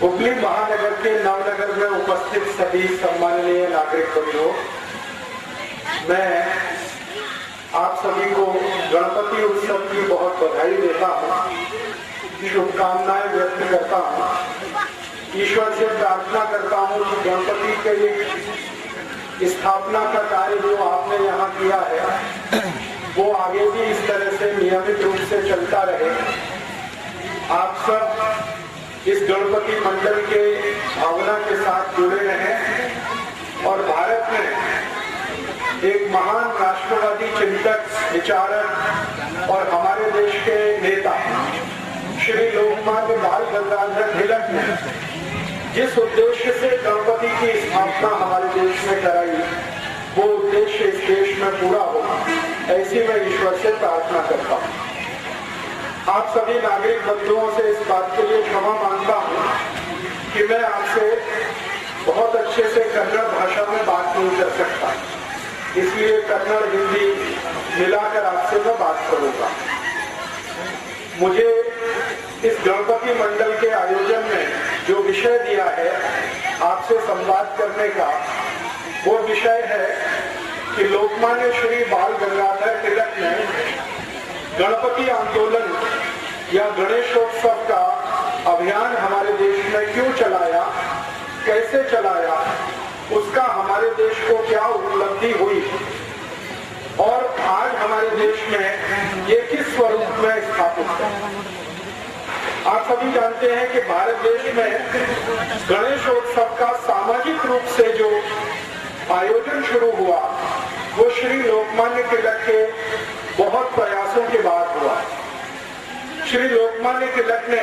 हुगली महानगर के नवनगर में उपस्थित सभी सम्माननीय नागरिक बंधुओं, मैं आप सभी को गणपति उत्सव की बहुत बधाई देता हूँ, शुभकामनाएं व्यक्त करता हूँ। ईश्वर से प्रार्थना करता हूँ कि गणपति के स्थापना का कार्य जो आपने यहाँ किया है वो आगे भी इस तरह से नियमित रूप से चलता रहे। आप सब इस गणपति मंडल के भावना के साथ जुड़े रहें और भारत में एक महान राष्ट्रवादी चिंतक, विचारक और हमारे देश के नेता श्री लोकमान्य बाल गंगाधर तिलक ने जिस उद्देश्य से गणपति की स्थापना हमारे देश में कराई, वो उद्देश्य इस देश में पूरा हो, ऐसी मैं ईश्वर से प्रार्थना करता हूँ। आप सभी नागरिक बंधुओं से इस बात के लिए क्षमा मांगता हूँ कि मैं आपसे बहुत अच्छे से कन्नड़ भाषा में बात नहीं कर सकता, इसलिए कन्नड़ हिंदी मिलाकर आपसे मैं बात करूंगा। मुझे इस गणपति मंडल के आयोजन में जो विषय दिया है आपसे संवाद करने का, वो विषय है कि लोकमान्य श्री बाल गंगाधर तिलक ने गणपति आंदोलन या गणेशोत्सव का अभियान हमारे देश में क्यों चलाया, कैसे चलाया, उसका हमारे देश को क्या उपलब्धि हुई और आज हमारे देश में ये किस स्वरूप में स्थापित है। आप सभी जानते हैं कि भारत देश में गणेशोत्सव का सामाजिक रूप से जो आयोजन शुरू हुआ वो श्री लोकमान्य तिलक के बहुत प्रयासों के बाद हुआ। श्री लोकमान्य तिलक ने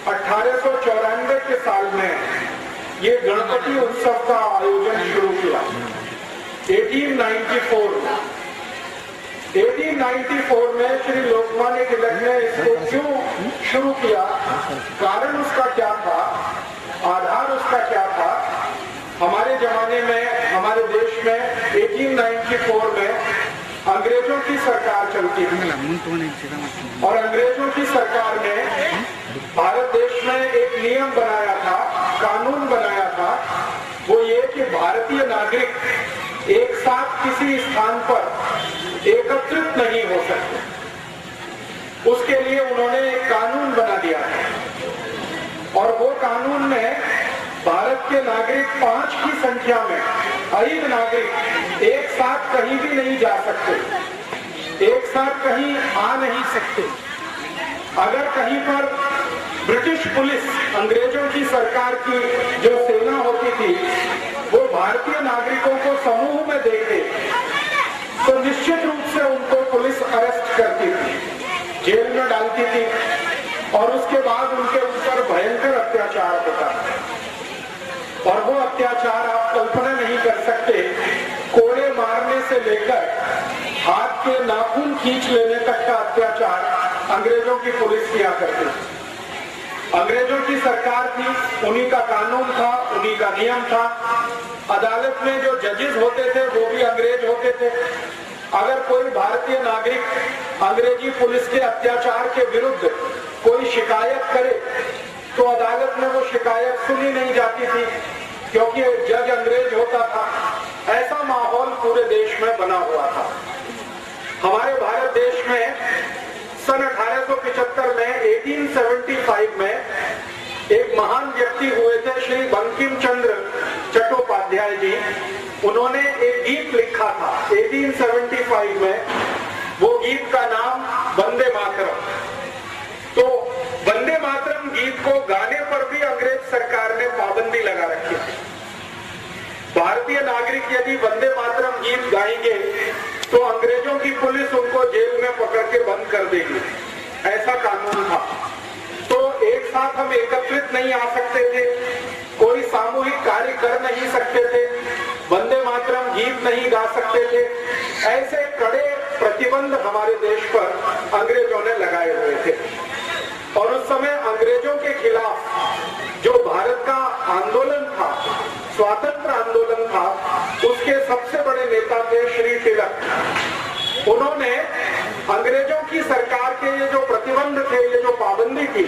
1894 के साल में ये गणपति उत्सव का आयोजन शुरू किया। 1894 में श्री लोकमान्य तिलक ने इसको क्यों शुरू किया, कारण उसका क्या था, आधार उसका क्या था। हमारे जमाने में, हमारे देश में 1894 में अंग्रेजों की सरकार चलती थी और अंग्रेजों की सरकार ने भारत देश में एक नियम बनाया था, कानून बनाया था, वो ये कि भारतीय नागरिक एक साथ किसी स्थान पर एकत्रित नहीं हो सकते। उसके लिए उन्होंने एक कानून बना दिया था और वो कानून में भारत के नागरिक 5 की संख्या में, 5 नागरिक एक साथ कहीं भी नहीं जा सकते, एक साथ कहीं आ नहीं सकते। अगर कहीं पर ब्रिटिश पुलिस, अंग्रेजों की सरकार की जो सेना होती थी, वो भारतीय नागरिकों को समूह में देखे तो निश्चित रूप से उनको पुलिस अरेस्ट करती थी, जेल में डालती थी और उसके बाद उनके ऊपर भयंकर अत्याचार होता था। और वो अत्याचार आप कल्पना नहीं कर सकते, कोड़े मारने से लेकर हाथ के नाखून खींच लेने तक का अत्याचार अंग्रेजों की पुलिस किया करती थी। अंग्रेजों की सरकार थी, उन्हीं का कानून था, उन्हीं का नियम था। अदालत में जो जजेस होते थे वो भी अंग्रेज होते थे। अगर कोई भारतीय नागरिक अंग्रेजी पुलिस के अत्याचार के विरुद्ध कोई शिकायत करे तो अदालत में वो शिकायत सुनी नहीं जाती थी, क्योंकि जज अंग्रेज होता था। ऐसा माहौल पूरे देश में बना हुआ था। हमारे भारत देश में सन 1875 में, 1875 में एक महान व्यक्ति हुए थे श्री बंकिम चंद्र चट्टोपाध्याय जी। उन्होंने एक गीत लिखा था 1875 में, वो गीत का नाम वंदे मातरम। तो वंदे मातरम गीत को गाने पर भी अंग्रेज सरकार ने पाबंदी लगा रखी थी। भारतीय नागरिक यदि वंदे मातरम गीत गाएंगे तो अंग्रेजों की पुलिस उनको जेल में पकड़ के बंद कर देगी, ऐसा कानून था। तो एक साथ हम एकत्रित नहीं आ सकते थे, कोई सामूहिक कार्य कर नहीं सकते थे, वंदे मातरम गीत नहीं गा सकते थे। ऐसे कड़े प्रतिबंध हमारे देश पर अंग्रेजों ने लगाए हुए थे। और उस समय अंग्रेजों के खिलाफ जो भारत का आंदोलन था, स्वातंत्र आंदोलन था, उसके सबसे बड़े नेता थे श्री तिलक। उन्होंने अंग्रेजों की सरकार के ये जो प्रतिबंध थे, ये जो पाबंदी थी,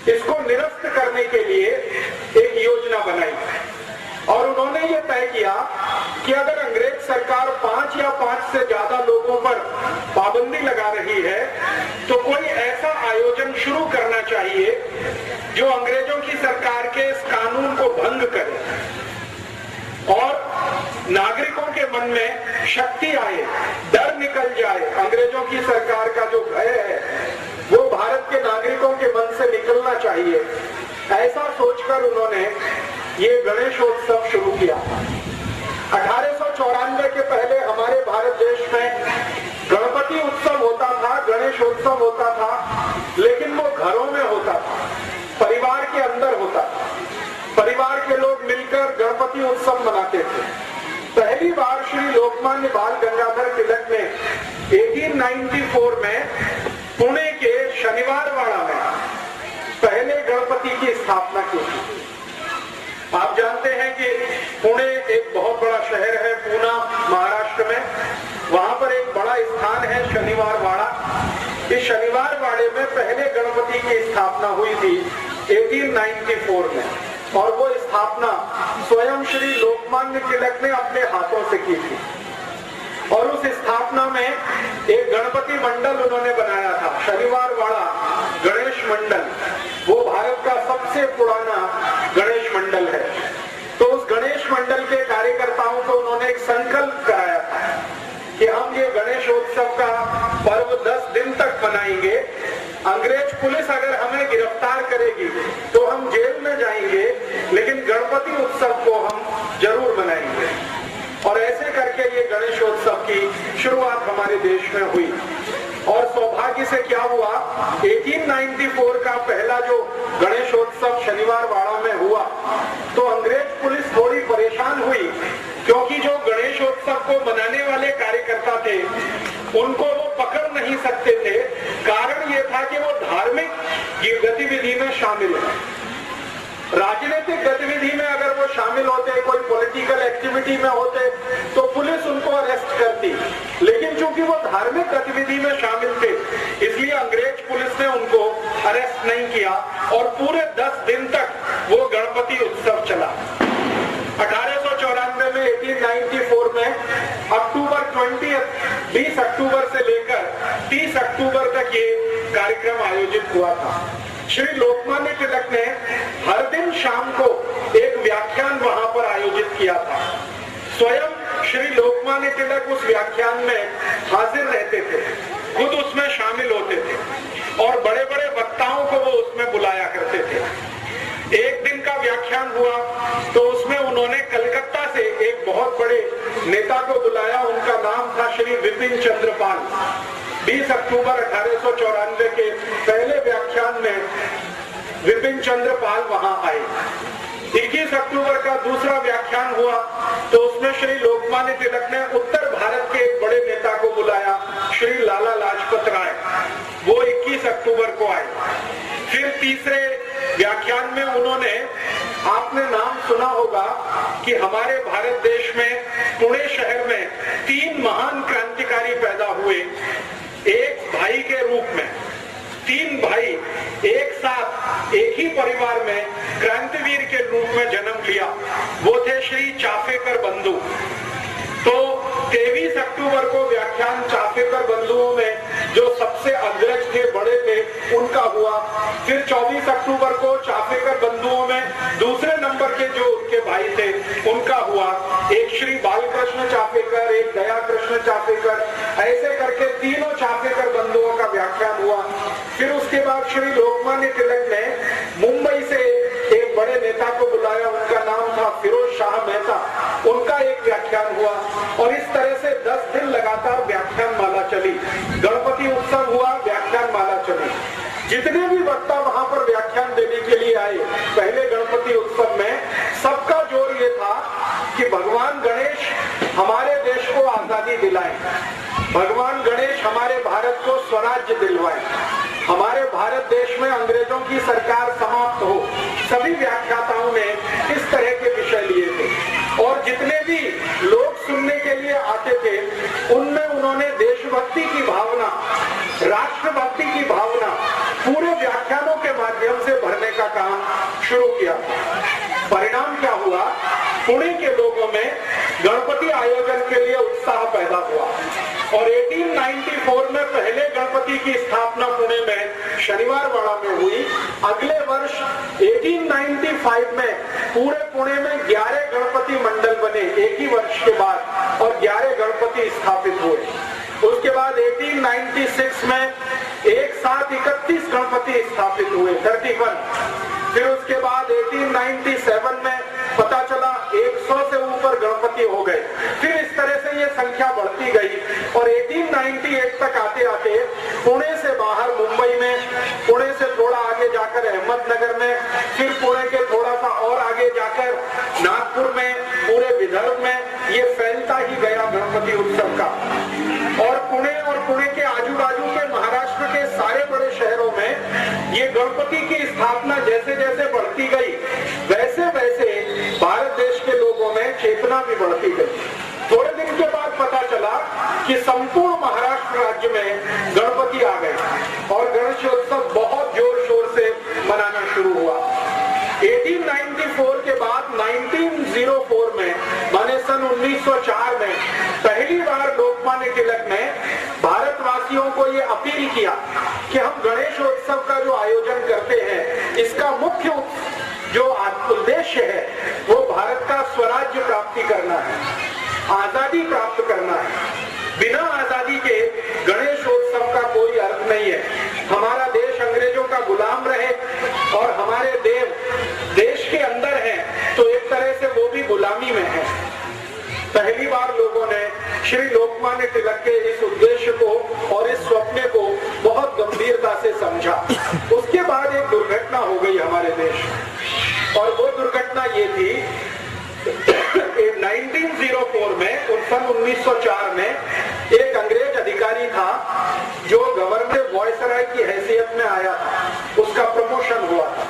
इसको निरस्त करने के लिए एक योजना बनाई और उन्होंने ये तय किया कि अगर अंग्रेज सरकार 5 या 5 से ज्यादा लोगों पर पाबंदी लगा रही है तो कोई ऐसा आयोजन शुरू करना चाहिए जो अंग्रेजों की सरकार के इस कानून को भंग करे और नागरिकों के मन में शक्ति आए, डर निकल जाए। अंग्रेजों की सरकार का जो भय है वो भारत के नागरिकों के मन से निकलना चाहिए। ऐसा सोचकर उन्होंने ये गणेशोत्सव शुरू किया। 1894 के पहले हमारे भारत देश में गणपति उत्सव होता था, गणेशोत्सव होता था, लेकिन वो घरों में होता था, परिवार के अंदर होता था। परिवार के लोग मिलकर गणपति उत्सव मनाते थे। पहली बार श्री लोकमान्य बाल गंगाधर तिलक ने 1894 में पुणे के शनिवारवाड़ा में पहले गणपति की स्थापना की थी। आप जानते हैं कि पुणे एक बहुत बड़ा शहर है, पूना महाराष्ट्र में। वहां पर एक बड़ा स्थान है शनिवारवाड़ा। इस शनिवारवाड़े में पहले गणपति की स्थापना हुई थी 1894 में और वो स्थापना स्वयं श्री लोकमान्य तिलक ने अपने हाथों से की थी। और उस स्थापना में एक गणपति मंडल उन्होंने बनाया था, शनिवारवाड़ा गणेश मंडल। वो भारत का सबसे पुराना गणेश मंडल है। तो उस गणेश मंडल के कार्यकर्ताओं को उन्होंने एक संकल्प कराया था कि हम ये गणेशोत्सव का पर्व 10 दिन तक मनाएंगे। अंग्रेज पुलिस अगर हमें गिरफ्तार करेगी तो हम जेल में जाएंगे, लेकिन गणपति उत्सव को हम जरूर मनाएंगे। और ऐसे करके ये गणेशोत्सव की शुरुआत हमारे देश में हुई। और सौभाग्य से क्या हुआ, 1894 का पहला जो गणेशोत्सव शनिवारवाड़ा में हुआ तो अंग्रेज पुलिस थोड़ी परेशान हुई, क्योंकि जो गणेशोत्सव को मनाने वाले कार्यकर्ता थे उनको वो पकड़ नहीं सकते थे। कारण ये था कि वो धार्मिक गतिविधि में शामिल है। राजनीतिक गतिविधि में अगर वो शामिल होते, कोई पॉलिटिकल एक्टिविटी में होते तो पुलिस उनको अरेस्ट करती, लेकिन चूंकि वो धार्मिक गतिविधि में शामिल थे इसलिए अंग्रेज पुलिस ने उनको अरेस्ट नहीं किया और पूरे 10 दिन तक वो गणपति उत्सव चला। 1894 में 1894 में अक्टूबर 20 अक्टूबर से लेकर 30 अक्टूबर तक ये कार्यक्रम आयोजित हुआ था। श्री लोकमान्य तिलक ने हर दिन शाम को एक व्याख्यान वहां पर आयोजित किया था। स्वयं श्री लोकमान्य तिलक उस व्याख्यान में हाजिर रहते थे, खुद उसमें शामिल होते थे और बड़े बड़े वक्ताओं को वो उसमें बुलाया करते थे। एक दिन का व्याख्यान हुआ तो उसमें उन्होंने कलकत्ता से एक बहुत बड़े नेता को बुलाया। उनका नाम था श्री विपिन चंद्र पाल। 20 अक्टूबर 1894 के पहले व्याख्यान में विपिन चंद्र पाल वहां आए। 21 अक्टूबर का दूसरा व्याख्यान हुआ तो उसमें श्री लोकमान्य तिलक ने उत्तर भारत के एक बड़े नेता को बुलाया, श्री लाला लाजपत राय। वो 21 अक्टूबर को आए। फिर तीसरे व्याख्यान में उन्होंने, आपने नाम सुना होगा कि हमारे भारत देश में पुणे शहर में 3 महान क्रांतिकारी पैदा हुए एक भाई के रूप में। 3 भाई एक साथ एक ही परिवार में क्रांतिवीर के रूप में जन्म लिया। वो थे श्री चाफेकर बंधु। तो 23 अक्टूबर को व्याख्यान चाफेकर बंधुओं में जो सबसे अग्रज थे, बड़े थे, उनका हुआ। फिर 24 अक्टूबर को चाफेकर बंधुओं में दूसरे नंबर के जो उनके भाई थे उनका हुआ। एक श्री बालकृष्ण चाफेकर, एक दया कृष्ण चाफेकर, ऐसे करके तीनों चाफेकर बंधुओं का व्याख्यान हुआ। फिर उसके बाद श्री लोकमान्य तिलक ने मुंबई से एक बड़े नेता को बुलाया, उनका नाम था फिरोज शाह मेहता। उनका एक व्याख्यान हुआ और इस तरह से 10 दिन लगातार व्याख्यान माला चली। गणपति उत्सव हुआ, व्याख्यान माला चली। जितने भी वक्ता वहां पर व्याख्यान देने के लिए आए पहले गणपति उत्सव में, सबका जोर ये था कि भगवान गणेश हमारे देश को आजादी दिलाए, भगवान गणेश हमारे भारत को स्वराज्य दिलवाए, हमारे भारत देश में अंग्रेजों की सरकार समाप्त हो। सभी व्याख्याताओं ने इस तरह के विषय लिए थे और जितने भी लोग सुनने के लिए आते थे उनमें उन्होंने देशभक्ति की भावना, राष्ट्रभक्ति की भावना पूरे व्याख्यानों के माध्यम से भरने शुरू किया। परिणाम क्या हुआ? पुणे के लोगों में गणपति आयोजन के लिए उत्साह पैदा हुआ और 1894 में पहले गणपति की स्थापना पुणे में शनिवारवाड़ा में हुई। अगले वर्ष 1895 में पूरे पुणे में 11 गणपति मंडल बने एक ही वर्ष के बाद और 11 गणपति स्थापित हुए। उसके बाद 1896 में एक साथ 31 गणपति स्थापित हुए, 31। फिर उसके बाद 1897 में पता चला 100 से ऊपर गणपति हो गए। फिर इस तरह से ये संख्या बढ़ती गई और 1898 तक आते आते पुणे से बाहर मुंबई में, पुणे से थोड़ा आगे जाकर अहमदनगर में, फिर पुणे के थोड़ा सा और आगे जाकर नागपुर में, पूरे विदर्भ में ये फैलता ही गया गणपति उत्सव का। और पुणे के आजू बाजू के महाराष्ट्र के सारे बड़े शहरों में ये गणपति की स्थापना जैसे जैसे बढ़ती गई वैसे वैसे भारत देश के लोगों में चेतना भी बढ़ती गई। थोड़े दिन के बाद पता चला कि संपूर्ण महाराष्ट्र राज्य में गणपति आ गए और गणेशोत्सव बहुत जोर शोर से मनाना शुरू हुआ। 1894 के बाद 1904 में माने सन 1904 में पहली बार लोकमान्य तिलक ने भारतवासियों को ये अपील किया कि हम गणेशोत्सव का जो आयोजन करते हैं इसका मुख्य जो उद्देश्य है वो भारत का स्वराज्य प्राप्ति करना है, आजादी प्राप्त करना है। बिना आजादी के गणेशोत्सव का कोई अर्थ नहीं है। हमारा देश अंग्रेजों का गुलाम रहे और हमारे देव देश के अंदर हैं तो एक तरह से वो भी गुलामी में है। पहली बार लोगों ने श्री लोकमान्य तिलक के इस उद्देश्य को और इस स्वप्न को बहुत गंभीरता से समझा। उसके बाद एक दुर्घटना हो गई हमारे देश और वो दुर्घटना ये थी 1904 में, सन 1904 में एक अंग्रेज अधिकारी था जो गवर्नर वॉयसराय की हैसियत में आया था, उसका प्रमोशन हुआ था।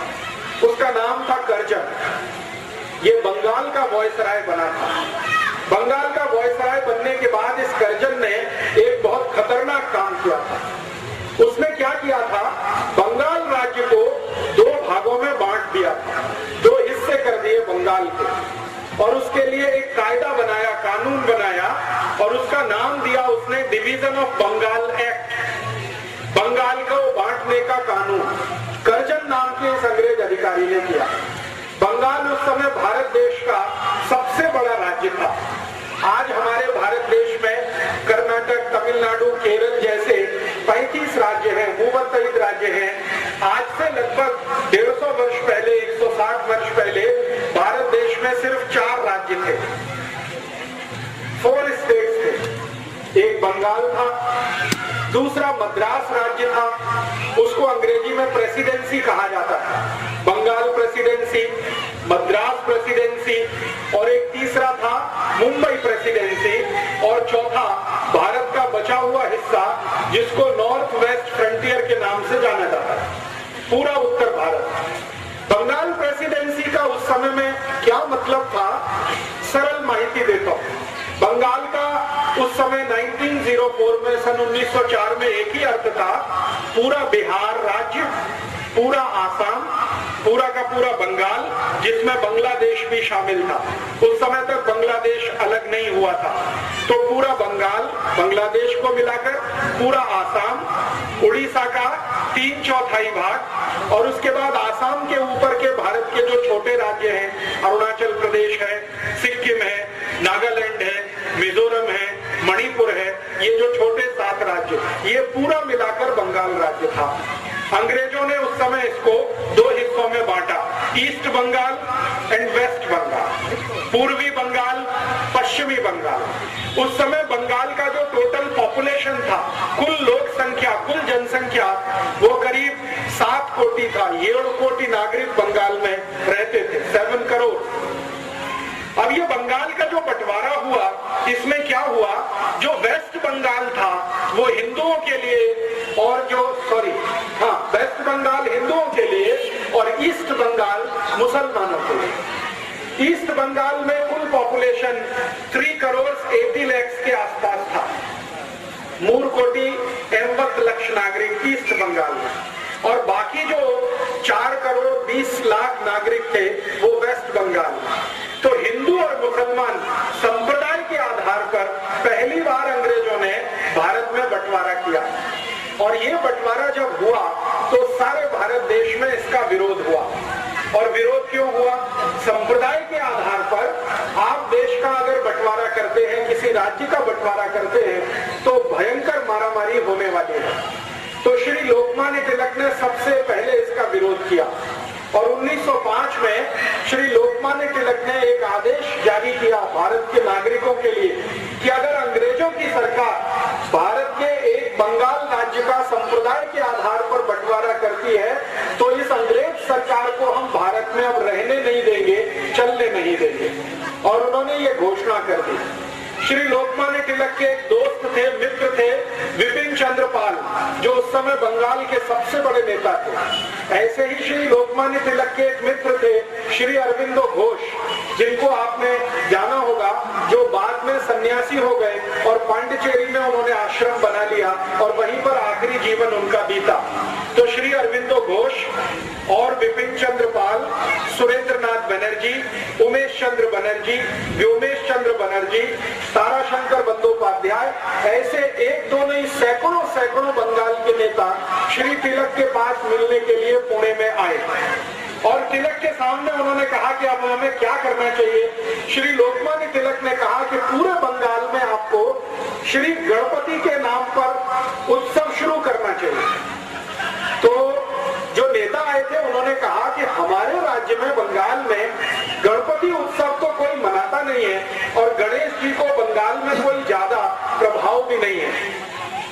उसका नाम था कर्जन। ये बंगाल का वॉयसराय बना था। बंगाल का वॉयसराय बनने के बाद इस कर्जन ने एक बहुत खतरनाक काम किया था। उसने क्या किया था? बंगाल राज्य को 2 भागों में बांट दिया था, 2 हिस्से कर दिए बंगाल के और उसके लिए एक कायदा बनाया, कानून बनाया और उसका नाम दिया उसने division of Bengal act. Bengal को बांटने का कानून कर्जन नाम के इस अंग्रेज अधिकारी ने किया। बंगाल उस समय भारत देश का सबसे बड़ा राज्य था। आज हमारे भारत देश में कर्नाटक, तमिलनाडु, केरल जैसे 35 राज्य हैं, भूमध्ययुक्त राज्य हैं। आज से लगभग 150 वर्ष पहले, 160 वर्ष पहले भारत देश में सिर्फ 4 राज्य थे, 4 स्टेट्स थे। एक बंगाल था, दूसरा मद्रास राज्य था, उसको अंग्रेजी में प्रेसिडेंसी कहा जाता था। बंगाल प्रेसिडेंसी, मद्रास प्रेसिडेंसी और एक तीसरा था मुंबई प्रेसिडेंसी और चौथा भारत का बचा हुआ हिस्सा जिसको नॉर्थ वेस्ट फ्रंटियर के नाम से जाना जाता है, पूरा उत्तर भारत। बंगाल प्रेसिडेंसी का उस समय में क्या मतलब था, सरल माहिती देता हूं। बंगाल का उस समय 1904 में, सन 1904 में एक ही अर्थ था, पूरा बिहार राज्य, पूरा आसाम, पूरा का पूरा बंगाल जिसमें बांग्लादेश भी शामिल था। उस समय तक बांग्लादेश अलग नहीं हुआ था, तो पूरा बंगाल, बांग्लादेश को मिलाकर पूरा आसाम, उड़ीसा का 3/4 भाग और उसके बाद आसाम के ऊपर के भारत के जो छोटे राज्य हैं, अरुणाचल प्रदेश है, सिक्किम है, नागालैंड है, मिजोरम है, मणिपुर है, ये जो छोटे 7 राज्य, ये पूरा मिलाकर बंगाल राज्य था। अंग्रेजों ने उस समय इसको 2 हिस्सों में बांटा, East Bengal and West Bengal, पूर्वी बंगाल, पश्चिमी बंगाल। उस समय बंगाल का जो टोटल पॉपुलेशन था, कुल लोक संख्या, कुल जनसंख्या वो करीब 7 कोटि था। 7 कोटि नागरिक बंगाल में रहते थे, 7 करोड़। अब ये बंगाल का जो बंटवारा हुआ, इसमें क्या हुआ, जो वेस्ट बंगाल था वो हिंदुओं के लिए और जो वेस्ट बंगाल हिंदुओं के लिए और ईस्ट बंगाल मुसलमानों के लिए। ईस्ट बंगाल में कुल पॉपुलेशन 3 करोड़ 80 लाख के आसपास था। 3 कोटि 80 लाख नागरिक ईस्ट बंगाल में और बाकी जो 4 करोड़ 20 लाख नागरिक थे वो वेस्ट बंगाल में। तो हिंदू और मुसलमान संप्रदाय के आधार पर पहली बार अंग्रेजों ने भारत में बंटवारा किया, और ये बंटवारा जब हुआ तो सारे भारत देश में इसका विरोध हुआ। और विरोध क्यों हुआ? संप्रदाय के आधार पर आप देश का अगर बंटवारा करते हैं, किसी राज्य का बंटवारा करते हैं, तो भयंकर मारामारी होने वाली है। तो श्री लोकमान्य तिलक ने सबसे पहले इसका विरोध किया, और 1905 में श्री लोकमान्य तिलक ने एक आदेश जारी किया भारत के नागरिकों के लिए कि अगर अंग्रेजों की सरकार भारत के एक बंगाल राज्य का संप्रदाय के आधार पर बंटवारा करती है तो इस अंग्रेज सरकार को हम भारत में अब रहने नहीं देंगे, चलने नहीं देंगे। और उन्होंने ये घोषणा कर दी। श्री लोकमान्य तिलक के एक दोस्त थे, मित्र थे, विपिन चंद्र पाल, जो उस समय बंगाल के सबसे बड़े नेता थे। ऐसे ही श्री लोकमान्य तिलक के एक मित्र थे श्री अरविंदो घोष, जिनको आपने जाना होगा, जो बाद में सन्यासी हो गए और पांडिचेरी में उन्होंने आश्रम बना लिया और वहीं पर आखिरी जीवन उनका बीता। तो श्री अरविंदो घोष और विपिन चंद्र पाल, सुरेंद्र नाथ बनर्जी, उमेश चंद्र बनर्जी, व्योमेश चंद्र बनर्जी, ताराशंकर बंदोपाध्याय, ऐसे एक दो नहीं सैकड़ों सैकड़ों बंगाल के नेता श्री तिलक के पास मिलने के लिए पुणे में आए। और तिलक के सामने उन्होंने कहा कि अब हमें क्या करना चाहिए। श्री लोकमान्य तिलक ने कहा कि पूरे बंगाल में आपको श्री गणपति के नाम पर उत्सव शुरू करना चाहिए। तो जो नेता आए थे उन्होंने कहा कि हमारे राज्य में, बंगाल में, गणपति उत्सव तो कोई मनाता नहीं है और गणेश जी को बंगाल में कोई ज्यादा प्रभाव भी नहीं है।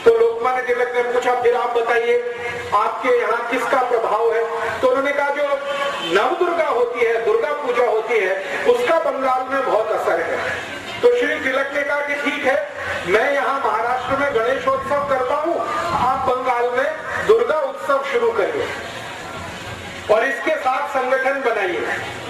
तो लोकमान्य तिलक ने पूछा, फिर आप बताइए आपके यहाँ किसका प्रभाव है? तो उन्होंने कहा जो नवदुर्गा होती है, दुर्गा पूजा होती है, उसका बंगाल में बहुत असर है। तो श्री तिलक ने कहा कि ठीक है, मैं यहाँ महाराष्ट्र में गणेशोत्सव करता हूँ, आप बंगाल में दुर्गा उत्सव शुरू करिए और इसके साथ संगठन बनाइए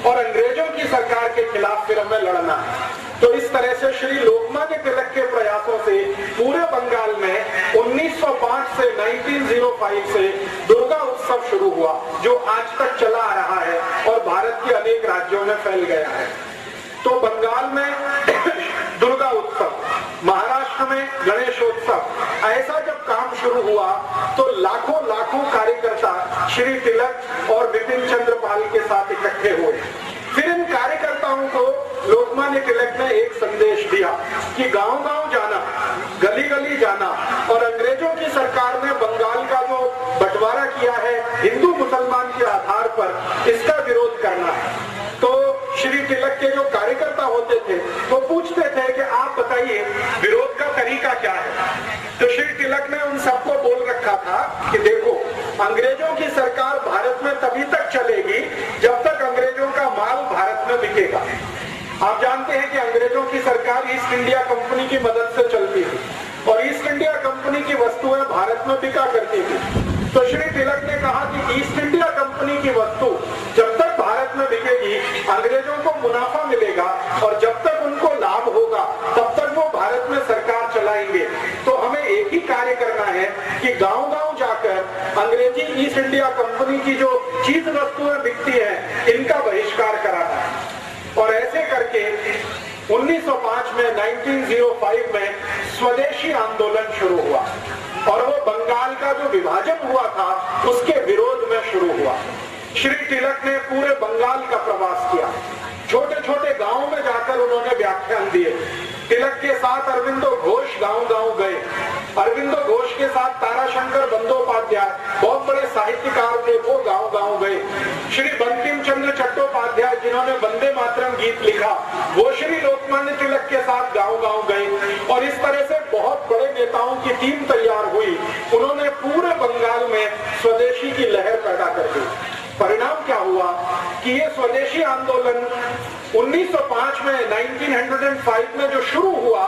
और अंग्रेजों की सरकार के खिलाफ फिर हमें लड़ना है। तो इस तरह से श्री लोकमान्य तिलक के प्रयासों से पूरे बंगाल में 1905 से 1905 से दुर्गा उत्सव शुरू हुआ, जो आज तक चला आ रहा है और भारत के अनेक राज्यों में फैल गया है। तो बंगाल में दुर्गा उत्सव, महाराष्ट्र में गणेशोत्सव, ऐसा जब काम शुरू हुआ तो लाखों लाखों कार्यकर्ता श्री तिलक और विपिन चंद्र पाल के साथ इकट्ठे हुए। फिर इन कार्यकर्ताओं को लोकमान्य तिलक ने एक संदेश दिया कि गांव-गांव जाना, गली-गली जाना और अंग्रेजों की सरकार ने बंगाल का जो बंटवारा किया है हिंदू मुसलमान के आधार पर, इसका विरोध करना है। तो श्री तिलक के जो कार्यकर्ता होते थे वो पूछते थे कि आप बताइए विरोध का तरीका क्या है। तो श्री तिलक ने उन सबको बोल रखा था कि देखो, अंग्रेजों की सरकार भारत में तभी तक चलेगी जब तक अंग्रेजों का माल भारत में बिकेगा। आप जानते हैं कि अंग्रेजों की सरकार ईस्ट इंडिया कंपनी की मदद से चलती थी और ईस्ट इंडिया कंपनी की वस्तुएं भारत में बिका करती थी। तो श्री तिलक ने कहा कि ईस्ट इंडिया कंपनी की वस्तु जब तक भारत में बिकेगी अंग्रेजों को मुनाफा मिलेगा और जब तक उनको लाभ होगा तब तक वो भारत में सरकार चलाएंगे। तो हमें एक ही कार्य करना है कि गांव-गांव जाकर अंग्रेजी ईस्ट इंडिया कंपनी की जो चीज वस्तुएं बिकती है इनका बहिष्कार कराना है। और ऐसे करके 1905 में 1905 में स्वदेशी आंदोलन शुरू हुआ और वो बंगाल का जो विभाजन हुआ था उसके विरोध में शुरू हुआ। श्री तिलक ने पूरे बंगाल का प्रवास किया, छोटे छोटे गांवों में जाकर उन्होंने व्याख्यान दिए। तिलक के साथ अरविंदो घोष गांव-गांव गए। अरविंदो घोष के साथ ताराशंकर बंदोपाध्याय, बहुत बड़े साहित्यकार थे, वो गांव-गांव गए। श्री बंकिम चंद्र चट्टोपाध्याय, जिन्होंने वंदे मातरम गीत लिखा, वो श्री लोकमान्य तिलक के साथ गांव-गांव गए और इस तरह से बहुत बड़े नेताओं की टीम तैयार हुई। उन्होंने पूरे बंगाल में स्वदेशी की लहर पैदा कर दी। परिणाम क्या हुआ कि ये स्वदेशी आंदोलन 1905 में 1905 में जो शुरू हुआ,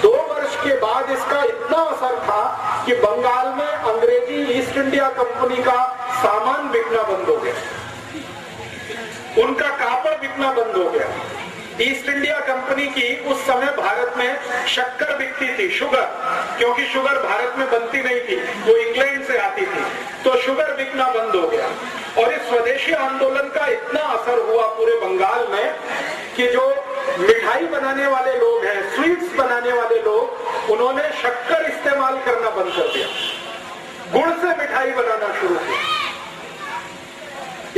2 वर्ष के बाद इसका इतना असर था कि बंगाल में अंग्रेजी ईस्ट इंडिया कंपनी का सामान बिकना बंद हो गया, उनका कापड़ बिकना बंद हो गया। ईस्ट इंडिया कंपनी की उस समय भारत में शक्कर बिकती थी, शुगर, क्योंकि शुगर भारत में बनती नहीं थी, वो इंग्लैंड से आती थी, तो शुगर बिकना बंद हो गया। और इस स्वदेशी आंदोलन का इतना असर हुआ पूरे बंगाल में कि जो मिठाई बनाने वाले लोग हैं, स्वीट्स बनाने वाले लोग, उन्होंने शक्कर इस्तेमाल करना बंद कर दिया, गुड़ से मिठाई बनाना शुरू किया।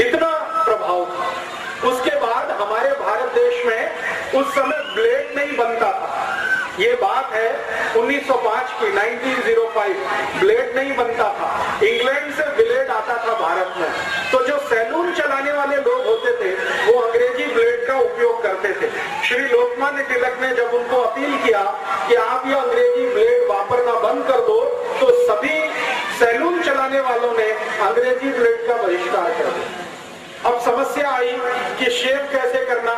इतना प्रभाव था। उसके बाद हमारे भारत देश में उस समय ब्लेड नहीं बनता था, ये बात है 1905 की, 1905, ब्लेड नहीं बनता था, इंग्लैंड से ब्लेड आता था भारत में। तो जो सैलून चलाने वाले लोग होते थे वो अंग्रेजी ब्लेड का उपयोग करते थे। श्री लोकमान्य तिलक ने जब उनको अपील किया कि आप ये अंग्रेजी ब्लेड वापरना बंद कर दो, तो सभी सैलून चलाने वालों ने अंग्रेजी ब्लेड का बहिष्कार कर दिया। अब समस्या आई कि शेव कैसे करना,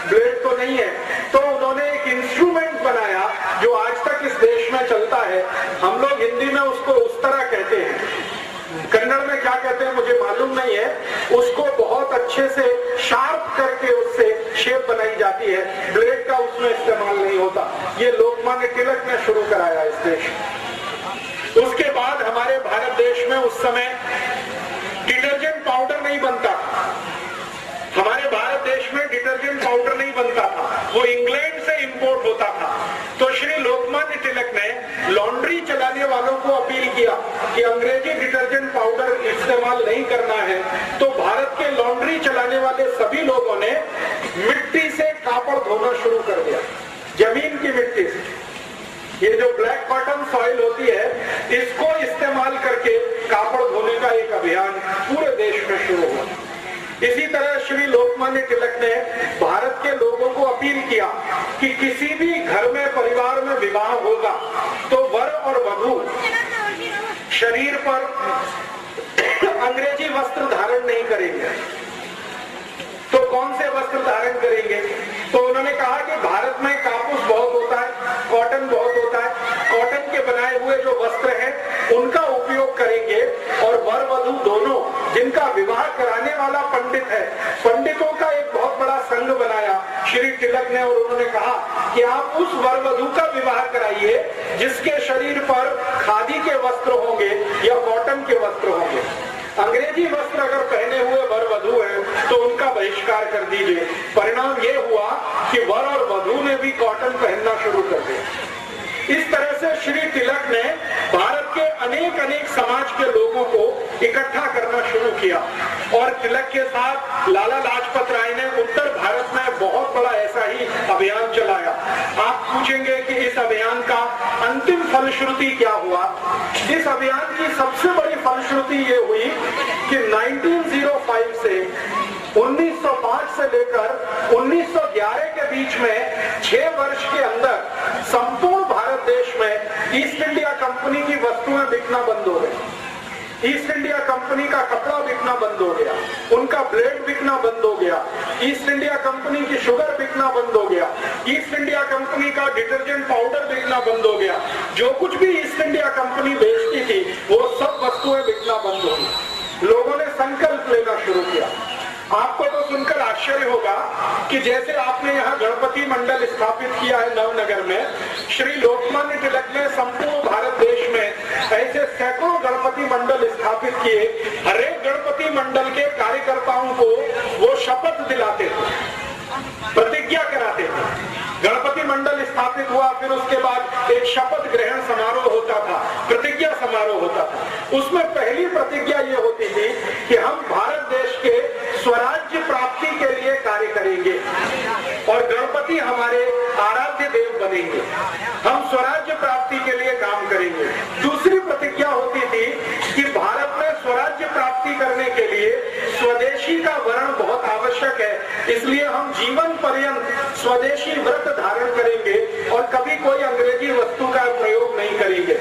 ब्लेड तो नहीं है, तो उन्होंने एक इंस्ट्रूमेंट बनाया जो आज तक इस देश में चलता है। हम लोग हिंदी में उसको उस तरह कहते हैं, कन्नड़ में क्या कहते हैं मुझे मालूम नहीं है, उसको बहुत अच्छे से शार्प करके उससे शेप बनाई जाती है, ब्लेड का उसमें इस्तेमाल नहीं होता। ये लोकमान्य तिलक ने शुरू कराया इस देश में। उसके बाद हमारे भारत देश में उस समय डिटर्जेंट पाउडर नहीं बनता, हमारे भारत देश में डिटर्जेंट पाउडर नहीं बनता था, वो इंग्लैंड से इंपोर्ट होता था। तो श्री लोकमान्य तिलक ने लॉन्ड्री चलाने वालों को अपील किया कि अंग्रेजी डिटर्जेंट पाउडर इस्तेमाल नहीं करना है। तो भारत के लॉन्ड्री चलाने वाले सभी लोगों ने मिट्टी से कापड़ धोना शुरू कर दिया, जमीन की मिट्टी से। ये जो ब्लैक कॉटन सॉइल होती है, इसको इस्तेमाल करके कापड़ धोने का एक अभियान पूरे देश में शुरू हुआ। इसी तरह श्री लोकमान्य तिलक ने भारत के लोगों को अपील किया कि किसी भी घर में, परिवार में विवाह होगा तो वर और वधू शरीर पर अंग्रेजी वस्त्र धारण नहीं करेंगे। तो कौन से वस्त्र धारण करेंगे? तो उन्होंने कहा कि भारत में कापूस बहुत होता है, कॉटन बहुत होता है, कॉटन के बनाए हुए जो वस्त्र हैं उनका उपयोग करेंगे। और वर वधू दोनों, जिनका विवाह कराने वाला पंडित है, पंडितों का एक बहुत बड़ा संघ बनाया श्री तिलक ने, और उन्होंने कहा कि आप उस वर वधू का विवाह कराइए जिसके शरीर पर खादी के वस्त्र होंगे या कॉटन के वस्त्र होंगे। अंग्रेजी वस्त्र अगर पहने हुए वर वधू हैं तो उनका बहिष्कार कर दीजिए। परिणाम ये हुआ कि वर और वधू ने भी कॉटन पहनना शुरू कर दिया। इस तरह से श्री तिलक ने भारत के अनेक अनेक समाज के लोगों को इकट्ठा करना शुरू किया। और तिलक के साथ लाला लाजपत राय ने उत्तर भारत में बहुत बड़ा ऐसा ही अभियान चलाया। आप पूछेंगे कि इस अभियान का अंतिम फलश्रुति क्या हुआ? इस अभियान की सबसे बड़ी फलश्रुति ये हुई कि 1905 से 1905 से लेकर 1911 के बीच में 6 वर्ष के अंदर संपूर्ण भारत देश में ईस्ट इंडिया कंपनी की वस्तुएं बिकना बंद हो गई। ईस्ट इंडिया कंपनी का कपड़ा बिकना बंद हो गया, उनका ब्लेड बिकना बंद हो गया, ईस्ट इंडिया कंपनी की शुगर बिकना बंद हो गया, ईस्ट इंडिया कंपनी का डिटर्जेंट पाउडर बिकना बंद हो गया। जो कुछ भी ईस्ट इंडिया कंपनी बेचती थी वो सब वस्तुएं बिकना बंद हो गई। लोगों ने संकल्प लेना शुरू किया। आपको तो सुनकर आश्चर्य होगा कि जैसे आपने यहाँ गणपति मंडल स्थापित किया है नवनगर में, श्री लोकमान्य तिलक ने संपूर्ण भारत देश में ऐसे सैकड़ों गणपति मंडल स्थापित किए। हर एक गणपति मंडल के कार्यकर्ताओं को वो शपथ दिलाते थे, प्रतिज्ञा कराते थे। गणपति मंडल स्थापित हुआ, फिर उसके बाद एक शपथ ग्रहण समारोह होता था, प्रतिज्ञा समारोह होता था। उसमें पहली प्रतिज्ञा ये होती थी कि हम भारत देश के स्वराज्य प्राप्ति के लिए कार्य करेंगे और गणपति हमारे आराध्य देव बनेंगे, हम स्वराज्य प्राप्ति के लिए काम करेंगे। दूसरी प्रतिज्ञा होती थी कि भारत में स्वराज्य प्राप्ति करने के लिए स्वदेशी का वर्ण बहुत आवश्यक है, इसलिए हम जीवन पर्यंत स्वदेशी व्रत धारण करेंगे और कभी कोई अंग्रेजी वस्तु का प्रयोग नहीं करेंगे।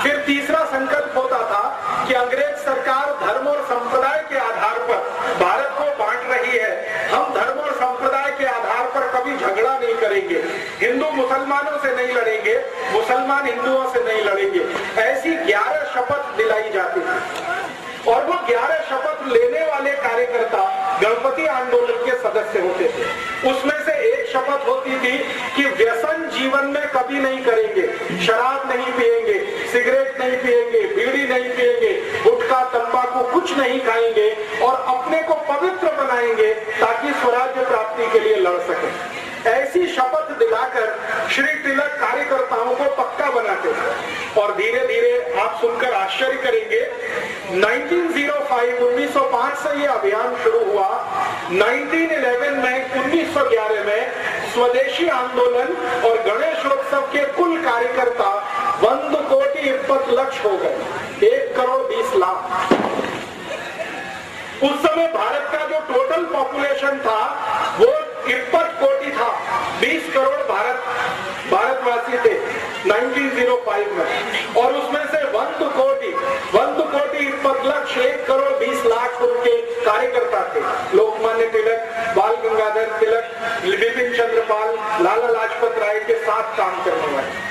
फिर तीसरा संकल्प होता था कि अंग्रेज सरकार धर्म और संप्रदाय के आधार पर भारत को बांट रही है, हम धर्म और संप्रदाय के आधार पर कभी झगड़ा नहीं करेंगे, हिंदू मुसलमानों से नहीं लड़ेंगे, मुसलमान हिंदुओं से नहीं लड़ेंगे। ऐसी 11 शपथ दिलाई जाती थी और वो 11 शपथ लेने वाले कार्यकर्ता गणपति आंदोलन के सदस्य होते थे। उसमें से एक शपथ होती थी कि व्यसन जीवन में कभी नहीं करेंगे, शराब नहीं पिएंगे, सिगरेट नहीं पिएंगे, बीड़ी नहीं पिएंगे, गुटखा तंबाकू कुछ नहीं खाएंगे और अपने को पवित्र बनाएंगे ताकि स्वराज्य प्राप्ति के लिए लड़ सके। ऐसी शपथ दिलाकर श्री तिलक कार्यकर्ताओं को पक्का बनाते थे और धीरे धीरे आप सुनकर आश्चर्य करेंगे 1905 से ये अभियान शुरू हुआ। 1911 में 1911 में स्वदेशी आंदोलन और गणेशोत्सव के कुल कार्यकर्ता 1,20,20 हो गए, 1,20,00,000। उस समय भारत का जो टोटल पॉपुलेशन था वो 21 कोटि था, 20 करोड़ भारतवासी थे 1905 में, और उसमें से 1,20,20,00,000 उनके कार्यकर्ता थे। लोकमान्य तिलक, बाल गंगाधर तिलक, बिपिन चंद्र पाल, लाला लाजपत राय के साथ काम करने वाले।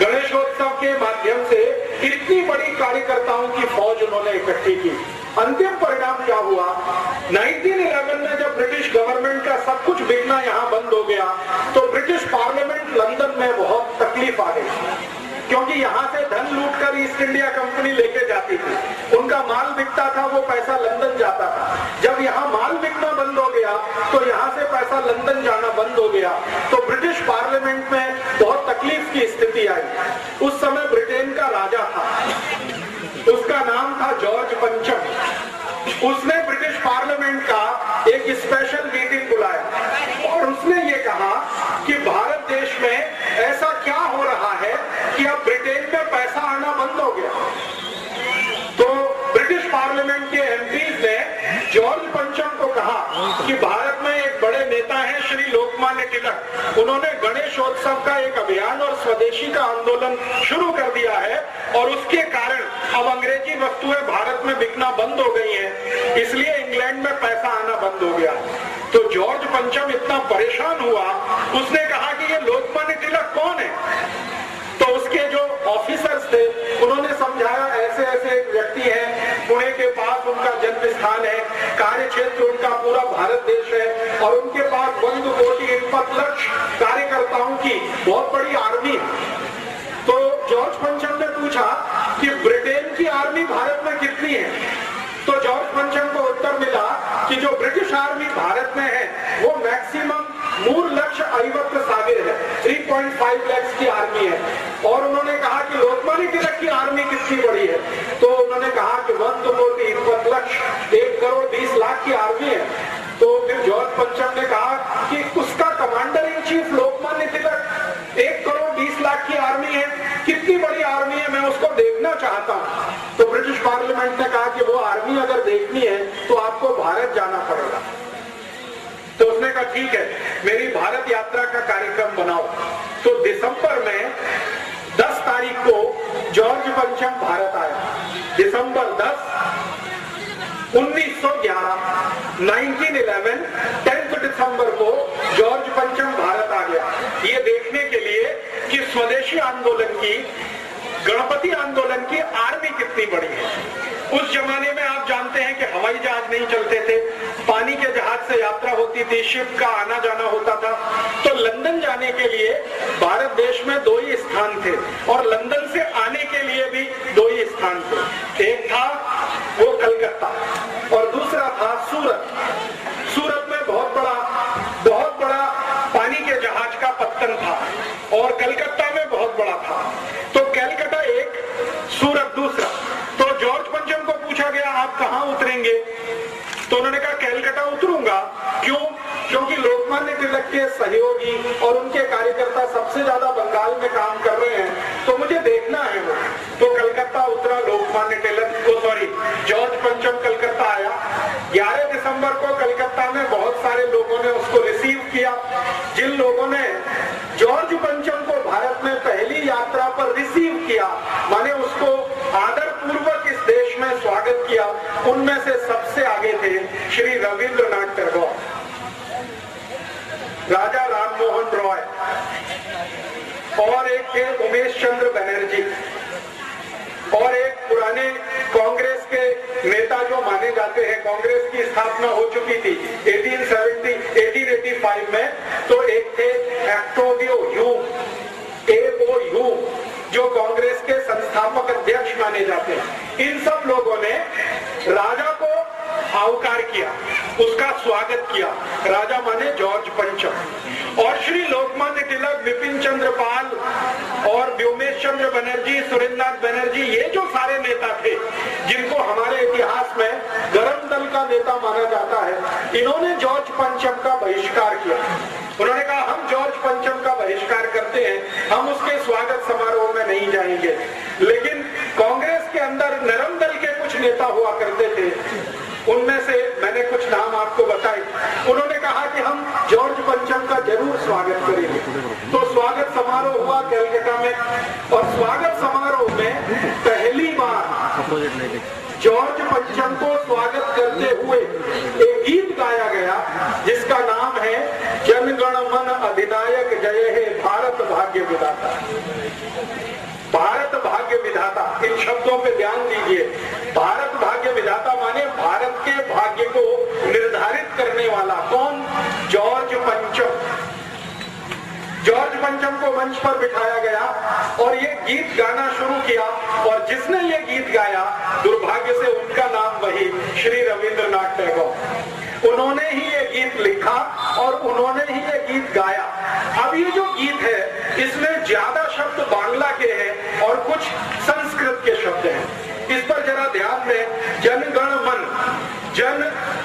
गणेशोत्सव के माध्यम से इतनी बड़ी कार्यकर्ताओं की फौज उन्होंने इकट्ठी की। अंतिम परिणाम क्या हुआ? 1911 में जब ब्रिटिश गवर्नमेंट का सब कुछ बिकना यहाँ बंद हो गया तो ब्रिटिश पार्लियामेंट लंदन में बहुत तकलीफ आ गई, क्योंकि यहाँ से धन लूटकर ईस्ट इंडिया कंपनी लेके जाती थी। उनका माल बिकता था, वो पैसा लंदन जाता था। जब यहाँ माल बिकना बंद हो गया तो यहाँ से पैसा लंदन जाना बंद हो गया, तो ब्रिटिश पार्लियामेंट में बहुत तकलीफ की स्थिति आई। उस समय ब्रिटेन का राजा था, उसका नाम था जॉर्ज पंचम। उसने ब्रिटिश पार्लियामेंट का एक स्पेशल मीटिंग बुलाया और उसने ये कहा कि भारत देश में ऐसा क्या हो रहा है कि अब ब्रिटेन में पैसा आना बंद हो गया। तो ब्रिटिश पार्लियामेंट के एमपीज ने जॉर्ज पंचम को कहा कि भारत में एक बड़े नेता हैं श्री लोकमान्य तिलक, उन्होंने गणेशोत्सव का एक अभियान और स्वदेशी का आंदोलन शुरू कर दिया है और उसके कारण अब अंग्रेजी वस्तुएं भारत में बिकना बंद हो गई हैं, इसलिए इंग्लैंड में पैसा आना बंद हो गया। तो जॉर्ज पंचम इतना परेशान हुआ, उसने कहा कि ये लोकमान्य तिलक कौन है? तो उसके जो ऑफिसर्स थे उन्होंने समझाया ऐसे ऐसे व्यक्ति हैं, पुणे के पास उनका जन्म स्थान है, कार्य क्षेत्र उनका पूरा भारत देश है और उनके पास 1,20,20,00,000 कार्यकर्ताओं की बहुत बड़ी आर्मी है। तो जॉर्ज पंचम ने पूछा कि ब्रिटेन की आर्मी भारत में कितनी है? तो जॉर्ज पंचम को उत्तर मिला कि जो ब्रिटिश आर्मी भारत में है वो मैक्सिमम 3,50,000 है, 3.5 लाख की आर्मी है। और उन्होंने कहा कि लोकमान्य तिलक की आर्मी कितनी बड़ी है? तो उन्होंने कहा कि 1,20,00,000 की आर्मी है। तो फिर जॉर्ज पंचम ने कहा कि उसका commander in chief Lokmanya Tilak 1,20,00,000 की आर्मी है, कितनी बड़ी आर्मी है, मैं उसको देखना चाहता हूँ। तो ब्रिटिश पार्लियामेंट ने कहा कि वो आर्मी अगर देखनी है तो आपको भारत जाना पड़ेगा। तो उसने कहा ठीक है, मेरी भारत यात्रा का कार्यक्रम बनाओ। तो दिसंबर में 10 तारीख को जॉर्ज पंचम भारत आया। दिसंबर 10, 1911 1911 10 दिसंबर को जॉर्ज पंचम भारत आ गया, ये देखने के लिए कि स्वदेशी आंदोलन की, गणपति आंदोलन की आर्मी कितनी बड़ी है। उस जमाने में आप जानते हैं कि हवाई जहाज नहीं चलते थे, पानी के जहाज से यात्रा होती थी, शिप का आना जाना होता था। तो लंदन जाने के लिए भारत देश में 2 ही स्थान थे और लंदन से आने के लिए भी 2 ही स्थान थे। एक था वो कलकत्ता और दूसरा था सूरत। सूरत में बहुत बड़ा पानी के जहाज का पत्तन था और कलकत्ता में बहुत बड़ा था। तो कलकत्ता एक, सूरत दूसरा। तो जॉर्ज पंचम को पूछा गया आप कहां उतरेंगे? तो उन्होंने कहा कलकत्ता उतरूंगा। क्यों? क्योंकि लोकमान्य तिलक के सहयोगी और उनके कार्यकर्ता सबसे ज्यादा बंगाल में काम कर रहे हैं, तो मुझे देखना है वो। तो कलकत्ता उतरा लोकमान्य तिलक, जॉर्ज पंचम कलकत्ता आया। 11 दिसंबर को कलकत्ता में बहुत सारे लोगों ने उसको रिसीव किया। जिन लोगों ने जॉर्ज पंचम को भारत में पहली यात्रा पर रिसीव किया, माने उसको आदर पूर्वक इस देश में स्वागत किया, उनमें से सबसे आगे थे श्री रविंद्रनाथ टैगोर, राजा राममोहन रॉय और एक थे उमेश चंद्र बनर्जी और एक पुराने कांग्रेस के नेता जो माने जाते हैं, कांग्रेस की स्थापना हो चुकी थी 1885 1985 में, तो एक थे एक्टोवियो ह्यूम, A.O. ह्यूम, जो कांग्रेस के संस्थापक अध्यक्ष माने जाते हैं। इन सब लोगों ने राजा को आवकार किया, उसका स्वागत किया। राजा माने जॉर्ज पंचम। और श्री लोकमान्य तिलक, विपिन चंद्र पाल और व्योमेश चंद्र बनर्जी, सुरेंद्रनाथ बनर्जी, ये जो सारे नेता थे जिनको हमारे इतिहास में गरम दल का नेता माना जाता है, इन्होंने जॉर्ज पंचम का बहिष्कार किया। उन्होंने कहा हम जॉर्ज पंचम का बहिष्कार करते हैं, हम उसके स्वागत समारोह में नहीं जाएंगे। लेकिन कांग्रेस के अंदर नरम दल के कुछ नेता हुआ करते थे, उनमें से मैंने कुछ नाम आपको बताए। उन्होंने कहा कि हम जॉर्ज पंचम का जरूर स्वागत करेंगे। तो स्वागत समारोह हुआ कलकत्ता में, और स्वागत समारोह में पहली बार जॉर्ज पंचम को स्वागत करते हुए एक गीत गाया गया जिसका नाम है जनगण मन अधिनायक जय हे भारत भाग्य विधाता। भारत भाग्य विधाता, इन शब्दों पे ध्यान दीजिए। भारत भाग्य विधाता माने भारत के भाग्य को निर्धारित करने वाला कौन? जॉर्ज पंचम। जॉर्ज पंचम को मंच पर बिठाया गया और ये गीत गाना शुरू किया, और जिसने ये गीत गाया दुर्भाग्य से उनका नाम वही श्री रविंद्रनाथ टैगोर। उन्होंने ही ये गीत लिखा और उन्होंने ही ये गीत गाया। अब ये जो गीत है इसमें ज्यादा शब्द बांग्ला के हैं और कुछ संस्कृत के शब्द हैं। इस पर जरा ध्यान दें। जनगण मन, जन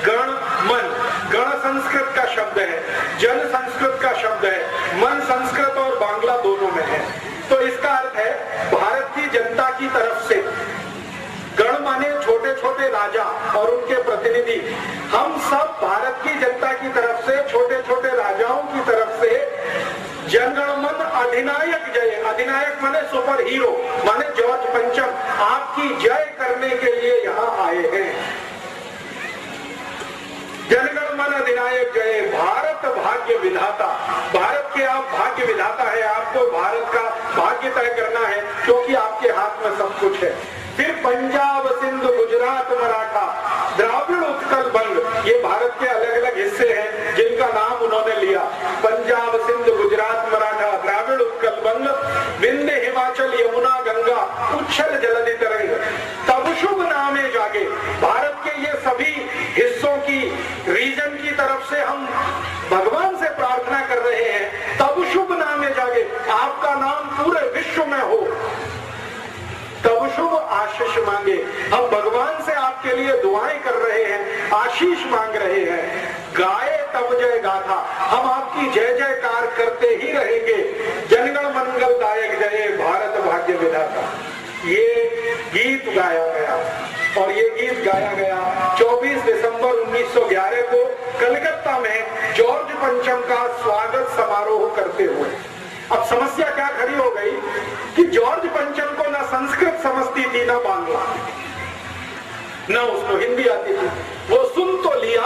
गण मन, गण संस्कृत का शब्द है, जन संस्कृत का शब्द है, मन संस्कृत और बांग्ला दोनों में है। तो इसका अर्थ है भारत की जनता की तरफ से, गण माने छोटे छोटे राजा और उनके प्रतिनिधि, हम सब भारत की जनता की तरफ से, छोटे छोटे राजाओं की तरफ से जनगण मन अधिनायक जय, अधिनायक माने सुपर हीरो, माने जॉर्ज पंचम, आपकी जय करने के लिए यहाँ आए हैं। जनगण मन अधिनायक जय, भारत भाग्य विधाता। भारत के आप भाग्य विधाता है, आपको भारत का भाग्य तय करना है क्योंकि आपके हाथ में सब कुछ है। फिर पंजाब, सिंध, गुजरात, मराठा, द्राविड़, उत्कल, बंग, ये भारत के अलग अलग हिस्से हैं जिनका नाम उन्होंने लिया। पंजाब, सिंध, गुजरात, मराठा, द्राविड़, उत्कल, बंग, विंध्य, हिमाचल, यमुना, गंगा, उच्छल जलधि तरंग, तब शुभ नामे जागे। भारत के ये सभी हिस्सों की, रीजन की तरफ से हम भगवान से प्रार्थना कर रहे हैं, तब शुभ नामे जागे, आपका नाम पूरे विश्व में हो, तब शुभ आशीष मांगे। हम भगवान से आपके लिए दुआएं कर रहे हैं, आशीष मांग रहे हैं। गाए तब जय गाथा, हम आपकी जय जयकार करते ही रहेंगे। जनगण मंगलदायक जय, भारत भाग्य विधाता। ये गीत गाया गया, और ये गीत गाया गया 24 दिसंबर 1911 को कलकत्ता में जॉर्ज पंचम का स्वागत समारोह करते हुए। अब समस्या क्या खड़ी हो गई कि जॉर्ज पंचम को ना संस्कृत समझती थी ना बांग्ला, ना उसको हिंदी आती थी। वो सुन तो लिया,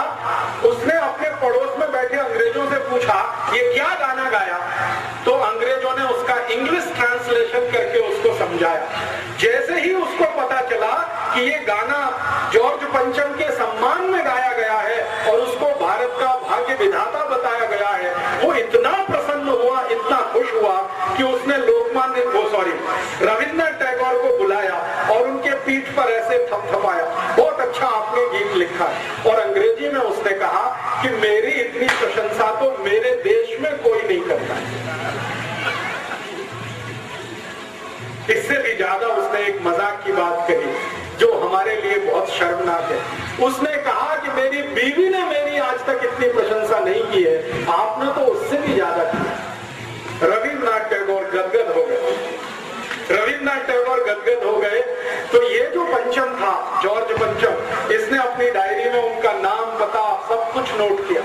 उसने अपने पड़ोस में बैठे अंग्रेजों से पूछा ये क्या गाना गाया, तो अंग्रेजों ने उसका इंग्लिश ट्रांसलेशन करके उसको समझाया। जैसे ही उसको पता चला कि ये गाना जॉर्ज पंचम के सम्मान में गाया गया है और उसको भारत का भाग्य विधाता बताया गया है, वो इतना प्रसन्न हुआ, इतना खुश हुआ कि उसने रविंद्रनाथ टैगोर को बुलाया और उनके पीठ पर ऐसे थपथपाया, बहुत अच्छा आपने गीत लिखा है। और अंग्रेजी में उसने कहा कि मेरी इतनी प्रशंसा तो मेरे देश में कोई नहीं करता। इससे भी ज्यादा उसने एक मजाक की बात कही जो हमारे लिए बहुत शर्मनाक है। उसने कहा कि मेरी बीवी ने मेरी आज तक इतनी प्रशंसा नहीं की है, आपने तो उससे भी ज्यादा की। रविंद्रनाथ टैगोर गदगद हो गए। रविंद्रनाथ टैगोर गदगद हो गए तो ये जो पंचम था, जॉर्ज पंचम, इसने अपनी डायरी में उनका नाम पता सब कुछ नोट किया।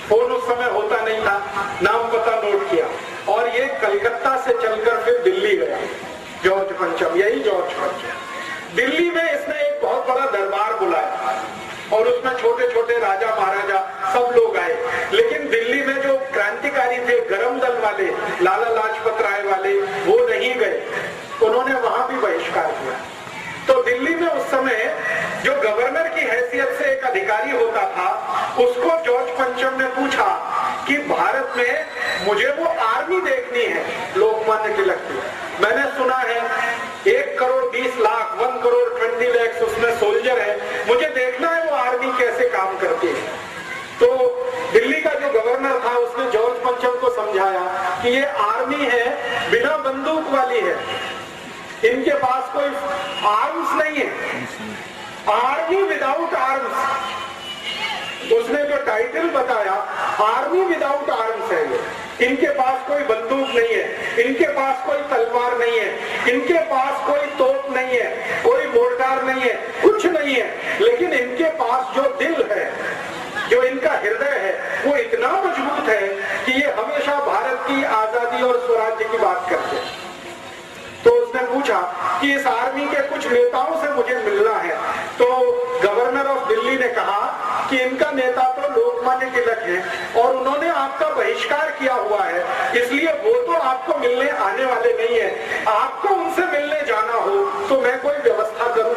फोन उस समय होता नहीं था, नाम पता नोट किया और ये कलकत्ता से चलकर फिर दिल्ली गया। जॉर्ज पंचम, यही जॉर्ज पंचम। दिल्ली में इसने एक बहुत बड़ा दरबार बुलाया और उसमें छोटे छोटे राजा महाराजा सब लोग आए, लेकिन दिल्ली में जो क्रांतिकारी थे, गरम दल वाले, लाला लाजपत राय वाले, वो नहीं गए। उन्होंने वहां भी बहिष्कार किया। तो दिल्ली में उस समय जो गवर्नर की हैसियत से एक अधिकारी होता था, उसको जॉर्ज पंचम ने पूछा कि भारत में मुझे वो आर्मी देखनी है लोकमान्य तिलक की। मैंने सुना है 1 करोड़ 20 लाख 1 करोड़ 20 लाख उसमें सोल्जर है, मुझे देखना है वो आर्मी कैसे काम करती है। तो दिल्ली का जो गवर्नर था उसने जॉर्ज पंचम को समझाया कि ये आर्मी है, बिना बंदूक वाली है, इनके पास कोई आर्म्स नहीं है, आर्मी विदाउट आर्म्स। उसने जो टाइटल बताया आर्मी विदाउट आर्म्स है ये। इनके पास कोई बंदूक नहीं है, इनके पास कोई तलवार नहीं है, इनके पास कोई तोप नहीं है, कोई मोर्टार नहीं है, कुछ नहीं है, लेकिन इनके पास जो दिल है, जो इनका हृदय है, वो इतना मजबूत है कि ये हमेशा भारत की आजादी और स्वराज्य की बात करते हैं। तो उसने पूछा कि इस आर्मी के कुछ नेताओं से मुझे मिलना है। तो गवर्नर ऑफ दिल्ली ने कहा कि इनका नेता तो लोकमान्य तिलक है और उन्होंने आपका बहिष्कार किया हुआ है, इसलिए वो तो आपको मिलने आने वाले नहीं है। आपको उनसे मिलने जाना हो तो मैं कोई व्यवस्था करूं।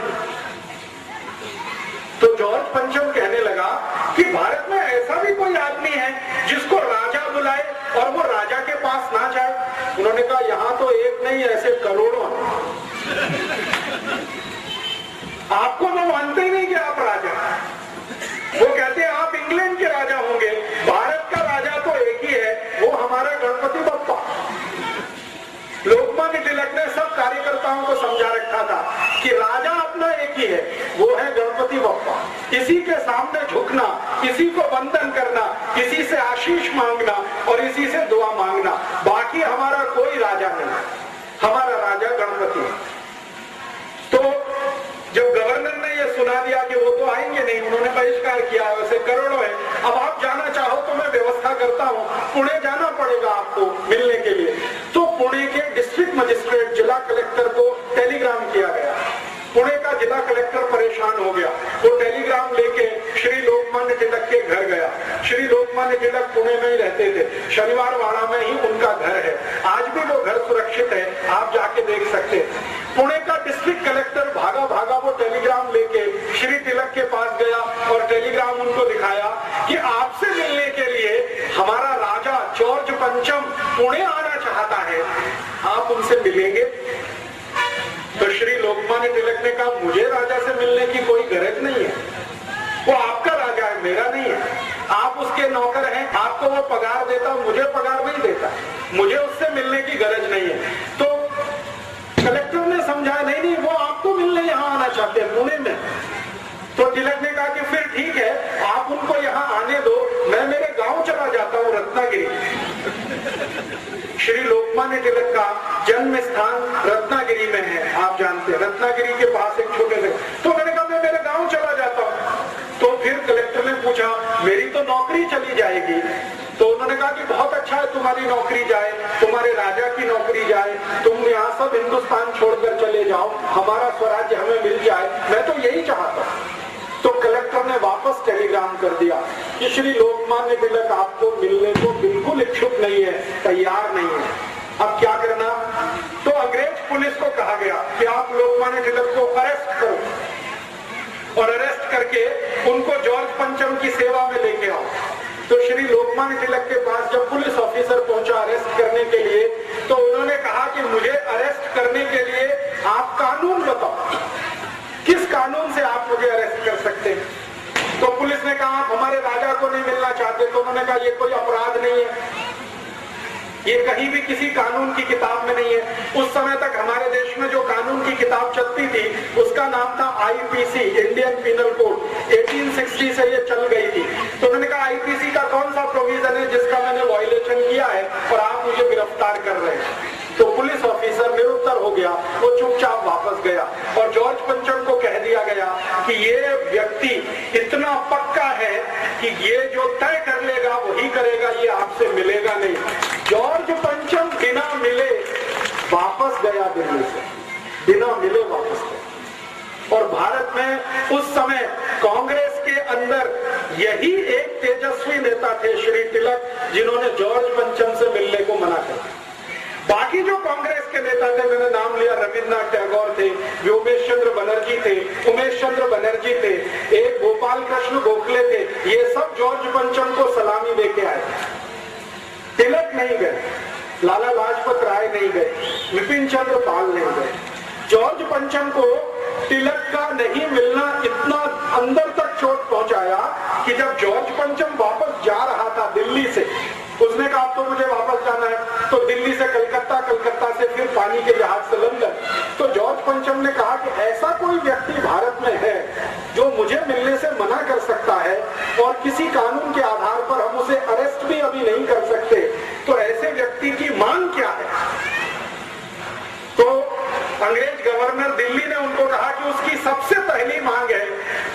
तो जॉर्ज पंचम कहने लगा कि भारत में ऐसा भी कोई आदमी है जिसको राजा बुलाए और वो राजा के पास ना जाए। उन्होंने कहा यहाँ तो एक नहीं, ऐसे करोड़ों। आपको वो मानते ही नहीं कि आप राजा। वो कहते हैं आप इंग्लैंड के राजा होंगे, भारत का राजा तो एक ही है, वो हमारा गणपति बप्पा। लोकमान्य तिलक ने सब कार्यकर्ताओं को समझा रखा था कि राजा अपना एक ही है, वो है गणपति बप्पा। इसी के सामने झुकना, इसी को वंदन करना, इसी से आशीष मांगना और इसी से दुआ मांगना, बाकी हमारा कोई राजा नहीं, हमारा राजा गणपति है। तो जब गवर्नर ने ये सुना दिया कि वो तो आएंगे नहीं, उन्होंने बहिष्कार किया, वैसे करोड़ों है, अब आप जाना चाहो तो मैं व्यवस्था करता हूँ, पुणे जाना पड़ेगा आपको मिलने के लिए। तो पुणे के डिस्ट्रिक्ट मजिस्ट्रेट, जिला कलेक्टर को टेलीग्राम किया गया। पुणे का जिला कलेक्टर परेशान हो गया, वो टेलीग्राम लेके श्री लोकमान्य तिलक के घर गया। श्री लोकमान्य तिलक पुणे में ही रहते थे, शनिवार वाड़ा में ही उनका घर है, आज भी वो घर सुरक्षित है, आप जाके देख सकते हैं। पुणे का डिस्ट्रिक्ट कलेक्टर भागा भागा वो टेलीग्राम लेके श्री तिलक के पास गया और टेलीग्राम उनको दिखाया कि आपसे मिलने के लिए हमारा राजा जॉर्ज पंचम पुणे आना चाहता है, आप उनसे मिलेंगे। तो श्री लोकमान्य तिलक ने कहा मुझे राजा से मिलने की कोई गरज नहीं है, वो आपका राजा है, मेरा नहीं है, आप उसके नौकर हैं, आपको वो पगार देता, मुझे पगार नहीं देता, मुझे उससे मिलने की गरज नहीं है। तो कलेक्टर ने समझाया नहीं नहीं, वो आपको मिलने यहाँ आना चाहते हैं पुणे में। तो तिलक ने कहा कि फिर ठीक है, आप उनको यहाँ आने दो, मैं मेरे गांव चला जाता हूँ रत्नागिरी। श्री लोकमान्य तिलक का जन्म स्थान रत्नागिरी में है, आप जानते हैं, रत्नागिरी के पास एक छोटे से। तो मैंने कहा मैं मेरे गांव चला जाता हूँ। तो फिर कलेक्टर ने पूछा मेरी तो नौकरी चली जाएगी। तो उन्होंने कहा कि बहुत अच्छा है, तुम्हारी नौकरी जाए, तुम्हारे राजा की नौकरी जाए, तुम यहाँ सब हिंदुस्तान छोड़कर चले जाओ, हमारा स्वराज्य हमें मिल जाए, मैं तो यही चाहता हूँ। तो कलेक्टर ने वापस टेलीग्राम कर दिया कि श्री लोकमान्य तिलक आपको मिलने को बिल्कुल इच्छुक नहीं है, तैयार नहीं है, अब क्या करना। तो अंग्रेज पुलिस को कहा गया कि आप लोकमान्य तिलक को अरेस्ट करो और अरेस्ट करके उनको जॉर्ज पंचम की सेवा में लेके आओ। तो श्री लोकमान्य तिलक के पास जब पुलिस ऑफिसर पहुंचा अरेस्ट करने के लिए, तो उन्होंने कहा कि मुझे अरेस्ट करने के लिए आप कानून बताओ, किस कानून से आप मुझे अरेस्ट कर सकते हैं। तो पुलिस ने कहा आप हमारे राजा को नहीं मिलना चाहते। तो उन्होंने कहा ये कोई अपराध नहीं है, ये कहीं भी किसी कानून की किताब में नहीं है। उस समय तक हमारे देश में जो कानून की किताब चलती थी उसका नाम था आईपीसी, इंडियन पिनल कोड, 1860 से ये चल गई थी। तो उन्होंने कहा आईपीसी का कौन सा प्रोविजन है जिसका मैंने वायलेशन किया है और आप मुझे गिरफ्तार कर रहे हैं। तो पुलिस ऑफिसर निरुत्तर हो गया, वो चुपचाप वापस गया और जॉर्ज पंचम को कह दिया गया कि ये व्यक्ति इतना पक्का है कि ये जो तय कर लेगा वही करेगा, ये आपसे मिलेगा नहीं। जॉर्ज पंचम बिना मिले वापस गया दिल्ली से, बिना मिले वापस गया। और भारत में उस समय कांग्रेस के अंदर यही एक तेजस्वी नेता थे श्री तिलक, जिन्होंने जॉर्ज पंचम से मिलने को मना कर दिया। बाकी जो कांग्रेस के नेता थे, मैंने नाम लिया, रविन्द्रनाथ टैगोर थे, व्योमेश चंद्र बनर्जी थे, उमेश चंद्र बनर्जी थे, एक गोपाल कृष्ण गोखले थे, ये सब जॉर्ज पंचम को सलामी देके आए। नहीं गए, लाला लाजपत राय नहीं गए, विपिन चंद्र पाल नहीं गए। जॉर्ज पंचम को तिलक का नहीं मिलना इतना अंदर तक चोट पहुंचाया कि जब जॉर्ज पंचम वापस जा रहा था दिल्ली से, उसने कहा अब तो मुझे वापस जाना है, तो दिल्ली से कलकत्ता, कलकत्ता से फिर पानी के जहाज से लंदन। तो जॉर्ज पंचम ने कहा कि ऐसा कोई व्यक्ति भारत में है जो मुझे मिलने से मना कर सकता है और किसी कानून के आधार पर हम उसे अरेस्ट भी अभी नहीं कर सकते, तो ऐसे व्यक्ति की मांग क्या है? तो अंग्रेज गवर्नर दिल्ली ने उनको कहा कि उसकी सबसे पहली मांग है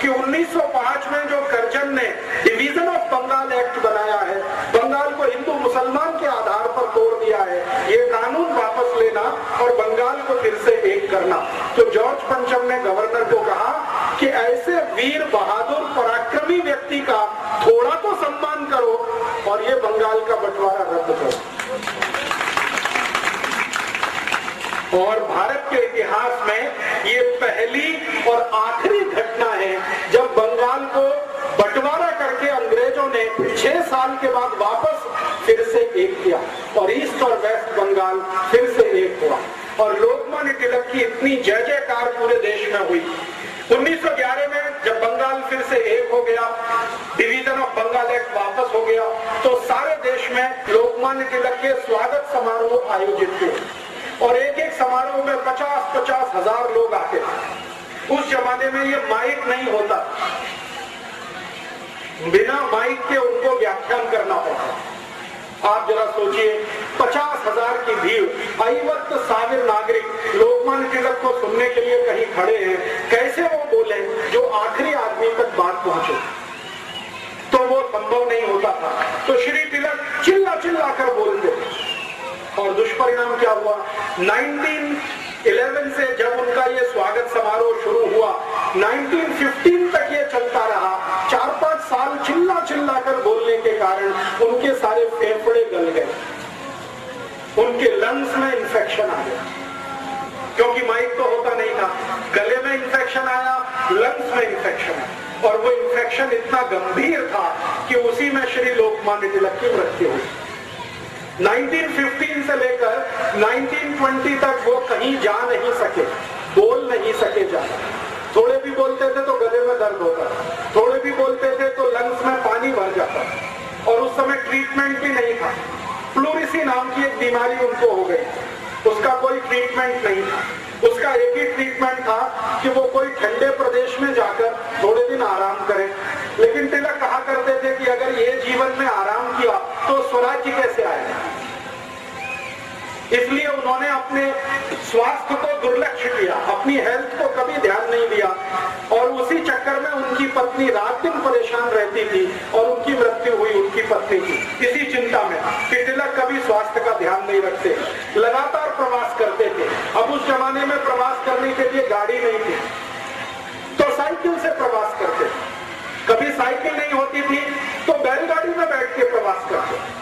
कि 1905 में जो कर्जन ने डिवीजन ऑफ बंगाल एक्ट बनाया है, बंगाल को हिंदू मुसलमान के आधार पर तोड़ दिया है, ये कानून वापस लेना और बंगाल को फिर से एक करना। तो जॉर्ज पंचम ने गवर्नर को कहा कि ऐसे वीर बहादुर पराक्रमी व्यक्ति का थोड़ा तो सम्मान करो और ये बंगाल का बंटवारा रद्द करो। और भारत के इतिहास में ये पहली और आखिरी घटना है जब बंगाल को बंटवारा करके अंग्रेजों ने 6 साल के बाद वापस फिर से एक किया और ईस्ट और वेस्ट बंगाल फिर से एक हुआ। और लोकमान्य तिलक की इतनी जय जयकार पूरे देश में हुई। 1911 में जब बंगाल फिर से एक हो गया, डिवीजन ऑफ बंगाल एक्ट वापस हो गया, तो सारे देश में लोकमान्य तिलक के स्वागत समारोह आयोजित हुए और एक एक समारोह में 50-50 हजार लोग आते थे। उस जमाने में ये माइक नहीं होता, बिना माइक के उनको व्याख्यान करना पड़ता। आप जरा सोचिए, 50,000 की भीड़, 50,000 नागरिक लोकमान्य तिलक को सुनने के लिए कहीं खड़े हैं, कैसे वो बोले जो आखिरी आदमी तक बात पहुंचे? तो वो संभव नहीं होता था। तो श्री तिलक चिल्ला चिल्ला कर बोलते और दुष्परिणाम क्या हुआ? 1911 से जब उनका ये स्वागत समारोह शुरू हुआ, 1915 तक ये चलता रहा। 4-5 साल चिल्ला चिल्ला कर बोलने के कारण उनके सारे फेफड़े गल गए, उनके लंग्स में इंफेक्शन आ गया, क्योंकि माइक तो होता नहीं था। गले में इंफेक्शन आया, लंग्स में इंफेक्शन आया और वो इंफेक्शन इतना गंभीर था कि उसी में श्री लोकमान्य तिलक की मृत्यु हुई। 1915 से लेकर 1920 तक वो कहीं जा नहीं सके, बोल नहीं सके ज्यादा। थोड़े भी बोलते थे तो गले में दर्द होता, थोड़े भी बोलते थे तो लंग्स में पानी भर जाता और उस समय ट्रीटमेंट भी नहीं था। प्लूरिसी नाम की एक बीमारी उनको हो गई, उसका कोई ट्रीटमेंट नहीं था। उसका एक ही ट्रीटमेंट था कि वो कोई ठंडे प्रदेश में जाकर थोड़े दिन आराम करें। लेकिन तिलक कहा करते थे कि अगर ये जीवन में आराम किया तो स्वराज्य कैसे आएगा? इसलिए उन्होंने अपने स्वास्थ्य को दुर्लक्ष्य किया, अपनी हेल्थ को कभी ध्यान नहीं दिया और उसी चक्कर में उनकी पत्नी रात दिन परेशान रहती थी और उनकी मृत्यु हुई उनकी पत्नी की, इसी चिंता में कि तिलक कभी स्वास्थ्य का ध्यान नहीं रखते, लगातार प्रवास करते थे। अब उस जमाने में प्रवास करने के लिए गाड़ी नहीं थी तो साइकिल से प्रवास करते, कभी साइकिल नहीं होती थी तो बैलगाड़ी में बैठ के प्रवास करते,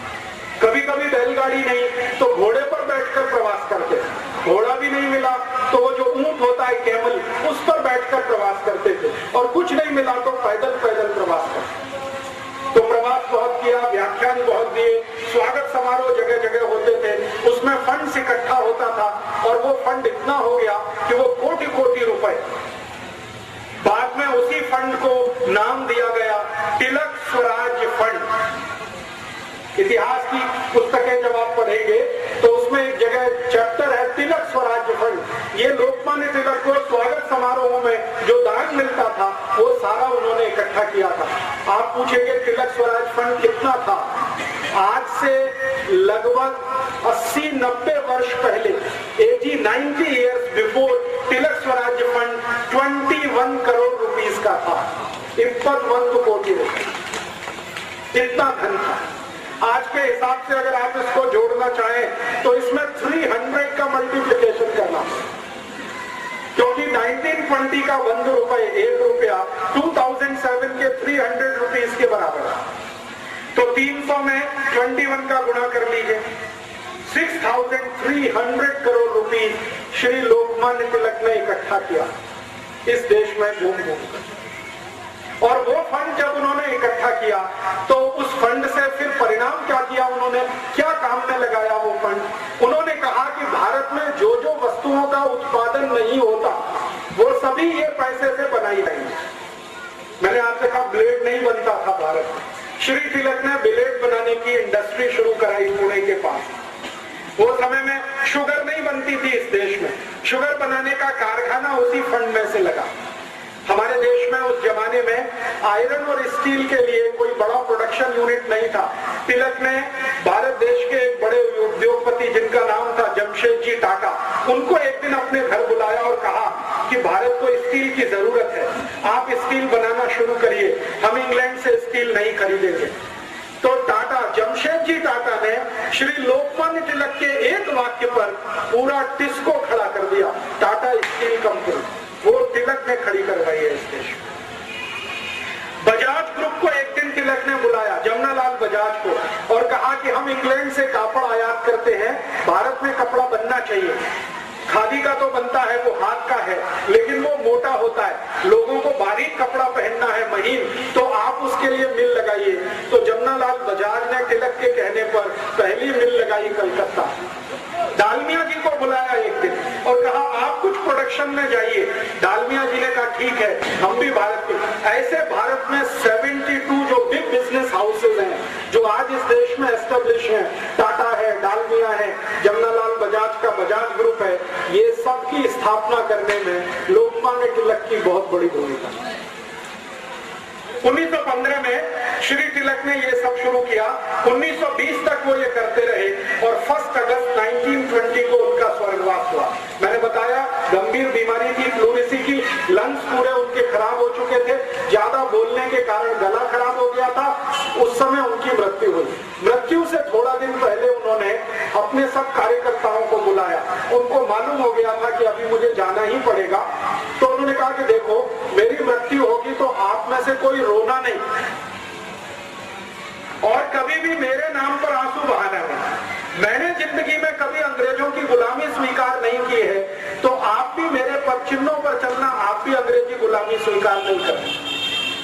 कभी कभी बैलगाड़ी नहीं तो घोड़े पर बैठकर प्रवास करते, घोड़ा भी नहीं मिला तो वो जो ऊंट होता है कैमल, उस पर बैठकर प्रवास करते थे और कुछ नहीं मिला तो पैदल पैदल प्रवास करते। तो प्रवास बहुत किया, व्याख्यान बहुत दिए, स्वागत समारोह जगह जगह होते थे, उसमें फंड इकट्ठा होता था और वो फंड इतना हो गया कि वो कोटि कोटि रुपए। बाद में उसी फंड को नाम दिया गया तिलक स्वराज फंड। इतिहास की पुस्तकें जब आप पढ़ेंगे तो उसमें एक जगह चैप्टर है तिलक स्वराज फंड। ये लोकमान्य तिलक को स्वागत समारोह में जो दान मिलता था वो सारा उन्होंने इकट्ठा किया था। आप पूछेंगे तिलक स्वराज फंड कितना था? आज से लगभग 80-90 वर्ष पहले, 80-90 years बिफोर, तिलक स्वराज फंड 21 करोड़ रुपीस का था, 51 कोटि रुपए, इतना धन था। आज के हिसाब से अगर आप इसको जोड़ना चाहें तो इसमें 300 का मल्टीप्लिकेशन करना, क्योंकि 1920 का 1 रुपए, 1 रुपया 2007 के 300 रुपीस के बराबर है। तो 300 में 21 का गुणा कर लीजिए, 6,300 करोड़ रुपीस श्री लोकमान्य तिलक ने इकट्ठा किया इस देश में घूम घूम कर। और वो फंड जब उन्होंने इकट्ठा किया तो उस फंड से फिर परिणाम क्या किया उन्होंने? उन्होंने क्या काम में लगाया वो फंड। उन्होंने कहा कि भारत में जो जो वस्तुओं का उत्पादन नहीं होता वो सभी ये पैसे से बनाई जाएंगी। मैंने आपसे कहा ब्लेड नहीं बनता था भारत में, श्री तिलक ने ब्लेड बनाने की इंडस्ट्री शुरू कराई पुणे के पास। वो समय में शुगर नहीं बनती थी इस देश में, शुगर बनाने का कारखाना उसी फंड में से लगा। हमारे देश में उस जमाने में आयरन और स्टील के लिए कोई बड़ा प्रोडक्शन यूनिट नहीं था। तिलक ने भारत देश के एक बड़े उद्योगपति जिनका नाम था जमशेदजी टाटा, उनको एक दिन अपने घर बुलाया और कहा कि भारत को स्टील की जरूरत है, आप स्टील बनाना शुरू करिए, हम इंग्लैंड से स्टील नहीं खरीदेंगे। तो टाटा, जमशेदजी टाटा ने श्री लोकमान्य तिलक के एक वाक्य पर पूरा टिस्को खड़ा कर दिया, टाटा स्टील कंपनी, वो तिलक ने खड़ी करवाई है इस देश में। बजाज ग्रुप को एक दिन तिलक ने बुलाया, जमनालाल बजाज को, और कहा कि हम इंग्लैंड से कपड़ा आयात करते हैं, भारत में कपड़ा बनना चाहिए। खादी का तो बनता है, वो हाथ का है, लेकिन वो मोटा होता है, लोगों को बारीक कपड़ा पहनना है, महीन, तो आप उसके लिए मिल लगाइए। तो जमनालाल बजाज ने तिलक के कहने पर पहली मिल लगाई कलकत्ता। डालमिया जी को बुलाया एक दिन और कहा आप कुछ प्रोडक्शन में जाइए। डालमिया जी ने कहा ठीक है, हम भी भारत के। ऐसे भारत में 72 जो बिग बिजनेस हाउसेज हैं जो आज इस देश में एस्टेब्लिश हैं, टाटा है, डालमिया है, जमनालाल बजाज का बजाज ग्रुप है, ये सब की स्थापना करने में लोकमान्य तिलक की बहुत बड़ी भूमिका है। 1915 में श्री तिलक ने ये सब शुरू किया, 1920 तक वो ये करते रहे और 1 अगस्त 1920 को उनका स्वर्गवास हुआ। मैंने बताया गंभीर बीमारी थी, प्लूरिसी की, लंग्स पूरे उनके खराब हो चुके थे, ज्यादा बोलने के कारण गला खराब हो गया था। उस समय उनकी मृत्यु हुई। मृत्यु से थोड़ा दिन पहले उन्होंने अपने सब कार्यकर्ताओं को बुलाया, उनको मालूम हो गया था कि अभी मुझे जाना ही पड़ेगा। तो उन्होंने कहा कि देखो मेरी मृत्यु होगी तो आप में से कोई रोना नहीं और कभी भी मेरे नाम पर आंसू बहाना नहीं। मैंने जिंदगी में कभी अंग्रेजों की गुलामी स्वीकार नहीं की है, तो आप भी मेरे पद चिन्हों पर चलना, आप भी अंग्रेजी गुलामी स्वीकार नहीं करें।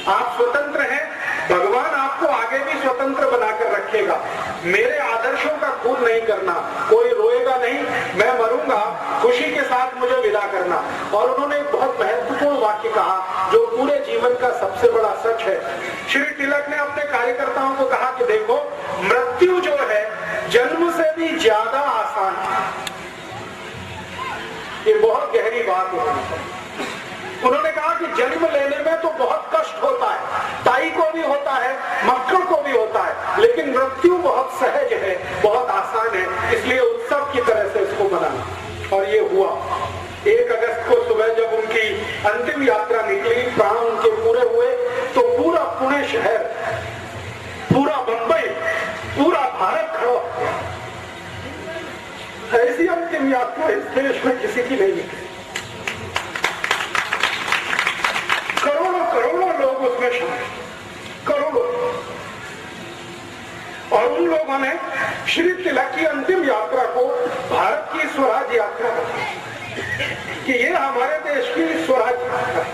आप स्वतंत्र हैं, भगवान आपको आगे भी स्वतंत्र बनाकर रखेगा। मेरे आदर्शों का खून नहीं करना, कोई रोएगा नहीं, मैं मरूंगा, खुशी के साथ मुझे विदा करना। और उन्होंने एक बहुत महत्वपूर्ण वाक्य कहा जो पूरे जीवन का सबसे बड़ा सच है। श्री तिलक ने अपने कार्यकर्ताओं को कहा कि देखो मृत्यु जो है जन्म से भी ज्यादा आसान है। ये बहुत गहरी बात है। उन्होंने कहा कि जन्म लेने में तो बहुत कष्ट होता है, ताई को भी होता है, मक्खन को भी होता है, लेकिन मृत्यु बहुत सहज है, बहुत आसान है, इसलिए उत्सव की तरह से इसको मनाना। और ये हुआ 1 अगस्त को सुबह जब उनकी अंतिम यात्रा निकली, प्राण उनके पूरे हुए, तो पूरा पुणे शहर, पूरा मुंबई, पूरा भारत खड़ा हो गया। ऐसी अंतिम यात्रा इस देश में किसी की नहीं निकली। करोड़ों करोड़ों लोग उसमें शामिल, करोड़ों। और उन लोगों ने श्री तिलक की अंतिम यात्रा को भारत की स्वराज यात्रा बताया कि ये हमारे देश की स्वराज यात्रा है।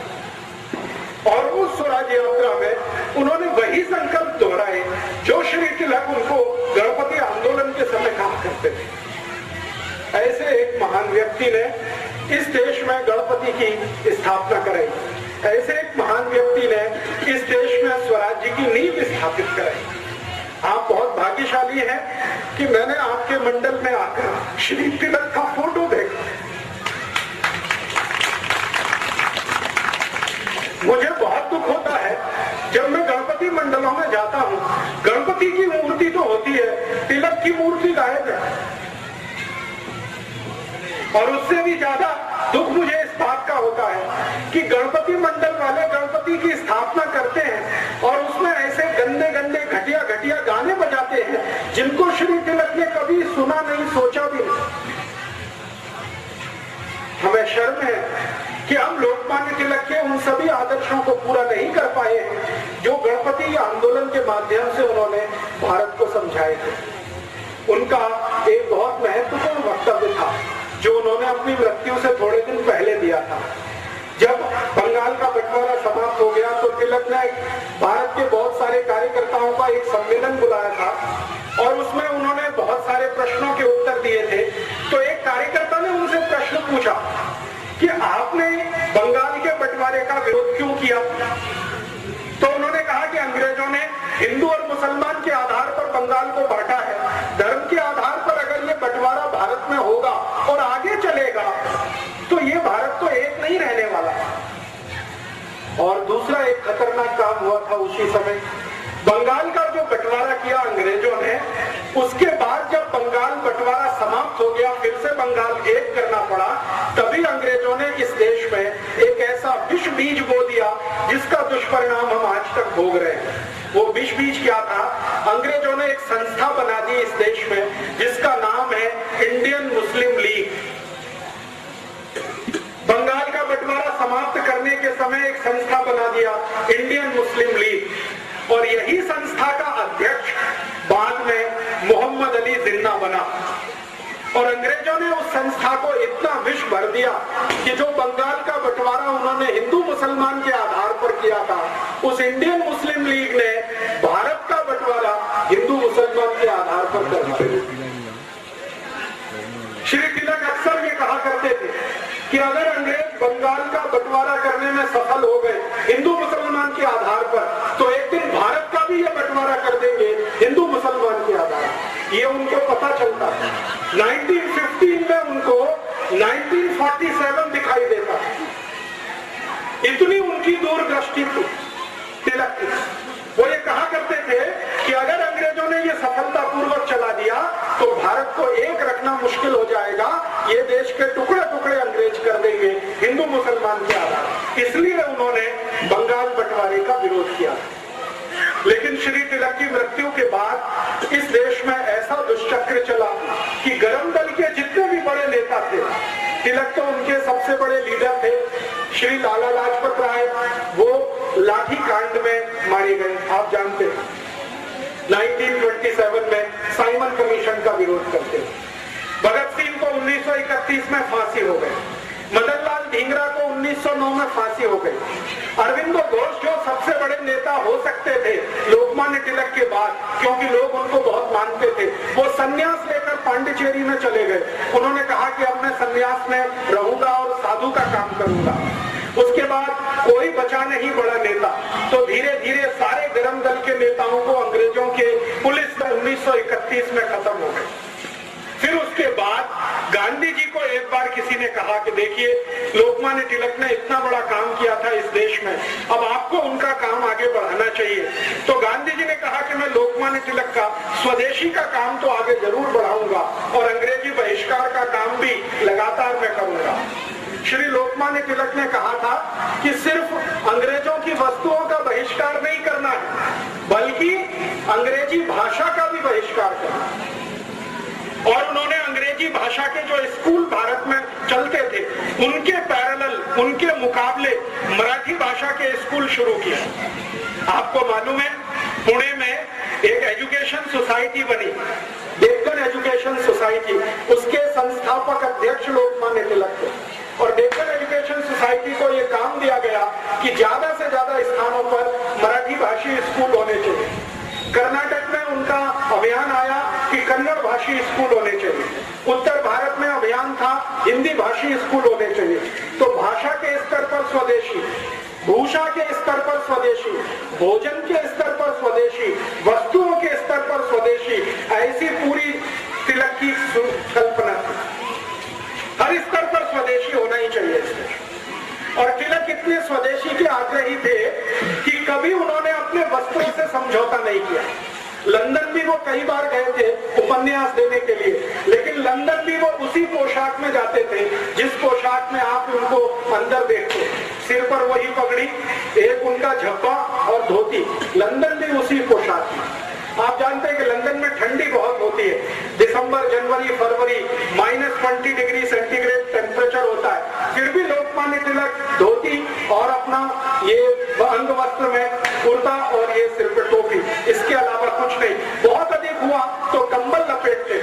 और उस स्वराज यात्रा में उन्होंने वही संकल्प दोहराए जो श्री तिलक उनको गणपति आंदोलन के समय कहा करते थे। ऐसे एक महान व्यक्ति ने इस देश में गणपति की स्थापना कराई। ऐसे एक महान व्यक्ति ने इस देश में स्वराज्य की नींव स्थापित कराई। आप बहुत भाग्यशाली हैं कि मैंने आपके मंडल में आकर श्री तिलक का फोटो देखा। मुझे बहुत दुख होता है जब मैं गणपति मंडलों में जाता हूँ, गणपति की मूर्ति तो होती है, तिलक की मूर्ति गायब है। और उससे भी ज्यादा दुख मुझे इस बात का होता है कि गणपति मंडल वाले गणपति की स्थापना करते हैं और उसमें ऐसे गंदे गंदे घटिया घटिया गाने बजाते हैं जिनको श्री तिलक ने कभी सुना नहीं, सोचा भी नहीं। हमें शर्म है कि हम लोकमान्य तिलक के उन सभी आदर्शों को पूरा नहीं कर पाए जो गणपति आंदोलन के माध्यम से उन्होंने भारत को समझाए थे। उनका एक बहुत महत्वपूर्ण वक्तव्य था जो उन्होंने अपनी मृत्यु से थोड़े दिन पहले दिया था। जब बंगाल का बंटवारा समाप्त हो गया तो तिलक ने भारत के बहुत सारे कार्यकर्ताओं का एक सम्मेलन बुलाया था और उसमें उन्होंने प्रश्नों के उत्तर दिए थे, तो एक कार्यकर्ता ने उनसे प्रश्न पूछा कि आपने बंगाल के बंटवारे का विरोध क्यों किया? तो उन्होंने कहा कि अंग्रेजों ने हिंदू और मुसलमान के आधार पर बंगाल को बांटा है। धर्म के आधार पर अगर ये बंटवारा भारत में होगा और आगे चलेगा तो ये भारत तो एक नहीं रहने वाला। और दूसरा एक खतरनाक काम हुआ था उसी समय, बंगाल का जो बंटवारा किया अंग्रेजों ने, उसके बाद जब बंगाल बंटवारा समाप्त हो गया, फिर से बंगाल एक करना पड़ा, तभी अंग्रेजों ने इस देश में एक ऐसा विष बीज बो दिया जिसका दुष्परिणाम हम आज तक भोग रहे हैं। वो विष बीज क्या था? अंग्रेजों ने एक संस्था बना दी इस देश में जिसका नाम है इंडियन मुस्लिम लीग। बंगाल का बंटवारा समाप्त करने के समय एक संस्था बना दिया इंडियन मुस्लिम लीग, और यही संस्था का अध्यक्ष बाद में मोहम्मद अली जिन्ना बना। और अंग्रेजों ने उस संस्था को इतना विष भर दिया कि जो बंगाल का बंटवारा उन्होंने हिंदू मुसलमान के आधार पर किया था, उस इंडियन मुस्लिम लीग ने भारत का बंटवारा हिंदू मुसलमान के आधार पर कर दिया। श्री तिलक अक्सर ये कहा करते थे कि अगर अंग्रेज बंगाल का बंटवारा करने में सफल हो गए हिंदू मुसलमान के आधार पर, तो एक दिन भारत का भी ये बंटवारा कर देंगे हिंदू मुसलमान के आधार पर। ये उनको पता चलता है। 1915 में उनको 1947 दिखाई देता, इतनी उनकी दूरदृष्टि थी तिलक की। वो ये कहा करते थे कि अगर अंग्रेजों ने ये सफलतापूर्वक चला दिया तो भारत को एक रखना मुश्किल हो जाएगा, ये देश के टुकड़े टुकड़े अंग्रेज कर देंगे हिंदू मुसलमान के आधार। इसलिए उन्होंने बंगाल बंटवारे का विरोध किया। लेकिन श्री तिलक की मृत्यु के बाद इस देश में ऐसा दुष्चक्र चला कि गरम दल के जितने भी बड़े नेता थे, तिलक तो उनके सबसे बड़े लीडर थे, श्री लाला लाजपत राय, वो लाठी कांड में मारे गए। आप जानते हैं 1927 में साइमन कमीशन का विरोध करते। भगत सिंह को 1931 में फांसी हो गई। मदन लाल ढींगरा को 1909 में फांसी हो गई। अरविंदो घोष जो सबसे बड़े नेता हो सकते थे लोकमान्य तिलक के बाद, क्योंकि लोग उनको बहुत मानते थे, वो संन्यास लेकर पांडिचेरी में चले गए। उन्होंने कहा कि अब मैं संन्यास में रहूंगा और साधु का काम करूंगा। उसके बाद कोई बचा नहीं बड़ा नेता, तो धीरे धीरे सारे गरम दल के नेताओं को अंग्रेजों के पुलिस में 1931 में खत्म हो गए। फिर उसके बाद गांधी जी को एक बार किसी ने कहा कि देखिए लोकमान्य तिलक ने इतना बड़ा काम किया था इस देश में, अब आपको उनका काम आगे बढ़ाना चाहिए। तो गांधी जी ने कहा कि मैं लोकमान्य तिलक का स्वदेशी का काम तो आगे जरूर बढ़ाऊंगा और अंग्रेजी बहिष्कार का काम भी लगातार मैं करूंगा। श्री लोकमान्य तिलक ने कहा था कि सिर्फ अंग्रेजों की वस्तुओं का बहिष्कार नहीं करना है, बल्कि अंग्रेजी भाषा का भी बहिष्कार करना है। और उन्होंने अंग्रेजी भाषा के जो स्कूल भारत में चलते थे उनके पैरेलल, उनके मुकाबले मराठी भाषा के स्कूल शुरू किए। आपको मालूम है पुणे में एक एजुकेशन सोसाइटी बनी, डेक्कन एजुकेशन सोसाइटी, उसके संस्थापक अध्यक्ष लोकमान्य तिलक थे। और डेक्कन एजुकेशन सोसाइटी को यह काम दिया गया कि ज्यादा से ज्यादा स्थानों पर मराठी भाषी स्कूल होने चाहिए। कर्नाटक में उनका अभियान आया कि कन्नड़ भाषी स्कूल होने चाहिए। उत्तर भारत में अभियान था हिंदी भाषी स्कूल होने चाहिए। तो भाषा के स्तर पर स्वदेशी, भूषा के स्तर पर स्वदेशी, भोजन के स्तर पर स्वदेशी, वस्तुओं के स्तर पर स्वदेशी, ऐसी पूरी तिलक की कल्पना थी। हर स्तर पर स्वदेशी होना ही चाहिए इसमें। और तिलक इतने स्वदेशी के आग्रही थे कि कभी उन्होंने अपने वस्त्रों से समझौता नहीं किया। लंदन भी वो कई बार गए थे उपन्यास देने के लिए, लेकिन लंदन भी वो उसी पोशाक में जाते थे जिस पोशाक में आप उनको अंदर देखते। सिर पर वही पगड़ी, एक उनका झब्बा और धोती, लंदन भी उसी पोशाक में। आप जानते हैं कि लंदन में ठंडी बहुत होती है, दिसंबर, जनवरी, फरवरी -20 डिग्री सेंटीग्रेड टेम्परेचर होता है, फिर भी लोकमान्य तिलक धोती और अपना ये अंग वस्त्र में कुर्ता और ये सिर पे टोपी, इसके अलावा कुछ नहीं। बहुत अधिक हुआ तो कंबल लपेटते।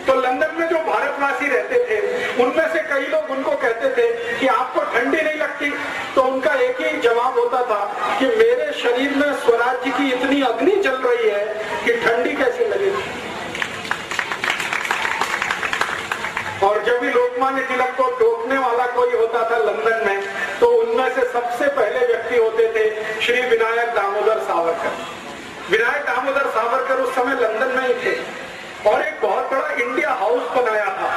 तो लंदन में जो भारतवासी रहते थे उनमें से कई लोग उनको कहते थे कि आपको ठंडी नहीं लगती, तो उनका एक ही जवाब होता था कि मेरे शरीर में स्वराज्य की इतनी अग्नि जल रही है कि ठंडी कैसी लगेगी। तिलक को टोकने वाला कोई होता था लंदन में, तो उनमें से सबसे पहले व्यक्ति होते थे श्री विनायक दामोदर सावरकर। विनायक दामोदर सावरकर उस समय लंदन में ही थे और एक बहुत बड़ा इंडिया हाउस बनाया था।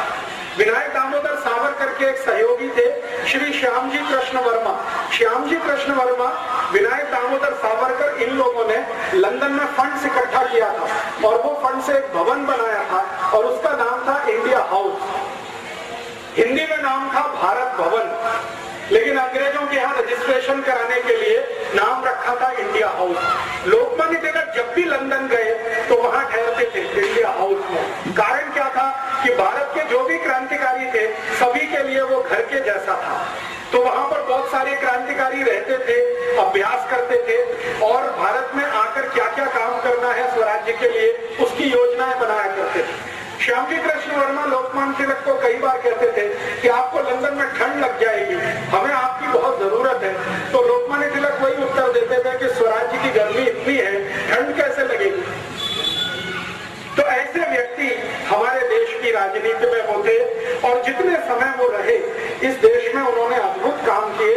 विनायक दामोदर सावरकर के एक सहयोगी थे श्री श्यामजी कृष्ण वर्मा। श्यामजी कृष्ण वर्मा, विनायक दामोदर सावरकर, इन लोगों ने लंदन में फंड्स इकट्ठा किया था और वो फंड से एक भवन बनाया था और उसका नाम था इंडिया हाउस। हिंदी में नाम था भारत भवन, लेकिन अंग्रेजों के यहाँ रजिस्ट्रेशन कराने के लिए नाम रखा था इंडिया हाउस। लोकमान्य तिलक जब भी लंदन गए तो वहां ठहरते थे इंडिया हाउस में। कारण क्या था कि भारत के जो भी क्रांतिकारी थे सभी के लिए वो घर के जैसा था। तो वहां पर बहुत सारे क्रांतिकारी रहते थे, अभ्यास करते थे और भारत में आकर क्या क्या काम करना है स्वराज्य के लिए उसकी योजनाएं बनाया करते थे। श्यामजी कृष्ण वर्मा लोकमान्य तिलक को कई बार कहते थे कि आपको लंदन में ठंड लग जाएगी, हमें आपकी बहुत जरूरत है। तो लोकमान्य तिलक वही उत्तर देते थे कि स्वराज्य की गर्मी इतनी है, ठंड कैसे लगेगी। तो ऐसे व्यक्ति हमारे देश की राजनीति में होते और जितने समय वो रहे इस देश में उन्होंने अद्भुत काम किए।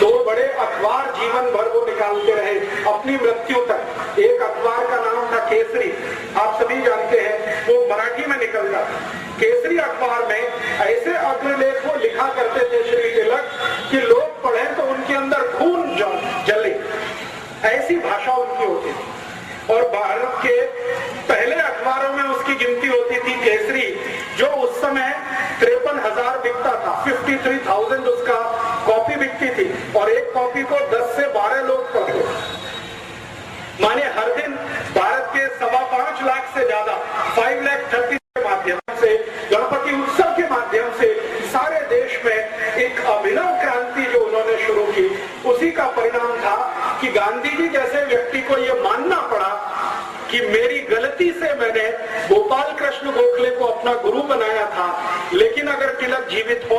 दो बड़े अखबार जीवन भर वो निकालते रहे अपनी मृत्यु तक। एक अखबार का नाम था केसरी, आप सभी जानते हैं, वो मराठी में निकलता। केसरी अखबार में ऐसे अग्रलेख वो लिखा करते थे श्री तिलक कि लोग पढ़े तो उनके अंदर खून जले, ऐसी भाषा उनकी होती थी। और भारत के पहले अखबारों में उसकी गिनती होती थी केसरी, जो उस समय 53,000 बिकता था, 53,000 उसका कॉपी बिकती थी और एक कॉपी को 10 से 12 लोग पढ़ते। माने हर दिन भारत के 5.25 लाख से ज्यादा 5,30,000 के माध्यम से, गणपति उत्सव के माध्यम से सारे देश में एक अभिनव क्रांति जो उन्होंने शुरू की, उसी का परिणाम था कि गांधी जी जैसे व्यक्ति को यह मानना पड़ा कि मेरी गलती से मैंने गोपाल कृष्ण गोखले को अपना गुरु बनाया था, लेकिन अगर तिलक जीवित हो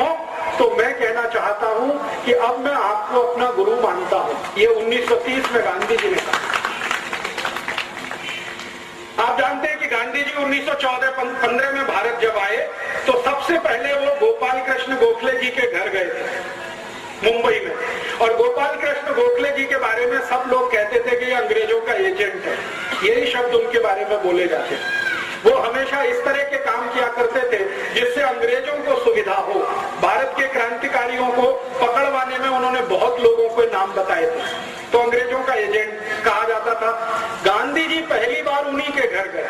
तो मैं कहना चाहता हूं कि अब मैं आपको अपना गुरु मानता हूं। ये 1930 में गांधी जी ने कहा। आप जानते हैं कि गांधी जी 1914-15 में भारत जब आए तो सबसे पहले वो गोपाल कृष्ण गोखले जी के घर गए थे मुंबई में। और गोपाल कृष्ण गोखले जी के बारे में सब लोग कहते थे कि ये अंग्रेजों का एजेंट है, यही शब्द उनके बारे में बोले जाते। वो हमेशा इस तरह के काम किया करते थे जिससे अंग्रेजों को सुविधा हो। भारत के क्रांतिकारियों को पकड़वाने में उन्होंने बहुत लोगों को नाम बताए थे, तो अंग्रेजों का एजेंट कहा जाता था। गांधी जी पहली बार उन्हीं के घर गए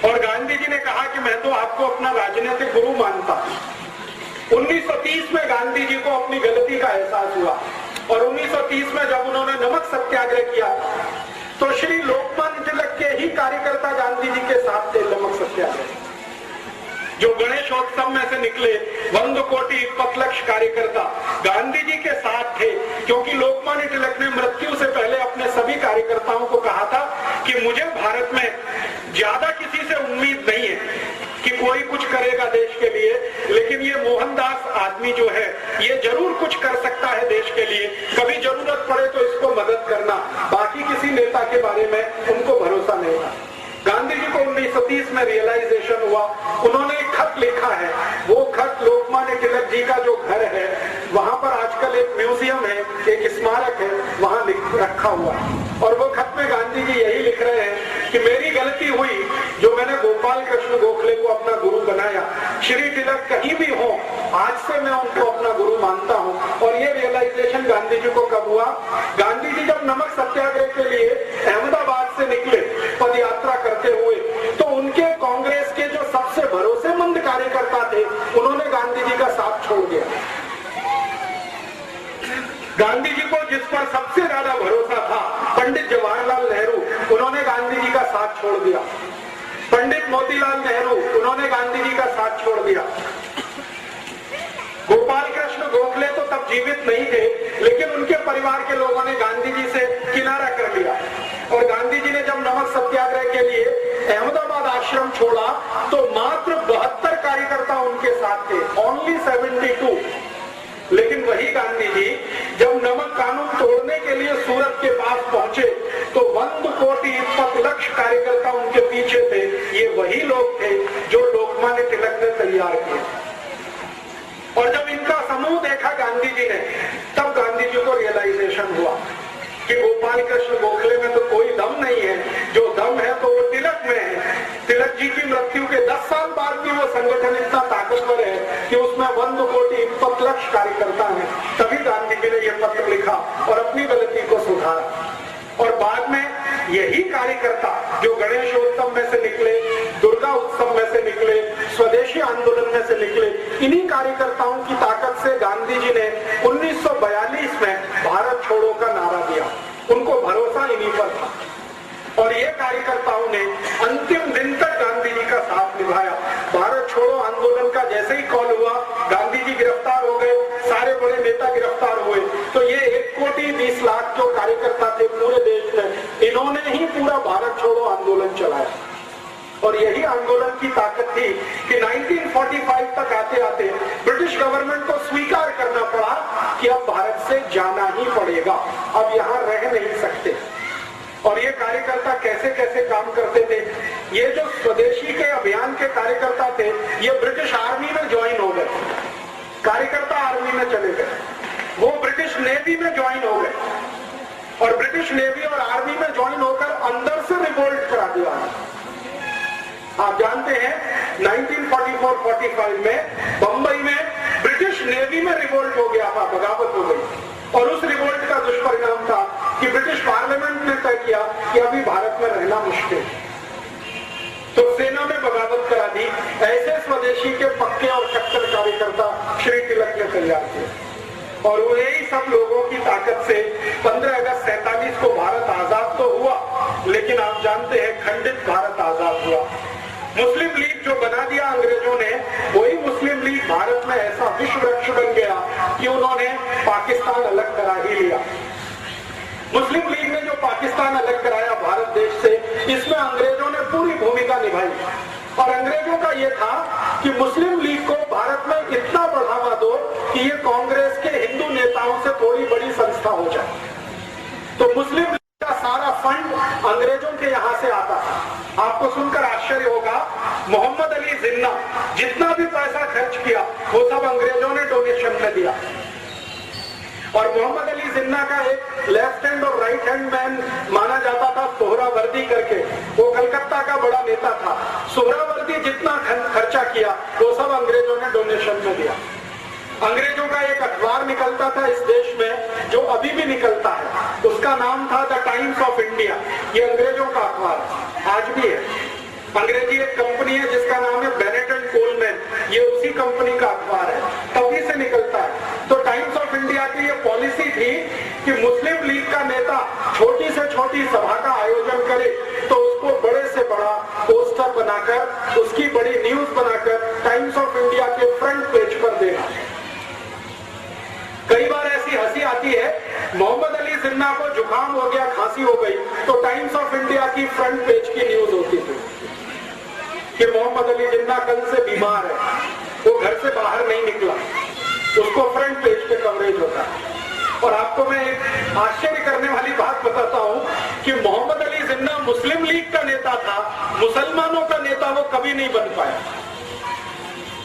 और गांधी जी ने कहा कि मैं तो आपको अपना राजनीतिक गुरु मानता हूं। 1930 में गांधी जी को अपनी गलती का एहसास हुआ और 1930 में जब उन्होंने नमक सत्याग्रह किया तो श्री लोकमान्य तिलक के ही कार्यकर्ता गांधी जी के साथ थे। नमक सत्याग्रह जो गणेशोत्सव में से निकले 1 कोटि 20 लाख कार्यकर्ता गांधी जी के साथ थे, क्योंकि लोकमान्य तिलक ने मृत्यु से पहले अपने सभी कार्यकर्ताओं को कहा था कि मुझे भारत में ज्यादा किसी से उम्मीद नहीं है कि कोई कुछ करेगा देश के लिए, लेकिन ये मोहनदास आदमी जो है ये जरूर कुछ कर सकता है देश के लिए, कभी जरूरत पड़े तो इसको मदद करना। बाकी किसी नेता के बारे में उनको भरोसा नहीं था। गांधी जी को 1930 में रियलाइजेशन हुआ, उन्होंने एक खत लिखा है। वो खत लोकमान्य तिलक जी का जो घर है वहां पर आजकल एक म्यूजियम है, एक स्मारक है, वहां रखा हुआ है। और वो खत में गांधी जी यही लिख रहे हैं कि मेरी गलती हुई जो मैंने गोपाल कृष्ण गोखले को अपना गुरु बनाया। श्री तिलक कहीं भी हो, आज से मैं उनको अपना गुरु मानता हूं। और ये रियलाइजेशन गांधी जी को कब हुआ? गांधी जी जब नमक सत्याग्रह के लिए अहमदाबाद से निकले पद यात्रा करते हुए, तो उनके कांग्रेस के जो सबसे भरोसेमंद कार्यकर्ता थे उन्होंने गांधी जी का साथ छोड़ दिया। गांधी जी को जिस पर सबसे ज्यादा भरोसा था पंडित जवाहरलाल नेहरू, उन्होंने गांधी जी का साथ छोड़ दिया। पंडित मोतीलाल नेहरू, उन्होंने गांधी जी का साथ छोड़ दिया। गोपाल कृष्ण गोखले तो तब जीवित नहीं थे, लेकिन उनके परिवार के लोगों ने गांधी जी से किनारा कर लिया। और गांधी जी ने जब नमक सत्याग्रह के लिए अहमदाबाद आश्रम छोड़ा तो मात्र 72 कार्यकर्ता उनके साथ थे, ओनली 72। लेकिन वही गांधी जी जब नमक कानून तोड़ने के लिए सूरत के पास पहुंचे तो 1 कोटि 20 लाख कार्यकर्ता उनके पीछे थे। ये वही लोग थे जो लोकमान्य तिलक ने तैयार किए। और जब इनका समूह देखा गांधी जी ने, तब गांधी जी को रियलाइजेशन हुआ कि गोपाल कृष्ण गोखले में तो कोई दम नहीं है, जो दम है तो वो तिलक में है। तिलक जी की मृत्यु के 10 साल बाद भी वो संगठन इतना ताकतवर है कि उसमें 1 कोटि 20 लाख कार्यकर्ता है। तभी गांधी जी ने यह पत्र लिखा और अपनी गलती को सुधारा। और बाद में यही कार्यकर्ता जो गणेशोत्सव में से निकले, दुर्गा उत्सव में से निकले, स्वदेशी आंदोलन में से निकले, इन्हीं कार्यकर्ताओं की ताकत से गांधी जी ने 1942 में भारत छोड़ो का नारा दिया। उनको भरोसा इन्हीं पर था और ये कार्यकर्ताओं ने अंतिम दिन तक गांधी जी का साथ निभाया। भारत छोड़ो आंदोलन का जैसे ही कॉल हुआ, गांधी जी गिरफ्तार हो गए, सारे बड़े नेता गिरफ्तार हुए, तो ये 1 कोटि 20 लाख जो कार्यकर्ता थे पूरे देश में, इन्होंने ही पूरा भारत छोड़ो आंदोलन चलाया। और यही आंदोलन की ताकत थी कि 1945 तक आते आते ब्रिटिश गवर्नमेंट को स्वीकार करना पड़ा कि अब भारत से जाना ही पड़ेगा, अब यहाँ रह नहीं सकते। और ये कार्यकर्ता कैसे कैसे काम करते थे। ये जो स्वदेशी के अभियान के कार्यकर्ता थे, ये ब्रिटिश आर्मी में ज्वाइन हो गए, कार्यकर्ता आर्मी में चले गए, वो ब्रिटिश नेवी में ज्वाइन हो गए और ब्रिटिश नेवी और आर्मी में ज्वाइन होकर अंदर से रिवोल्ट करा दिया। आप जानते हैं 1944-45 में बंबई में ब्रिटिश नेवी में रिवोल्ट हो गया था, बगावत हो गई। और उस रिवोल्ट का दुष्परिणाम था कि ब्रिटिश पार्लियामेंट ने तय किया कि अभी भारत में रहना मुश्किल, तो सेना में बगावत करा दी। ऐसे स्वदेशी के पक्के और कट्टर कार्यकर्ता श्री तिलक ने तैयार किए और वही सब लोगों की ताकत से 15 अगस्त 47 को भारत आजाद तो हुआ, लेकिन आप जानते हैं खंडित भारत आजाद हुआ। मुस्लिम लीग जो बना दिया अंग्रेजों ने, वही मुस्लिम लीग भारत में ऐसा विश्व वृक्ष बन गया कि उन्होंने पाकिस्तान अलग करा ही लिया। मुस्लिम लीग ने जो पाकिस्तान अलग कराया भारत देश से, इसमें अंग्रेजों ने पूरी भूमिका निभाई। और अंग्रेजों का यह था कि मुस्लिम लीग को भारत में इतना बढ़ावा दो कि ये कांग्रेस के हिंदू नेताओं से थोड़ी बड़ी संस्था हो जाए। तो मुस्लिम लीग का सारा फंड अंग्रेजों के यहां से आता था। आपको सुनकर आश्चर्य होगा, मोहम्मद अली जिन्ना जितना भी पैसा खर्च किया वो सब अंग्रेजों ने डोनेशन में दिया। और मोहम्मद अली जिन्ना का एक लेफ्ट हैंड और राइट हैंड मैन माना जाता था, सोहरावर्दी करके, वो कलकत्ता का बड़ा नेता था। सोहरावर्दी जितना खर्चा किया वो सब अंग्रेजों ने डोनेशन में दिया। अंग्रेजों का एक अखबार निकलता था इस देश में जो अभी भी निकलता है, उसका नाम था द टाइम्स ऑफ इंडिया। ये अंग्रेजों का अखबार आज भी है। अंग्रेजी एक कंपनी है जिसका नाम है बेनेट एंड कोलमैन, ये उसी कंपनी का अखबार है, तभी से निकलता है। तो टाइम्स ऑफ इंडिया की ये पॉलिसी थी कि मुस्लिम लीग का नेता छोटी से छोटी सभा का आयोजन करे तो उसको बड़े से बड़ा पोस्टर बनाकर, उसकी बड़ी न्यूज बनाकर टाइम्स ऑफ इंडिया के फ्रंट पेज पर देना। कई बार ऐसी हंसी आती है, मोहम्मद अली जिन्ना को जुकाम हो गया, खांसी हो गई, तो टाइम्स ऑफ इंडिया की फ्रंट पेज की न्यूज होती थी कि मोहम्मद अली जिन्ना कल से बीमार है, वो घर से बाहर नहीं निकला, उसको फ्रंट पेज पे कवरेज होता है। और आपको मैं एक आश्चर्य करने वाली बात बताता हूं कि मोहम्मद अली जिन्ना मुस्लिम लीग का नेता था, मुसलमानों का नेता वो कभी नहीं बन पाया।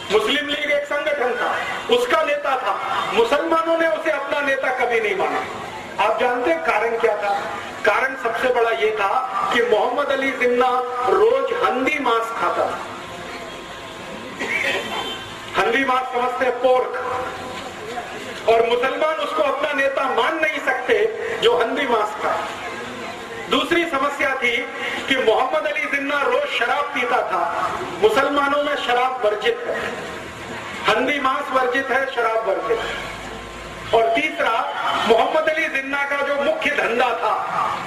मुस्लिम लीग एक संगठन था, उसका नेता था, मुसलमानों ने उसे अपना नेता कभी नहीं माना। आप जानते हैं कारण क्या था? कारण सबसे बड़ा ये था कि मोहम्मद अली जिन्ना रोज हंदी मांस खाता था। हंदी मांस समझते हैं, पोर्क, और मुसलमान उसको अपना नेता मान नहीं सकते जो हंदी मांस खाए। दूसरी समस्या थी कि मोहम्मद अली जिन्ना रोज शराब पीता था। मुसलमानों में शराब वर्जित है, हंदी मांस वर्जित है, शराब वर्जित है। और तीसरा, मोहम्मद अली जिन्ना का जो मुख्य धंधा था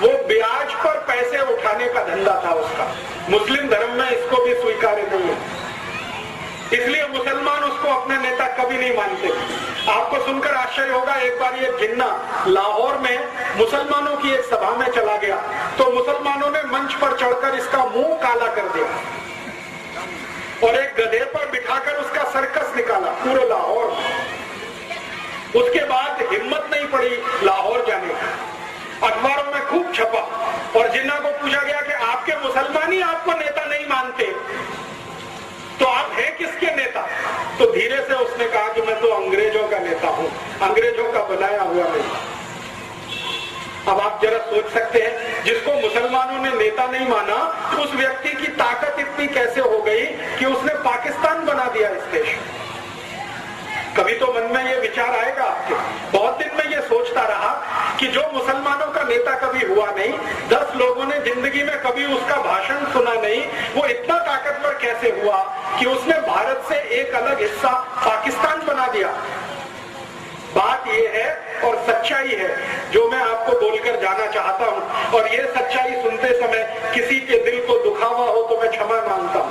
वो ब्याज पर पैसे उठाने का धंधा था उसका। मुस्लिम धर्म में इसको भी स्वीकार्य नहीं है, इसलिए मुसलमान उसको अपने नेता कभी नहीं मानते। आपको सुनकर आश्चर्य होगा, एक बार ये जिन्ना लाहौर में मुसलमानों की एक सभा में चला गया तो मुसलमानों ने मंच पर चढ़कर इसका मुंह काला कर दिया और एक गधे पर बिठाकर उसका सर्कस निकाला पूरे लाहौर में। उसके बाद हिम्मत नहीं पड़ी लाहौर जाने की, अखबारों में खूब छपा और जिन्ना को पूछा गया कि आपके मुसलमान ही आपको नेता नहीं मानते तो आप हैं किसके नेता? अंग्रेजों का बनाया हुआ नहीं। अब आप जरा सोच सकते हैं, जिसको मुसलमानों ने नेता नहीं माना, उस व्यक्ति की ताकत इतनी कैसे हो गई कि उसने पाकिस्तान बना दिया इस देश। कभी तो मन में ये विचार आएगा आपके। बहुत दिन में ये सोचता रहा कि जो मुसलमानों का नेता कभी हुआ नहीं, 10 लोगों ने जिंदगी में कभी उसका भाषण सुना नहीं, वो इतना ताकतवर कैसे हुआ कि उसने भारत से एक अलग हिस्सा पाकिस्तान बना दिया। बात ये है और सच्चाई है जो मैं आपको बोलकर जाना चाहता हूं, और ये सच्चाई सुनते समय किसी के दिल को दुखावा हो तो मैं क्षमा मांगता हूं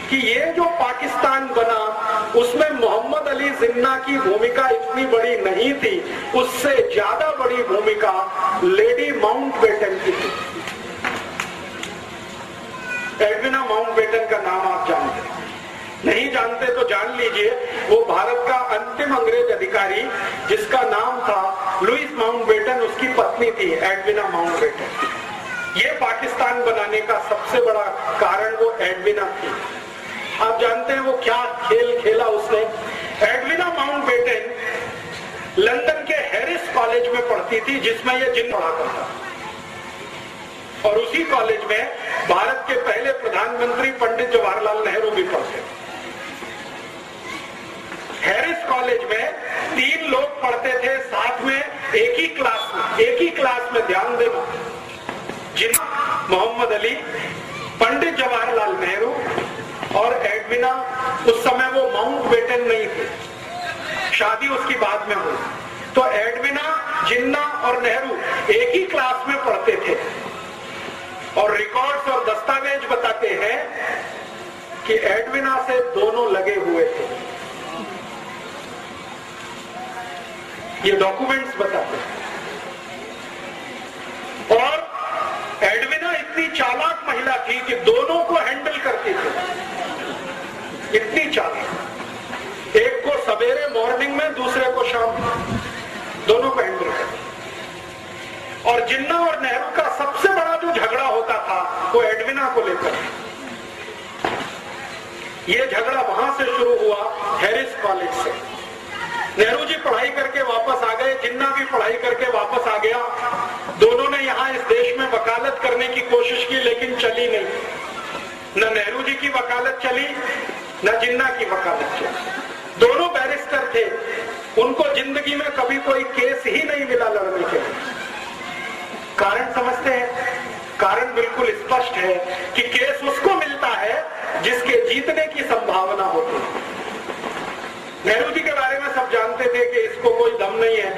कि ये जो पाकिस्तान बना उसमें मोहम्मद अली जिन्ना की भूमिका इतनी बड़ी नहीं थी, उससे ज्यादा बड़ी भूमिका लेडी माउंटबेटन की थी। एडविना माउंटबेटन का नाम आप जानते हैं, नहीं जानते तो जान लीजिए। वो भारत का अंतिम अंग्रेज अधिकारी जिसका नाम था लुइस माउंटबेटन, उसकी पत्नी थी एडविना माउंटबेटन। ये पाकिस्तान बनाने का सबसे बड़ा कारण वो एडविना थी। आप जानते हैं वो क्या खेल खेला उसने। एडविना माउंटबेटन लंदन के हैरिस कॉलेज में पढ़ती थी, जिसमें ये जिन पढ़ा करता, और उसी कॉलेज में भारत के पहले प्रधानमंत्री पंडित जवाहरलाल नेहरू भी पढ़ते। हैरिस कॉलेज में 3 लोग पढ़ते थे साथ में एक ही क्लास में ध्यान देना, जिन्ना मोहम्मद अली, पंडित जवाहरलाल नेहरू और एडविना। उस समय वो माउंटबेटन नहीं थे, शादी उसकी बाद में हुई। तो एडविना, जिन्ना और नेहरू एक ही क्लास में पढ़ते थे, और रिकॉर्ड्स और दस्तावेज बताते हैं कि एडविना से दोनों लगे हुए थे। ये डॉक्यूमेंट्स बताते हैं। और एडविना इतनी चालाक महिला थी कि दोनों को हैंडल करती थी, इतनी चालाक। एक को सवेरे मॉर्निंग में, दूसरे को शाम में, दोनों को हैंडल करती। और जिन्ना और नेहरू का सबसे बड़ा जो झगड़ा होता था वो एडविना को लेकर। ये झगड़ा वहां से शुरू हुआ, हैरिस कॉलेज से। नेहरू जी पढ़ाई करके वापस आ गए, जिन्ना भी पढ़ाई करके वापस आ गया। दोनों ने यहाँ इस देश में वकालत करने की कोशिश की, लेकिन चली नहीं। न नेहरू जी की वकालत चली, न जिन्ना की वकालत चली। दोनों बैरिस्टर थे, उनको जिंदगी में कभी कोई केस ही नहीं मिला लड़ने के लिए। कारण समझते हैं? कारण बिल्कुल स्पष्ट है कि केस उसको मिलता है जिसके जीतने की संभावना होती है। नेहरू जी के बारे में सब जानते थे कि इसको कोई दम नहीं है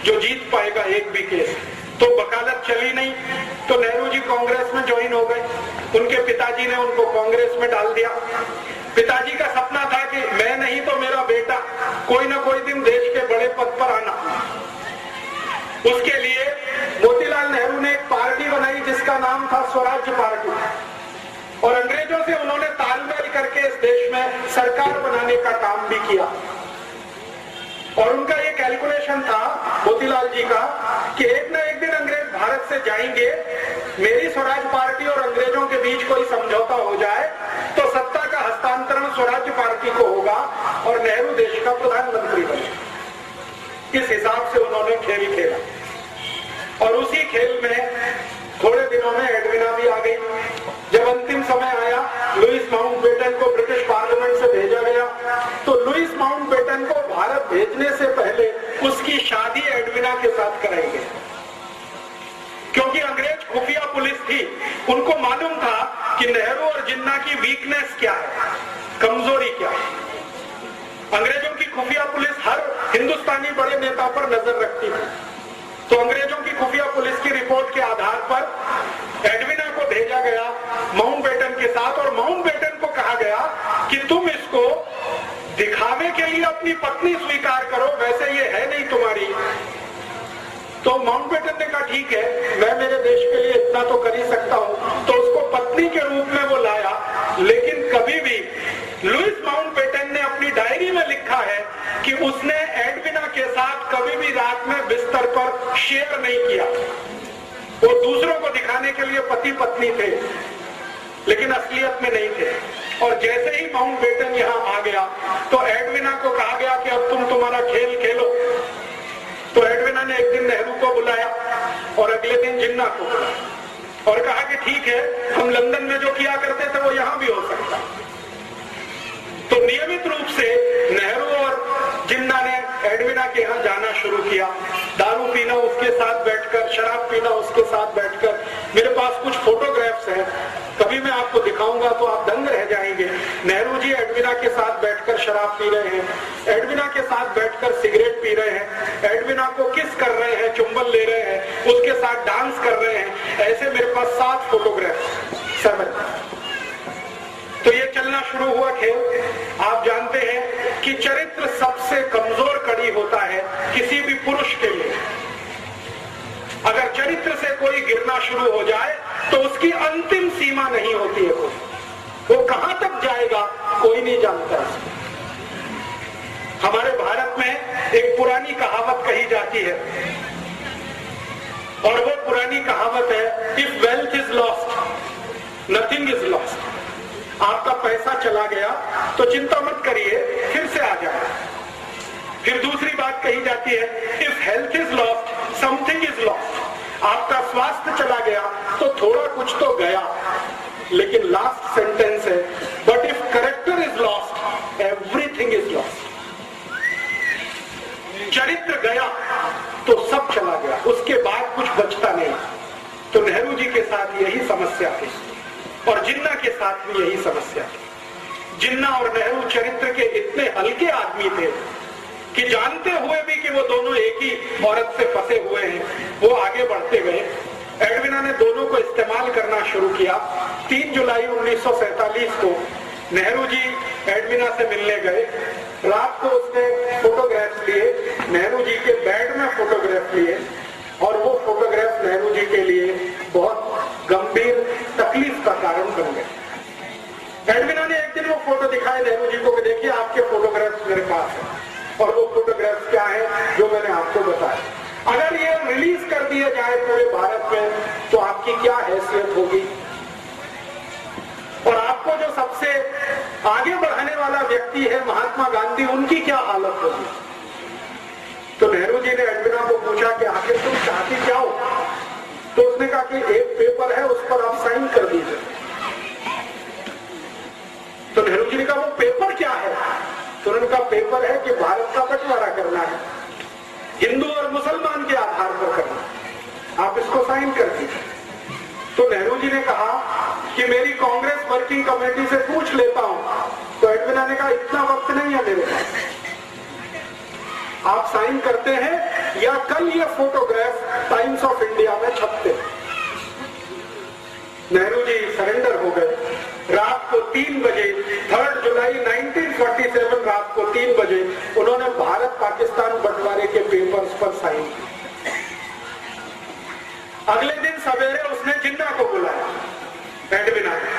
जो जीत पाएगा एक भी केस। तो वकालत चली नहीं, तो नेहरू जी कांग्रेस में ज्वाइन हो गए। उनके पिताजी ने उनको कांग्रेस में डाल दिया। पिताजी का सपना था कि मैं नहीं तो मेरा बेटा कोई ना कोई दिन देश के बड़े पद पर आना। उसके लिए मोतीलाल नेहरू ने एक पार्टी बनाई जिसका नाम था स्वराज्य पार्टी, और अंग्रेजों से उन्होंने तालमेल करके इस देश में सरकार बनाने का काम भी किया। और उनका ये कैलकुलेशन था मोतीलाल जी का कि एक ना एक दिन अंग्रेज भारत से जाएंगे, मेरी स्वराज पार्टी और अंग्रेजों के बीच कोई समझौता हो जाए तो सत्ता का हस्तांतरण स्वराज्य पार्टी को होगा और नेहरू देश का प्रधानमंत्री बने। इस हिसाब से उन्होंने खेल खेला, और उसी खेल में थोड़े दिनों में एडविना भी आ गई। जब अंतिम समय आया, लुइस माउंटबेटन को ब्रिटिश पार्लियामेंट से भेजा गया, तो लुइस माउंटबेटन को भारत भेजने से पहले उसकी शादी एडविना के साथ कराई गई, क्योंकि अंग्रेज खुफिया पुलिस थी। उनको मालूम था कि नेहरू और जिन्ना की वीकनेस क्या है, कमजोरी क्या है। अंग्रेजों की खुफिया पुलिस हर हिंदुस्तानी बड़े नेता पर नजर रखती थी। तो अंग्रेजों की खुफिया पुलिस की रिपोर्ट के आधार पर एडविना को भेजा गया माउंटबेटन के साथ, और माउंटबेटन को कहा गया कि तुम इसको दिखावे के लिए अपनी पत्नी स्वीकार करो, वैसे ये है नहीं तुम्हारी। तो माउंटबेटन ने कहा ठीक है, मैं मेरे देश के लिए इतना तो कर ही सकता हूं। तो उसको पत्नी के रूप में वो लाया, लेकिन कभी भी लुइस माउंटबेटन ने अपनी डायरी में लिखा है कि उसने एडविना के साथ कभी भी रात में बिस्तर पर शेयर नहीं किया। वो दूसरों को दिखाने के लिए पति पत्नी थे, लेकिन असलियत में नहीं थे। और जैसे ही माउंटबेटन यहाँ आ गया तो एडविना को कहा गया कि अब तुम तुम्हारा खेल खेलो। तो एडविना ने एक दिन नेहरू को बुलाया और अगले दिन जिन्ना को बुलाया और कहा कि ठीक है, हम लंदन में जो किया करते थे वो यहां भी हो सकता। तो नियमित रूप से नेहरू और जिन्ना ने एडविना के यहाँ जाना शुरू किया, दारू पीना उसके साथ बैठकर, शराब पीना उसके साथ बैठकर। मेरे पास कुछ फोटोग्राफ्स हैं, कभी मैं आपको दिखाऊंगा तो आप दंग रह जाएंगे। नेहरू जी एडविना के साथ बैठकर शराब पी रहे हैं, एडविना के साथ बैठकर सिगरेट पी रहे हैं, एडविना को किस कर रहे हैं, चुंबन ले रहे हैं, उसके साथ डांस कर रहे हैं। ऐसे मेरे पास 7 फोटोग्राफ्स, 7। तो ये चलना शुरू हुआ खेल। आप जानते हैं कि चरित्र सबसे कमजोर कड़ी होता है किसी भी पुरुष के लिए। अगर चरित्र से कोई गिरना शुरू हो जाए तो उसकी अंतिम सीमा नहीं होती है, वो कहां तक जाएगा कोई नहीं जानता। हमारे भारत में एक पुरानी कहावत कही जाती है और वो पुरानी कहावत है, if wealth is lost nothing is lost. आपका पैसा चला गया तो चिंता मत करिए, फिर से आ जाए। फिर दूसरी बात कही जाती है, if health is lost something is lost. आपका स्वास्थ्य चला गया तो थोड़ा कुछ तो गया। लेकिन लास्ट सेंटेंस है, but if character is lost everything is lost. चरित्र गया तो सब चला गया, उसके बाद कुछ बचता नहीं। तो नेहरू जी के साथ यही समस्या थी और जिन्ना के साथ भी यही समस्या थी। जिन्ना और नेहरू चरित्र के इतने हल्के आदमी थे कि जानते हुए भी कि वो दोनों एक ही औरत से फंसे हुए हैं, वो आगे बढ़ते गए। एडविना ने दोनों को इस्तेमाल करना शुरू किया। 3 जुलाई 1947 को नेहरू जी एडविना से मिलने गए। रात को उसने फोटोग्राफ्स लिए, नेहरू जी के बेड में फोटोग्राफ लिए और वो फोटोग्राफ नेहरू जी के लिए बहुत गंभीर तकलीफ का कारण बन गए। एडविना ने एक दिन वो फोटो दिखाए नेहरू जी को कि देखिए आपके फोटोग्राफ्स मेरे पास है। और वो फोटोग्राफ्स क्या है जो मैंने आपको बताया। अगर ये रिलीज कर दिए जाए पूरे भारत में तो आपकी क्या हैसियत होगी और आपको जो सबसे आगे बढ़ाने वाला व्यक्ति है महात्मा गांधी, उनकी क्या हालत होगी। तो नेहरू जी ने एडविना को पूछा कि आखिर तुम चाहती क्या हो। तो उसने कहा कि एक पेपर है, उस पर आप साइन कर दीजिए। तो नेहरू जी ने कहा वो पेपर क्या है। तो उन्होंने कहा पेपर है कि भारत का बंटवारा करना है, हिंदू और मुसलमान के आधार पर करना, आप इसको साइन कर दीजिए। तो नेहरू जी ने कहा कि मेरी कांग्रेस वर्किंग कमेटी से पूछ लेता हूं। तो एडविना ने कहा इतना वक्त नहीं है मेरे पास, आप साइन करते हैं या कल ये फोटोग्राफ टाइम्स ऑफ इंडिया में छपते। नेहरू जी सरेंडर हो गए। रात को 3 बजे 3 जुलाई 1947 रात को 3 बजे उन्होंने भारत पाकिस्तान बंटवारे के पेपर्स पर साइन किए। अगले दिन सवेरे उसने जिन्ना को बुलाया एडविना ने,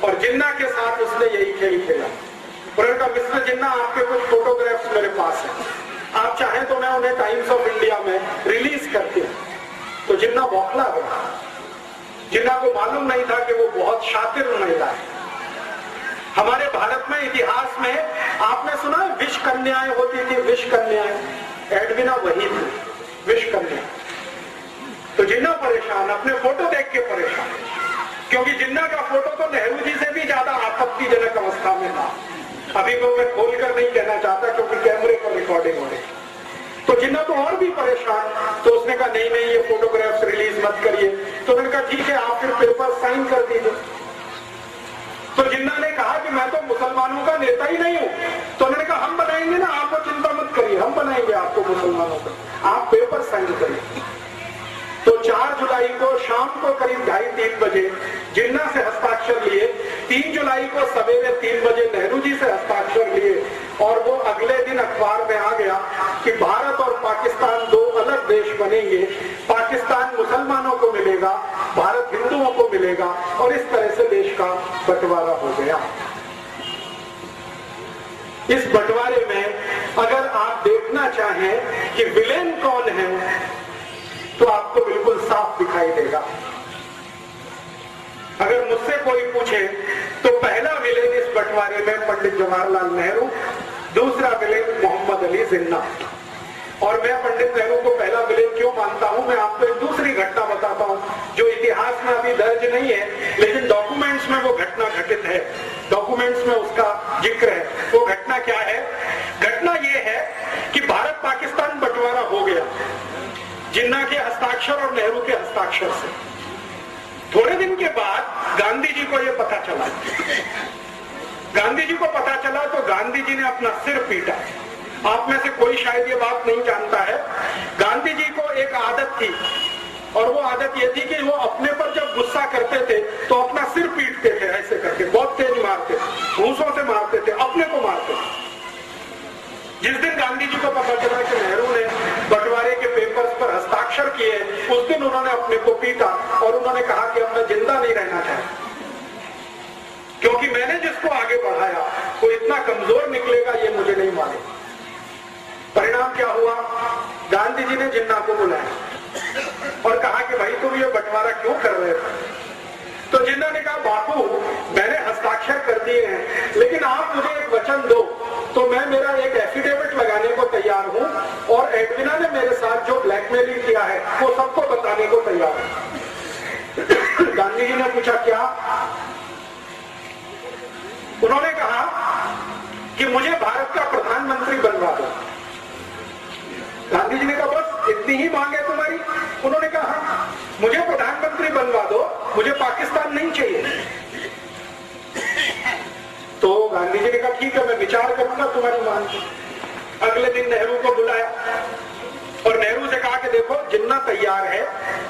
और जिन्ना के साथ उसने यही खेल खेला। उन्होंने कहा मिस्टर जिन्ना आपके कुछ फोटोग्राफ्स मेरे पास हैं, आप चाहें तो मैं उन्हें टाइम्स ऑफ इंडिया में रिलीज करती हूं। तो जिन्ना बौखला गया। जिन्ना को मालूम नहीं था कि वो बहुत शातिर महिला है। हमारे भारत में इतिहास में आपने सुना विष कन्याएं होती थी, विष कन्याएं। एडविना वही थी, विष कन्या। तो जिन्ना परेशान, अपने फोटो देख के परेशान, क्योंकि जिन्ना का फोटो तो नेहरू जी से भी ज्यादा आपत्तिजनक अवस्था में था। अभी को मैं खोलकर नहीं कहना चाहता क्योंकि कैमरे पर रिकॉर्डिंग हो रही। तो जिन्ना तो और भी परेशान। तो उसने कहा नहीं नहीं ये फोटोग्राफ्स रिलीज मत करिए। तो उन्होंने कहा ठीक है आप फिर पेपर साइन कर दीजिए। तो जिन्ना ने कहा कि मैं तो मुसलमानों का नेता ही नहीं हूं। तो उन्होंने कहा हम बनाएंगे ना, आप चिंता मत करिए, हम बनाएंगे आपको मुसलमानों का, आप पेपर साइन करिए। तो 4 जुलाई को शाम को करीब 2:30-3 बजे जिन्ना से हस्ताक्षर लिए, 3 जुलाई को सवेरे 3 बजे नेहरू जी से हस्ताक्षर लिए और वो अगले दिन अखबार में आ गया कि भारत और पाकिस्तान 2 अलग देश बनेंगे। पाकिस्तान मुसलमानों को मिलेगा, भारत हिंदुओं को मिलेगा और इस तरह से देश का बंटवारा हो गया। इस बंटवारे में अगर आप देखना चाहें कि विलेन कौन है तो आपको बिल्कुल साफ दिखाई देगा। अगर मुझसे कोई पूछे तो पहला विलेन इस बंटवारे में पंडित जवाहरलाल नेहरू, दूसरा विलेन मोहम्मद अली जिन्ना। और मैं पंडित नेहरू को पहला विलेन क्यों मानता हूं, मैं आपको एक दूसरी घटना बताता हूं जो इतिहास में अभी दर्ज नहीं है, लेकिन डॉक्यूमेंट्स में वो घटना घटित है, डॉक्यूमेंट्स में उसका जिक्र है। वो घटना क्या है? घटना ये है कि भारत पाकिस्तान बंटवारा हो गया जिन्ना के हस्ताक्षर और नेहरू के हस्ताक्षर से। थोड़े दिन के बाद गांधी जी को यह पता चला, गांधी जी को पता चला तो गांधी जी ने अपना सिर पीटा। आप में से कोई शायद ये बात नहीं जानता है, गांधी जी को एक आदत थी और वो आदत ये थी कि वो अपने पर जब गुस्सा करते थे तो अपना सिर पीटते थे, ऐसे करके बहुत तेज मारते थे, घूंसों से मारते थे, अपने को मारते थे। जिस दिन गांधी जी को पता चला कि नेहरू ने बंटवारे के पेपर्स पर हस्ताक्षर किए, उस दिन उन्होंने अपने को पीटा और उन्होंने कहा कि अब मैं जिंदा नहीं रहना चाहता, क्योंकि मैंने जिसको आगे बढ़ाया वो इतना कमजोर निकलेगा ये मुझे नहीं मालूम। परिणाम क्या हुआ? गांधी जी ने जिन्ना को बुलाया और कहा कि भाई तुम ये बंटवारा क्यों कर रहे हो? तो जिन्ना ने कहा बापू मैंने हस्ताक्षर कर दिए हैं, लेकिन आप मुझे एक वचन दो तो मैं मेरा एक एफिडेविट लगाने को तैयार हूं और एडविना ने मेरे साथ जो ब्लैकमेलिंग किया है वो सबको बताने को तैयार है। गांधी जी ने पूछा क्या? उन्होंने कहा कि मुझे भारत का प्रधानमंत्री बनवा दो। गांधी जी ने कहा बस इतनी ही मांग है तुम्हारी? उन्होंने कहा मुझे प्रधानमंत्री बनवा दो, मुझे पाकिस्तान नहीं चाहिए। तो गांधी जी ने कहा ठीक है मैं विचार करूंगा तुम्हारी मांग की। अगले दिन नेहरू को बुलाया और नेहरू से कहा कि देखो जिन्ना तैयार है,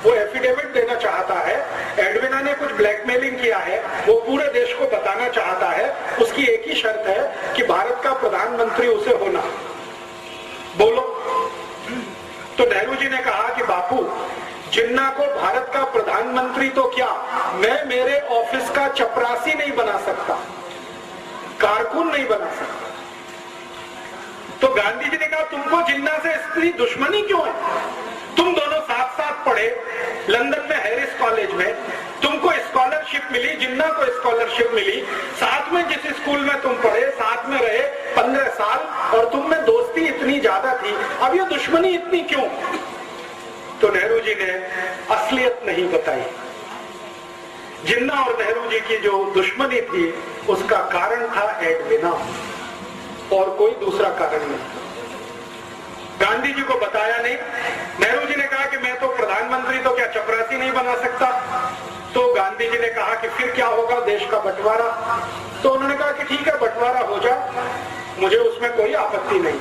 वो एफिडेविट देना चाहता है, एडविना ने कुछ ब्लैकमेलिंग किया है, वो पूरे देश को बताना चाहता है, उसकी एक ही शर्त है कि भारत का प्रधानमंत्री उसे होना। बोलो। तो नेहरू जी ने कहा कि बापू जिन्ना को भारत का प्रधानमंत्री तो क्या, मैं मेरे ऑफिस का चपरासी नहीं बना सकता, कारकुन नहीं बना सकता। तो गांधी जी ने कहा तुमको जिन्ना से इतनी दुश्मनी क्यों है? तुम दोनों साथ साथ पढ़े लंदन में हैरिस कॉलेज में, तुमको स्कॉलरशिप मिली, जिन्ना को स्कॉलरशिप मिली, साथ में जिस स्कूल में तुम पढ़े साथ में रहे 15 साल और तुम में दोस्ती इतनी ज्यादा थी, अब ये दुश्मनी इतनी क्यों? तो नेहरू जी ने असलियत नहीं बताई। जिन्ना और नेहरू जी की जो दुश्मनी थी उसका कारण था एडविना और कोई दूसरा कारण नहीं। गांधी जी को बताया नहीं। नेहरू जी ने कहा कि मैं तो प्रधानमंत्री तो क्या चपरासी नहीं बना सकता। तो गांधी जी ने कहा कि फिर क्या होगा, देश का बंटवारा। तो उन्होंने कहा कि ठीक है बंटवारा हो जाए, मुझे उसमें कोई आपत्ति नहीं।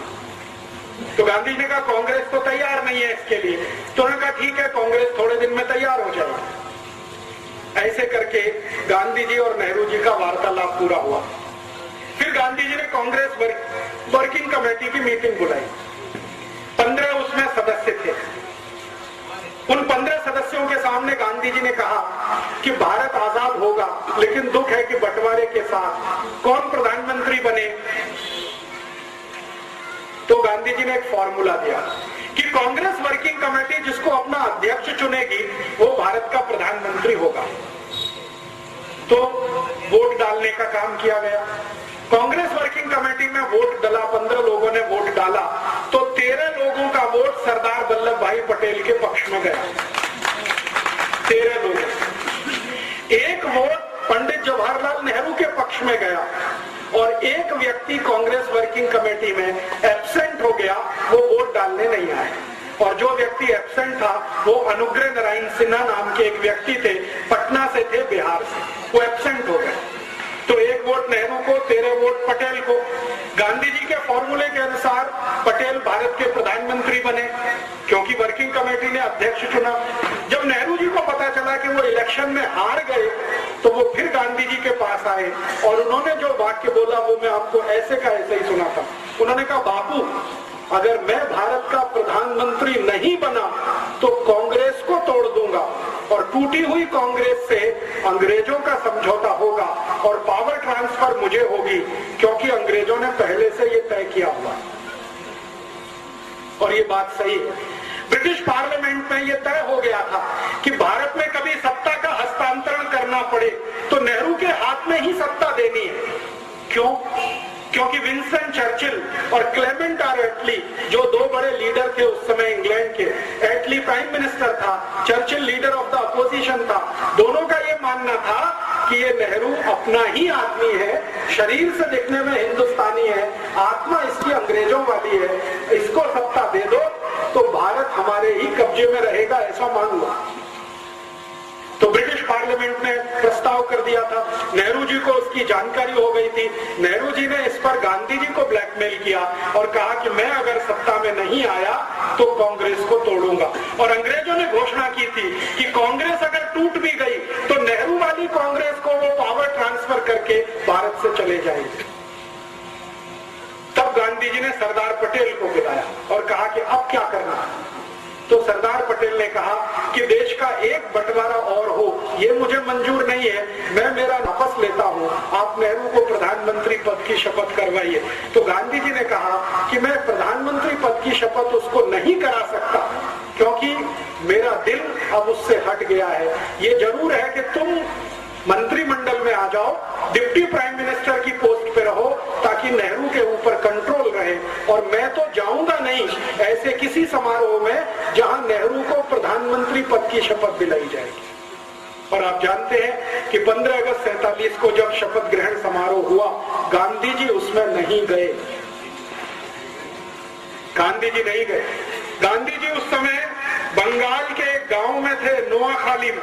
तो गांधी जी ने कहा कांग्रेस तो तैयार नहीं है इसके लिए। तो उन्होंने कहा ठीक है कांग्रेस थोड़े दिन में तैयार हो जाएगी। ऐसे करके गांधी जी और नेहरू जी का वार्तालाप पूरा हुआ। फिर गांधी जी ने कांग्रेस वर्किंग कमेटी की मीटिंग बुलाई। 15 उसमें सदस्य थे। उन 15 सदस्यों के सामने गांधी जी ने कहा कि भारत आजाद होगा, लेकिन दुख है कि बंटवारे के साथ कौन प्रधानमंत्री बने। तो गांधी जी ने एक फॉर्मूला दिया कि कांग्रेस वर्किंग कमेटी जिसको अपना अध्यक्ष चुनेगी वो भारत का प्रधानमंत्री होगा। तो वोट डालने का काम किया गया। कांग्रेस वर्किंग कमेटी में वोट डाला, 15 लोगों ने वोट डाला, तो 13 लोगों का वोट सरदार वल्लभ भाई पटेल के पक्ष में गया। 13 लोग। एक वोट पंडित जवाहरलाल नेहरू के पक्ष में गया और एक व्यक्ति कांग्रेस वर्किंग कमेटी में एब्सेंट हो गया, वो वोट डालने नहीं आए। और जो व्यक्ति एब्सेंट था वो अनुग्रह नारायण सिन्हा नाम के एक व्यक्ति थे, पटना से थे, बिहार से, वो एब्सेंट हो गए। तो एक वोट नेहरू को, 13 वोट पटेल को। गांधी जी के फॉर्मूले के अनुसार पटेल भारत के प्रधानमंत्री बने क्योंकि वर्किंग कमेटी ने अध्यक्ष चुना। जब नेहरू जी को पता चला कि वो इलेक्शन में हार गए तो वो फिर गांधी जी के पास आए और उन्होंने जो वाक्य बोला वो मैं आपको ऐसे का ऐसे ही सुना था। उन्होंने कहा बापू अगर मैं भारत का प्रधानमंत्री नहीं बना तो कांग्रेस को तोड़ दूंगा और टूटी हुई कांग्रेस से अंग्रेजों का समझौता होगा और पावर ट्रांसफर मुझे होगी, क्योंकि अंग्रेजों ने पहले से ये तय किया हुआ। और ये बात सही है। ब्रिटिश पार्लियामेंट में ये तय हो गया था कि भारत में कभी सत्ता का हस्तांतरण करना पड़े तो नेहरू के हाथ में ही सत्ता देनी है। क्यों? क्योंकि विंस्टन चर्चिल और क्लेमेंट आर एटली, जो दो बड़े लीडर थे उस समय इंग्लैंड के, एटली प्राइम मिनिस्टर था, Churchill leader of the opposition था, दोनों का ये मानना था कि ये नेहरू अपना ही आदमी है, शरीर से दिखने में हिंदुस्तानी है, आत्मा इसकी अंग्रेजों वाली है, इसको सत्ता दे दो तो भारत हमारे ही कब्जे में रहेगा, ऐसा मान लो। तो ब्रिटिश पार्लियामेंट ने प्रस्ताव कर दिया था, नेहरू जी को उसकी जानकारी हो गई थी। नेहरू जी ने इस पर गांधी जी को ब्लैकमेल किया और कहा कि मैं अगर सत्ता में नहीं आया तो कांग्रेस को तोड़ूंगा। और अंग्रेजों ने घोषणा की थी कि कांग्रेस अगर टूट भी गई तो नेहरू वाली कांग्रेस को वो पावर ट्रांसफर करके भारत से चले जाएंगे। तब गांधी जी ने सरदार पटेल को बुलाया और कहा कि अब क्या करना है। तो सरदार पटेल ने कहा कि देश का एक बंटवारा और हो, ये मुझे मंजूर नहीं है, मैं मेरा वापस लेता हूं, आप नेहरू को प्रधानमंत्री पद की शपथ करवाइए। तो गांधी जी ने कहा कि मैं प्रधानमंत्री पद की शपथ उसको नहीं करा सकता, क्योंकि मेरा दिल अब उससे हट गया है। ये जरूर है कि तुम मंत्रिमंडल में आ जाओ, डिप्टी प्राइम मिनिस्टर की पोस्ट पे रहो, ताकि नेहरू के ऊपर कंट्रोल रहे, और मैं तो जाऊंगा नहीं ऐसे किसी समारोह में जहां नेहरू को प्रधानमंत्री पद की शपथ दिलाई जाएगी। और आप जानते हैं कि 15 अगस्त 47 को जब शपथ ग्रहण समारोह हुआ, गांधी जी उसमें नहीं गए। गांधी जी नहीं गए। गांधी जी उस समय बंगाल के एक गांव में थे, नोआखाली में।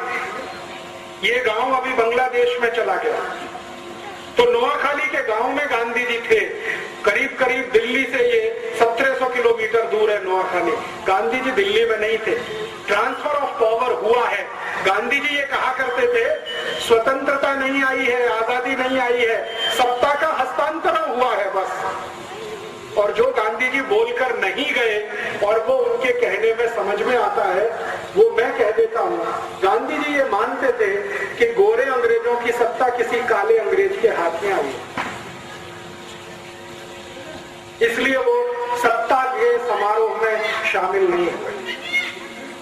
ये गांव अभी बांग्लादेश में चला गया। तो नोआखाली के गांव में गांधी जी थे। करीब करीब दिल्ली से ये 1700 किलोमीटर दूर है नोआखाली। गांधी जी दिल्ली में नहीं थे। ट्रांसफर ऑफ पावर हुआ है। गांधी जी ये कहा करते थे, स्वतंत्रता नहीं आई है, आजादी नहीं आई है, सत्ता का हस्तांतरण हुआ है बस। और जो गांधी जी बोलकर नहीं गए और वो उनके कहने में समझ में आता है, वो मैं कह देता हूं। गांधी जी ये मानते थे कि गोरे अंग्रेजों की सत्ता किसी काले अंग्रेज के हाथ में आई, इसलिए वो सत्ता के समारोह में शामिल नहीं हुए।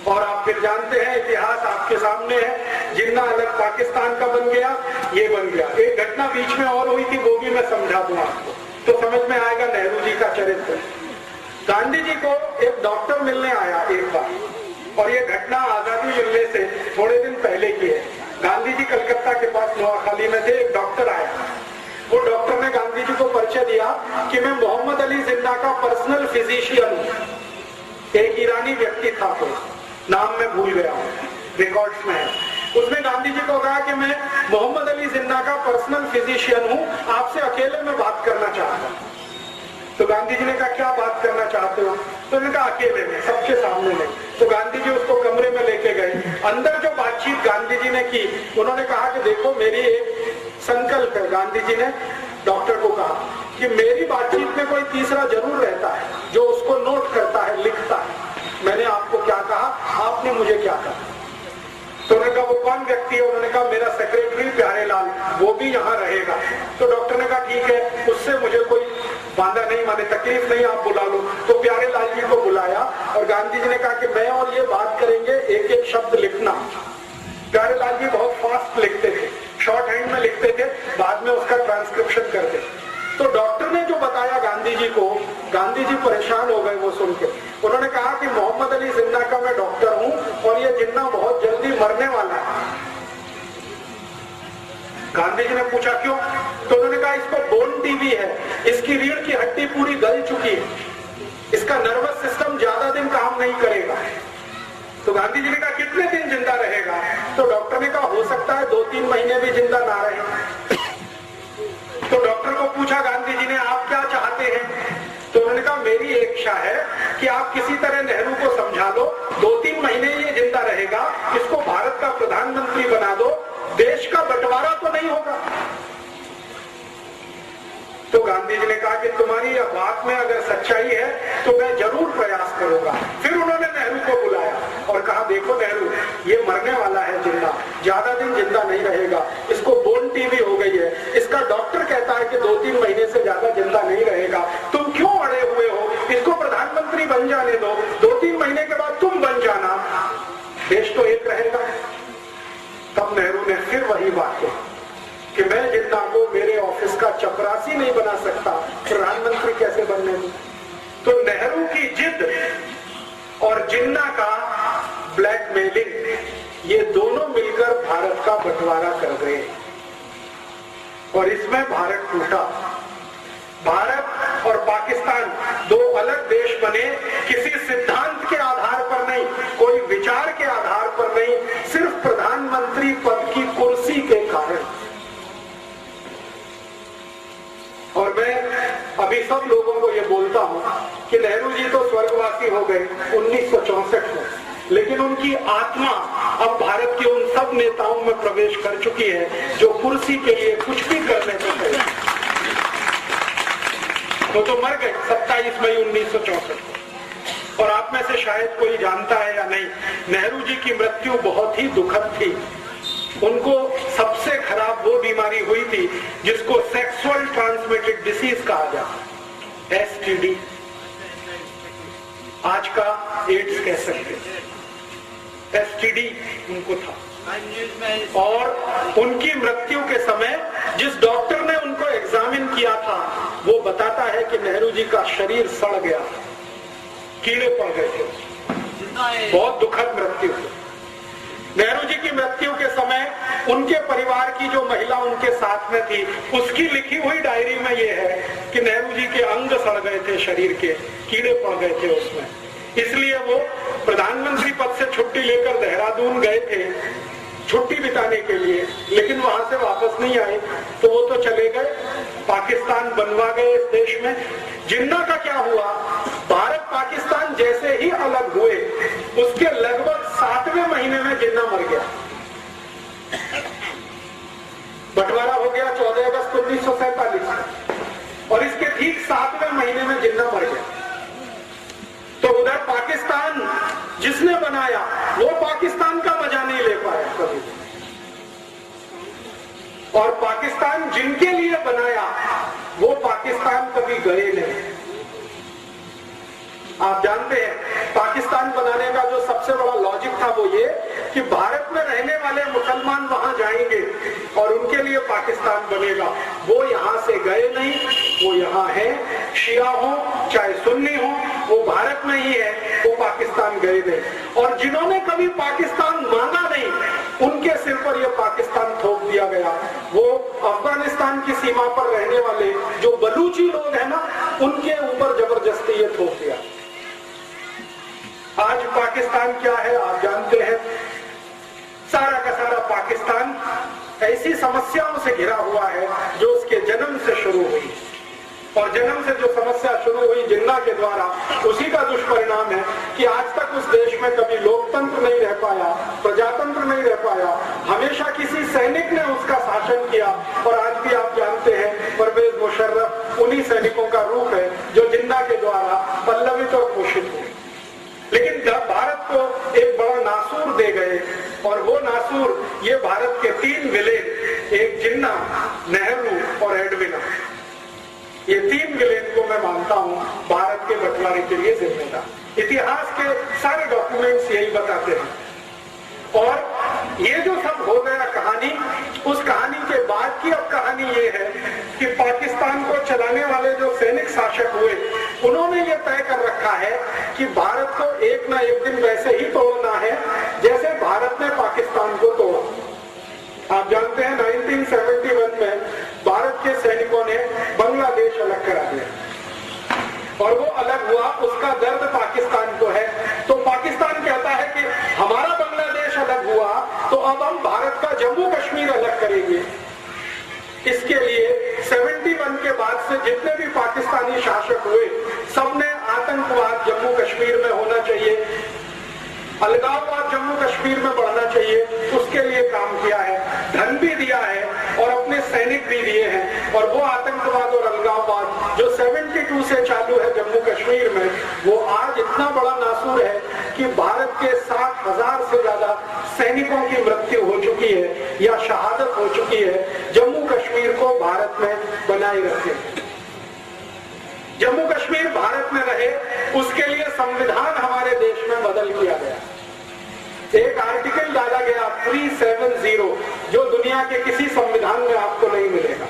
और आप फिर जानते हैं, इतिहास आपके सामने है, जिन्ना अलग पाकिस्तान का बन गया, ये बन गया। एक घटना बीच में और हुई थी, वो भी मैं समझा दूं आपको, तो समझ में आएगा नेहरू जी का चरित्र। गांधी जी को एक डॉक्टर मिलने आया एक बार, और ये घटना आजादी मिलने से थोड़े दिन पहले की है। गांधी जी कलकत्ता के पास नोआखाली में थे, एक डॉक्टर आया। वो डॉक्टर ने गांधी जी को परिचय दिया कि मैं मोहम्मद अली जिन्ना का पर्सनल फिजिशियन हूं। एक ईरानी व्यक्ति था, कोई नाम मैं भूल गया हूं, रिकॉर्ड्स में है। उसने गांधी जी को कहा कि मैं मोहम्मद अली जिन्ना का पर्सनल फिजिशियन हूं, आपसे अकेले में बात करना चाहता हूं। तो गांधी जी ने कहा क्या बात करना चाहते हो? तो उन्होंने कहा अकेले में, सबके सामने नहीं। तो गांधी जी उसको कमरे में लेके गए। अंदर जो बातचीत गांधी जी ने की, उन्होंने कहा कि देखो मेरी एक संकल्प है। गांधी जी ने डॉक्टर को कहा कि मेरी बातचीत में कोई तीसरा जरूर रहता है जो उसको नोट करता है, लिखता है। मैंने आपको क्या कहा, आपने मुझे क्या कहा। तो उन्होंने कहा वो कौन व्यक्ति है? उन्होंने कहा मेरा सेक्रेटरी प्यारेलाल, वो भी यहाँ रहेगा। तो डॉक्टर ने कहा ठीक है, उससे मुझे कोई बांधा नहीं, माने तकलीफ नहीं, आप बुला लो। तो प्यारेलाल जी को बुलाया और गांधी जी ने कहा कि मैं और ये बात करेंगे, एक एक शब्द लिखना। प्यारेलाल जी बहुत फास्ट लिखते थे, शॉर्ट हैंड में लिखते थे, बाद में उसका ट्रांसक्रिप्शन करते। तो डॉक्टर ने जो बताया गांधी जी को, गांधी जी परेशान हो गए वो सुन के। उन्होंने कहा कि मोहम्मद अली जिन्ना का मैं डॉक्टर हूं और ये जिन्ना बहुत जल्दी मरने वाला है। गांधी जी ने पूछा क्यों? तो उन्होंने कहा इसको बोन टीबी है, इसकी रीढ़ की हड्डी पूरी गल चुकी है, इसका नर्वस सिस्टम ज्यादा दिन काम नहीं करेगा। तो गांधी जी ने कहा कितने दिन जिंदा रहेगा? तो डॉक्टर ने कहा हो सकता है 2-3 महीने भी जिंदा ना रहे। तो डॉक्टर को पूछा गांधी जी ने आप क्या चाहते हैं? तो उन्होंने कहा मेरी इच्छा है कि आप किसी तरह नेहरू को समझा लो, 2-3 महीने ये जिंदा रहेगा, इसको भारत का प्रधानमंत्री बना दो, देश का बंटवारा तो नहीं होगा। तो गांधी जी ने कहा कि तुम्हारी यह बात में अगर सच्चाई है तो मैं जरूर प्रयास करूंगा। फिर उन्होंने नेहरू को बुलाया और कहा देखो नेहरू, ये मरने वाला है जिन्ना, ज्यादा दिन जिंदा नहीं रहेगा, इसको बोन टीबी हो गई है, इसका डॉक्टर कहता है कि 2-3 महीने से ज्यादा जिंदा नहीं रहेगा, तुम क्यों अड़े हुए हो? इसको प्रधानमंत्री बन जाने दो, 2-3 महीने के बाद तुम बन जाना, देश तो एक रहेगा। तब नेहरू ने फिर वही बात कही कि मैं जिन्ना को मेरे ऑफिस का चपरासी नहीं बना सकता, ब्लैकमेलिंग, ये दोनों मिलकर भारत का बंटवारा कर गए और इसमें भारत टूटा। भारत और पाकिस्तान दो अलग देश बने, किसी सिद्धांत के आधार पर नहीं, कोई विचार के आधार पर नहीं, सिर्फ प्रधानमंत्री पद की कुर्सी के कारण। और मैं अभी सब लोगों को ये बोलता हूं कि नेहरू जी तो स्वर्गवासी हो गए 1964 में, लेकिन उनकी आत्मा अब भारत के उन सब नेताओं में प्रवेश कर चुकी है जो कुर्सी के लिए कुछ भी करने को तैयार। तो मर गए 27 मई 1964 को। और आप में से शायद कोई जानता है या नहीं, नेहरू जी की मृत्यु बहुत ही दुखद थी। उनको सबसे खराब वो बीमारी हुई थी जिसको सेक्सुअल ट्रांसमिटेड डिसीज कहा जाता, एसटीडी, आज का एड्स कह सकते हैं। एसटीडी उनको था और उनकी मृत्यु के समय जिस डॉक्टर ने उनको एग्जामिन किया था वो बताता है कि नेहरू जी का शरीर सड़ गया, कीड़े पड़ गए थे। बहुत दुखद मृत्यु थी। नेहरू जी की मृत्यु के समय उनके परिवार की जो महिला उनके साथ में थी, उसकी लिखी हुई डायरी में ये है कि नेहरू जी के अंग सड़ गए थे, शरीर के कीड़े पड़ गए थे उसमें, इसलिए वो प्रधानमंत्री पद से छुट्टी लेकर देहरादून गए थे छुट्टी बिताने के लिए, लेकिन वहां से वापस नहीं आए। तो वो तो चले गए, पाकिस्तान बनवा गए इस देश में। जिन्ना का क्या हुआ, भारत पाकिस्तान जैसे ही अलग हुए उसके लगभग 7वें महीने में जिन्ना मर गया। बंटवारा हो गया 14 अगस्त 1947 और इसके ठीक 7वें महीने में जिन्ना मर गया। तो उधर पाकिस्तान जिसने बनाया वो पाकिस्तान का मजा नहीं ले पाया कभी, और पाकिस्तान जिनके लिए बनाया वो पाकिस्तान कभी गए नहीं। आप जानते हैं पाकिस्तान बनाने का जो सबसे बड़ा लॉजिक था वो ये कि भारत में रहने वाले मुसलमान वहां जाएंगे और उनके लिए पाकिस्तान बनेगा। वो यहां से गए नहीं, वो यहां है, शिया हो चाहे सुन्नी हो, वो भारत में ही है, वो पाकिस्तान गए नहीं। और जिन्होंने कभी पाकिस्तान मांगा नहीं उनके सिर पर यह पाकिस्तान थोप दिया गया। वो अफगानिस्तान की सीमा पर रहने वाले जो बलूची लोग हैं ना, उनके ऊपर जबरदस्ती ये थोप दिया। आज पाकिस्तान क्या है आप जानते हैं, सारा का सारा पाकिस्तान ऐसी समस्याओं से घिरा हुआ है जो उसके जन्म से शुरू हुई, और जन्म से जो समस्या शुरू हुई जिन्ना के द्वारा, उसी का दुष्परिणाम है कि आज तक उस देश में कभी लोकतंत्र नहीं रह पाया, प्रजातंत्र नहीं रह पाया, हमेशा किसी सैनिक ने उसका शासन किया। और आज भी आप जानते हैं परवेज मुशर्रफ उन्हीं सैनिकों का रूप है जो जिन्ना के द्वारा पल्लवित और पोषित हुए। लेकिन भारत को एक बड़ा नासूर दे गए, और वो नासूर ये भारत के 3 विलेन, एक जिन्ना, नेहरू और एडविना, ये 3 विलेन को मैं मानता हूं भारत के बंटवारे के लिए जिम्मेदार। इतिहास के सारे डॉक्यूमेंट्स यही बताते हैं। और ये जो सब हो गया कहानी, उस कहानी के बाद की अब कहानी ये है कि पाकिस्तान को चलाने वाले जो सैनिक शासक हुए उन्होंने ये तय कर रखा है कि भारत को एक ना एक दिन वैसे ही तोड़ना है जैसे भारत ने पाकिस्तान को तोड़ा। आप जानते हैं 1971 में भारत के सैनिकों ने बांग्लादेश अलग करा दिया और वो अलग हुआ, उसका दर्द पाकिस्तान को है। तो पाकिस्तान कहता है कि हमारा बांग्लादेश अलग हुआ तो अब हम भारत का जम्मू कश्मीर अलग करेंगे। इसके लिए 71 के बाद से जितने भी पाकिस्तानी शासक हुए सबने आतंकवाद जम्मू कश्मीर में होना चाहिए, अलगाववाद जम्मू कश्मीर में बढ़ना चाहिए, उसके लिए काम किया है, धन भी दिया है और अपने सैनिक भी दिए हैं। और वो आतंकवाद और अलगाववाद जो 72 से चालू है जम्मू कश्मीर में, वो आज इतना बड़ा नासूर है कि भारत के 60,000 से ज्यादा सैनिकों की मृत्यु हो चुकी है या शहादत हो चुकी है जम्मू कश्मीर को भारत में बनाए रखे। जम्मू कश्मीर भारत में रहे उसके लिए संविधान हमारे देश में बदल किया गया। एक आर्टिकल डाला गया 370 जो दुनिया के किसी संविधान में आपको नहीं मिलेगा।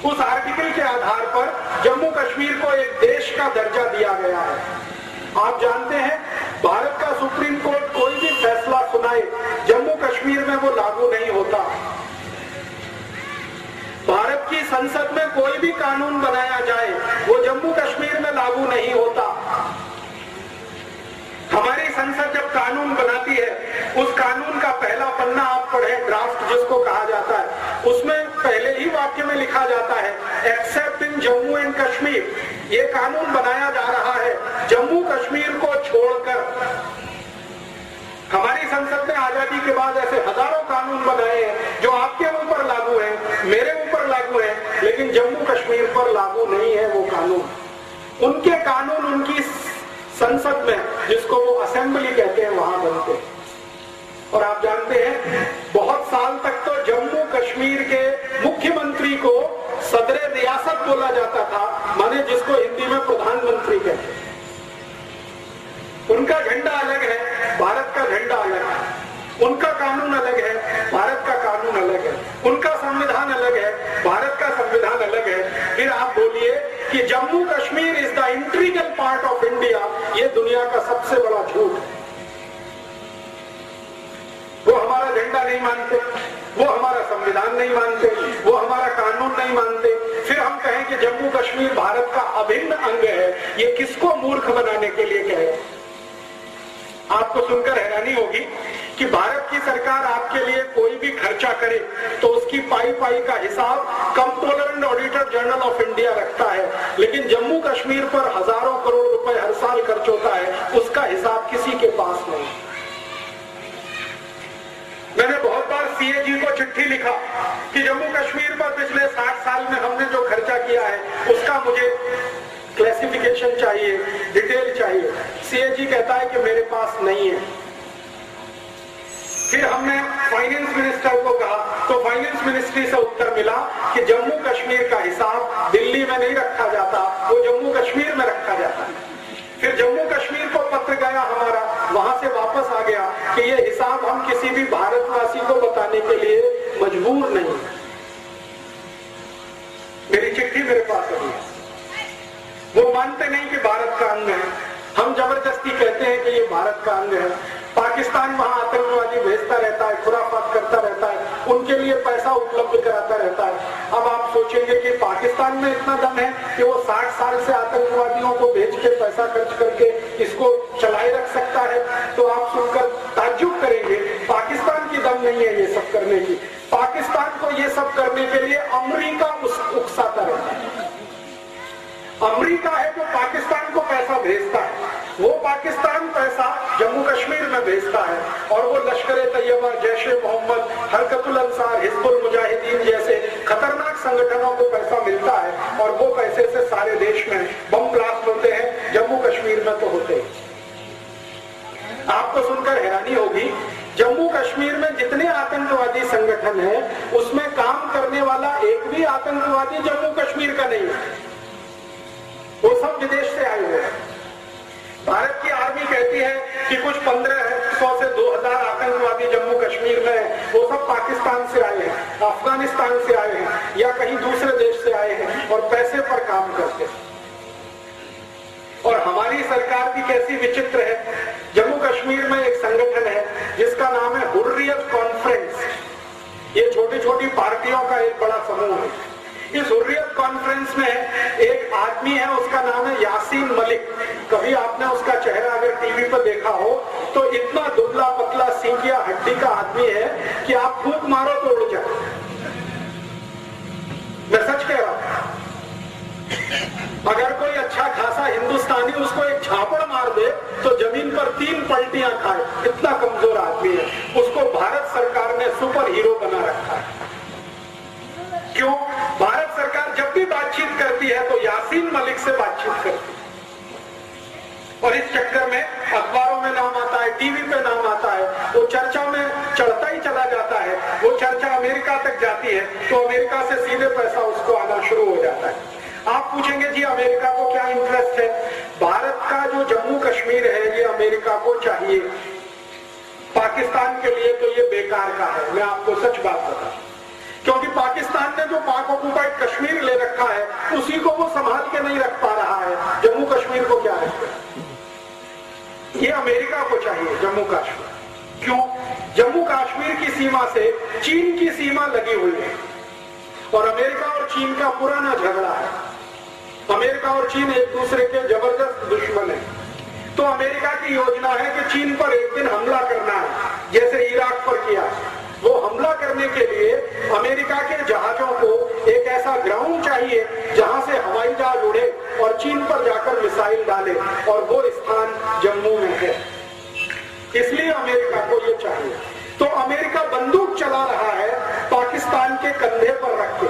उस आर्टिकल के आधार पर जम्मू कश्मीर को एक देश का दर्जा दिया गया है। आप जानते हैं भारत का सुप्रीम कोर्ट कोई भी फैसला फैसला सुनाए, जम्मू कश्मीर में वो लागू नहीं होता। भारत की संसद में कोई भी कानून बनाया जाए वो जम्मू कश्मीर में लागू नहीं होता। हमारी संसद जब कानून बनाती है, उस कानून का पहला पन्ना आप पढ़े, ड्राफ्ट जिसको कहा जाता है, उसमें पहले ही वाक्य में लिखा जाता है accept in Jammu and Kashmir. ये कानून बनाया जा रहा है जम्मू कश्मीर को छोड़कर। हमारी संसद ने आजादी के बाद ऐसे हजारों कानून बनाए हैं जो आपके ऊपर लागू है, मेरे ऊपर लागू है, लेकिन जम्मू कश्मीर पर लागू नहीं है वो कानून। उनके कानून उनकी संसद में, जिसको वो असेंबली कहते हैं, वहां बनते हैं। और आप जानते हैं बहुत साल तक तो जम्मू कश्मीर के मुख्यमंत्री को सदरे रियासत बोला जाता था, माने जिसको हिंदी में प्रधानमंत्री कहते हैं। उनका झंडा अलग है, भारत का झंडा अलग है। उनका कानून अलग है, भारत का कानून अलग है। उनका संविधान अलग है, भारत का संविधान अलग है। फिर आप बोलिए कि Jammu Kashmir is the integral part of India, ये दुनिया का सबसे बड़ा झूठ है। वो हमारा झंडा नहीं मानते, वो हमारा संविधान नहीं मानते, वो हमारा कानून नहीं मानते, फिर हम कहें कि जम्मू कश्मीर भारत का अभिन्न अंग है। ये किसको मूर्ख बनाने के लिए कहे? आपको सुनकर हैरानी होगी कि भारत की सरकार आपके लिए कोई भी खर्चा करे तो उसकी पाई पाई का हिसाब controller and auditor general of India रखता है, लेकिन जम्मू कश्मीर पर हजारों करोड़ रुपए हर साल खर्च होता है, उसका हिसाब किसी के पास नहीं। मैंने बहुत बार सीएजी को चिट्ठी लिखा कि जम्मू कश्मीर पर पिछले 60 साल में हमने जो खर्चा किया है उसका मुझे क्लासिफिकेशन चाहिए, डिटेल चाहिए। सीएजी कहता है कि मेरे पास नहीं है। फिर हमने फाइनेंस मिनिस्टर को कहा तो फाइनेंस मिनिस्ट्री से उत्तर मिला कि जम्मू कश्मीर का हिसाब दिल्ली में नहीं रखा जाता, वो जम्मू कश्मीर में रखा जाता है। फिर जम्मू कश्मीर को पत्र गया हमारा, वहां से वापस आ गया कि ये हिसाब हम किसी भी भारतवासी को बताने के लिए मजबूर नहीं। मेरी चिट्ठी मेरे पास है। वो मानते नहीं कि भारत का अंग है, हम जबरदस्ती कहते हैं कि ये भारत का अंग है। पाकिस्तान वहां आतंकवादी भेजता रहता है, खुराफात करता रहता है, उनके लिए पैसा उपलब्ध कराता रहता है। अब आप सोचेंगे कि पाकिस्तान में इतना दम है कि वो 60 साल से आतंकवादियों को भेज के पैसा खर्च करके इसको चलाए रख सकता है, तो आप सुनकर ताज्जुब करेंगे। पाकिस्तान की दम नहीं है ये सब करने की। पाकिस्तान को ये सब करने के लिए अमेरिका उकसाता रहता है। अमेरिका है जो पाकिस्तान को पैसा भेजता है, वो पाकिस्तान पैसा जम्मू कश्मीर में भेजता है, और वो लश्कर तैयबा, जैश ए मोहम्मद, हरकतुल अंसार, हिजबुल मुजाहिदीन जैसे खतरनाक संगठनों को पैसा मिलता है, और वो पैसे से सारे देश में बम ब्लास्ट होते हैं, जम्मू कश्मीर में तो होते हैं। आपको सुनकर हैरानी होगी, जम्मू कश्मीर में जितने आतंकवादी संगठन है उसमें काम करने वाला एक भी आतंकवादी जम्मू कश्मीर का नहीं है, वो सब विदेश से आए हुए हैं। भारत की आर्मी कहती है कि कुछ 1500 से 2000 आतंकवादी जम्मू कश्मीर में है, वो सब पाकिस्तान से आए हैं, अफगानिस्तान से आए हैं या कहीं दूसरे देश से आए हैं और पैसे पर काम करते हैं। और हमारी सरकार भी कैसी विचित्र है। जम्मू कश्मीर में एक संगठन है जिसका नाम है हुर्रियत कॉन्फ्रेंस। ये छोटी छोटी पार्टियों का एक बड़ा समूह है। इस हुर्रियत कॉन्फ्रेंस में एक आदमी है, उसका नाम है यासीन मलिक। कभी आपने उसका चेहरा अगर टीवी पर देखा हो तो इतना दुबला पतला सींगिया हड्डी का आदमी है कि आप फूंक मारो तो उड़ जाए। मैं सच कह रहा हूं। अगर कोई अच्छा खासा हिंदुस्तानी उसको एक झापड़ मार दे तो जमीन पर 3 पलटियां खाए, इतना कमजोर आदमी है। उसको भारत सरकार ने सुपर हीरो बना रखा है। क्यों? भारत सरकार जब भी बातचीत करती है तो यासीन मलिक से बातचीत करती है, और इस चक्कर में अखबारों में नाम आता है, टीवी पे नाम आता है, वो चर्चा में चढ़ता ही चला जाता है। वो चर्चा अमेरिका तक जाती है तो अमेरिका से सीधे पैसा उसको आना शुरू हो जाता है। आप पूछेंगे जी अमेरिका को क्या इंटरेस्ट है? भारत का जो जम्मू कश्मीर है ये अमेरिका को चाहिए, पाकिस्तान के लिए तो ये बेकार का है। मैं आपको सच बात बताऊं, क्योंकि पाकिस्तान ने जो पाक ऑक्युपाइड कश्मीर ले रखा है उसी को वो संभाल के नहीं रख पा रहा है। जम्मू कश्मीर को क्या रखे? ये अमेरिका को चाहिए जम्मू कश्मीर। क्यों? जम्मू कश्मीर की सीमा से चीन की सीमा लगी हुई है और अमेरिका और चीन का पुराना झगड़ा है। अमेरिका और चीन एक दूसरे के जबरदस्त दुश्मन है। तो अमेरिका की योजना है कि चीन पर एक दिन हमला करना है, जैसे इराक पर किया। वो हमला करने के लिए अमेरिका के जहाजों को एक ऐसा ग्राउंड चाहिए जहां से हवाई जहाज उड़े और चीन पर जाकर मिसाइल डाले, और वो स्थान जम्मू में है। इसलिए अमेरिका को ये चाहिए। तो अमेरिका बंदूक चला रहा है पाकिस्तान के कंधे पर रख के,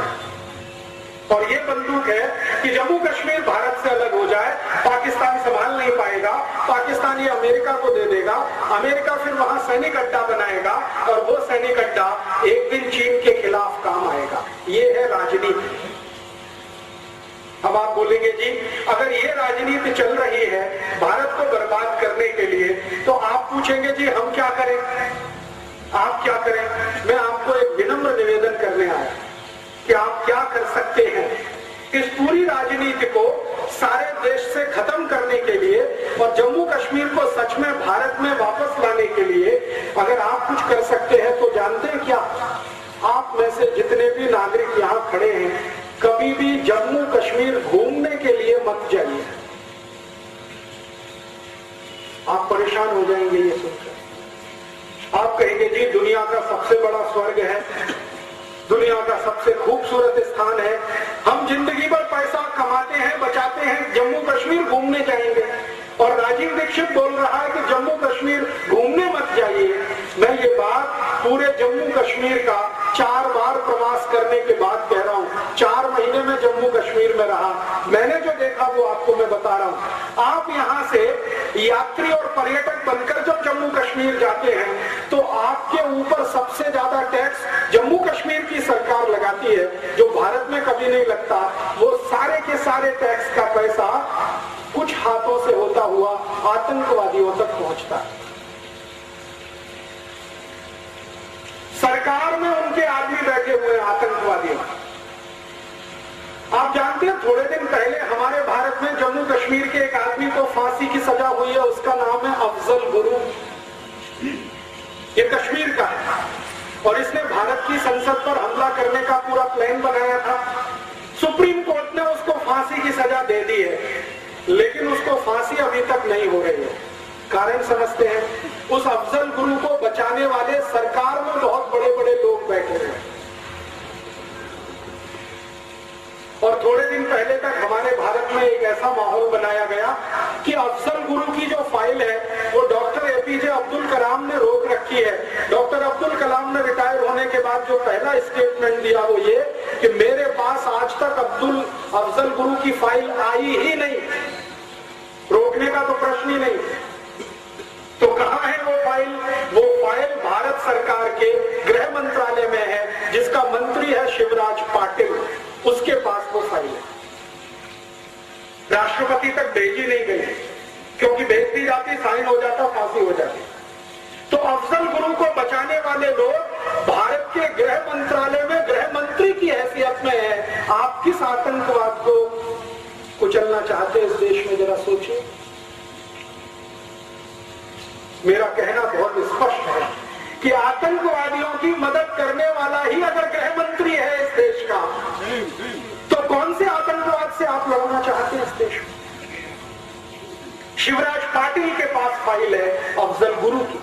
और ये बंदूक है कि जम्मू कश्मीर भारत से अलग हो जाए, पाकिस्तान संभाल नहीं पाएगा, पाकिस्तान ये अमेरिका को दे देगा, अमेरिका फिर वहां सैनिक अड्डा बनाएगा और वो सैनिक अड्डा एक दिन चीन के खिलाफ काम आएगा। ये है राजनीति। अब आप बोलेंगे जी अगर ये राजनीति चल रही है भारत को बर्बाद करने के लिए, तो आप पूछेंगे जी हम क्या करें, आप क्या करें। मैं आपको एक विनम्र निवेदन करने आया कि आप क्या कर सकते हैं इस पूरी राजनीति को सारे देश से खत्म करने के लिए और जम्मू कश्मीर को सच में भारत में वापस लाने के लिए। अगर आप कुछ कर सकते हैं तो जानते हैं क्या, आप में से जितने भी नागरिक यहाँ खड़े हैं कभी भी जम्मू कश्मीर घूमने के लिए मत जाइए। आप परेशान हो जाएंगे ये सुनकर। आप कहेंगे जी दुनिया का सबसे बड़ा स्वर्ग है, दुनिया का सबसे खूबसूरत स्थान है, हम जिंदगी भर पैसा कमाते हैं बचाते हैं, जम्मू कश्मीर घूमने जाएंगे। और राजीव दीक्षित बोल रहा है कि जम्मू कश्मीर घूमने मत जाइए। मैं ये बात पूरे जम्मू कश्मीर का 4 बार प्रवास करने के बाद कह रहा हूँ। 4 महीने में जम्मू कश्मीर में रहा, मैंने जो देखा वो आपको मैं बता रहा हूँ। आप यहाँ से यात्री और पर्यटक बनकर जब जम्मू कश्मीर जाते हैं तो आपके ऊपर सबसे ज्यादा टैक्स जम्मू कश्मीर की सरकार लगाती है, जो भारत में कभी नहीं लगता। वो सारे के सारे टैक्स का पैसा कुछ हाथों से होता हुआ आतंकवादियों तक पहुंचता है। सरकार में उनके आदमी बैठे हुए हैं आतंकवादियों। आप जानते हैं थोड़े दिन पहले हमारे भारत में जम्मू कश्मीर के एक आदमी को फांसी की सजा हुई है, उसका नाम है अफजल गुरु। ये कश्मीर का है और इसने भारत की संसद पर हमला करने का पूरा प्लान बनाया था। सुप्रीम कोर्ट ने उसको फांसी की सजा दे दी है, लेकिन उसको फांसी अभी तक नहीं हो रही है। कारण समझते हैं, उस अफजल गुरु को बचाने वाले सरकार में बहुत बड़े बड़े लोग बैठे हैं। और थोड़े दिन पहले तक हमारे भारत में एक ऐसा माहौल बनाया गया कि अफजल गुरु की जो फाइल है वो डॉक्टर एपीजे अब्दुल कलाम ने रोक रखी है। डॉक्टर अब्दुल कलाम ने रिटायर होने के बाद जो पहला स्टेटमेंट दिया वो ये कि मेरे पास आज तक अफजल गुरु की फाइल आई ही नहीं, रोकने का तो प्रश्न ही नहीं। तो कहां है वो फाइल? वो फाइल भारत सरकार के गृह मंत्रालय में है, जिसका मंत्री है शिवराज पाटिल, उसके पास वो फाइल है। राष्ट्रपति तक भेजी नहीं गई, क्योंकि भेज दी जाती साइन हो जाता, फांसी हो जाती। तो अफजल गुरु को बचाने वाले लोग भारत के गृह मंत्रालय में गृह मंत्री की हैसियत में है। आप किस आतंकवाद को कुचलना चाहते हैं इस देश में, जरा सोचिए। मेरा कहना बहुत स्पष्ट है कि आतंकवादियों की मदद करने वाला ही अगर गृह मंत्री है इस देश का, तो कौन से आतंकवाद से आप लड़ना चाहते हैं इस देश में? शिवराज पाटिल के पास फाइल है अफजल गुरु की,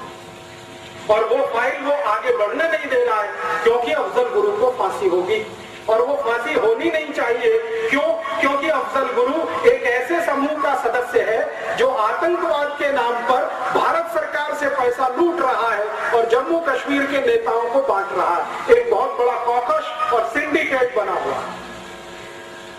और वो फाइल वो आगे बढ़ने नहीं दे रहा है, क्योंकि अफजल गुरु को फांसी होगी और वो फांसी होनी नहीं चाहिए। क्यों? क्योंकि अफजल गुरु एक ऐसे समूह का सदस्य है जो आतंकवाद के नाम पर भारत सरकार से पैसा लूट रहा है और जम्मू कश्मीर के नेताओं को बांट रहा है। एक बहुत बड़ा कॉकस और सिंडिकेट बना हुआ।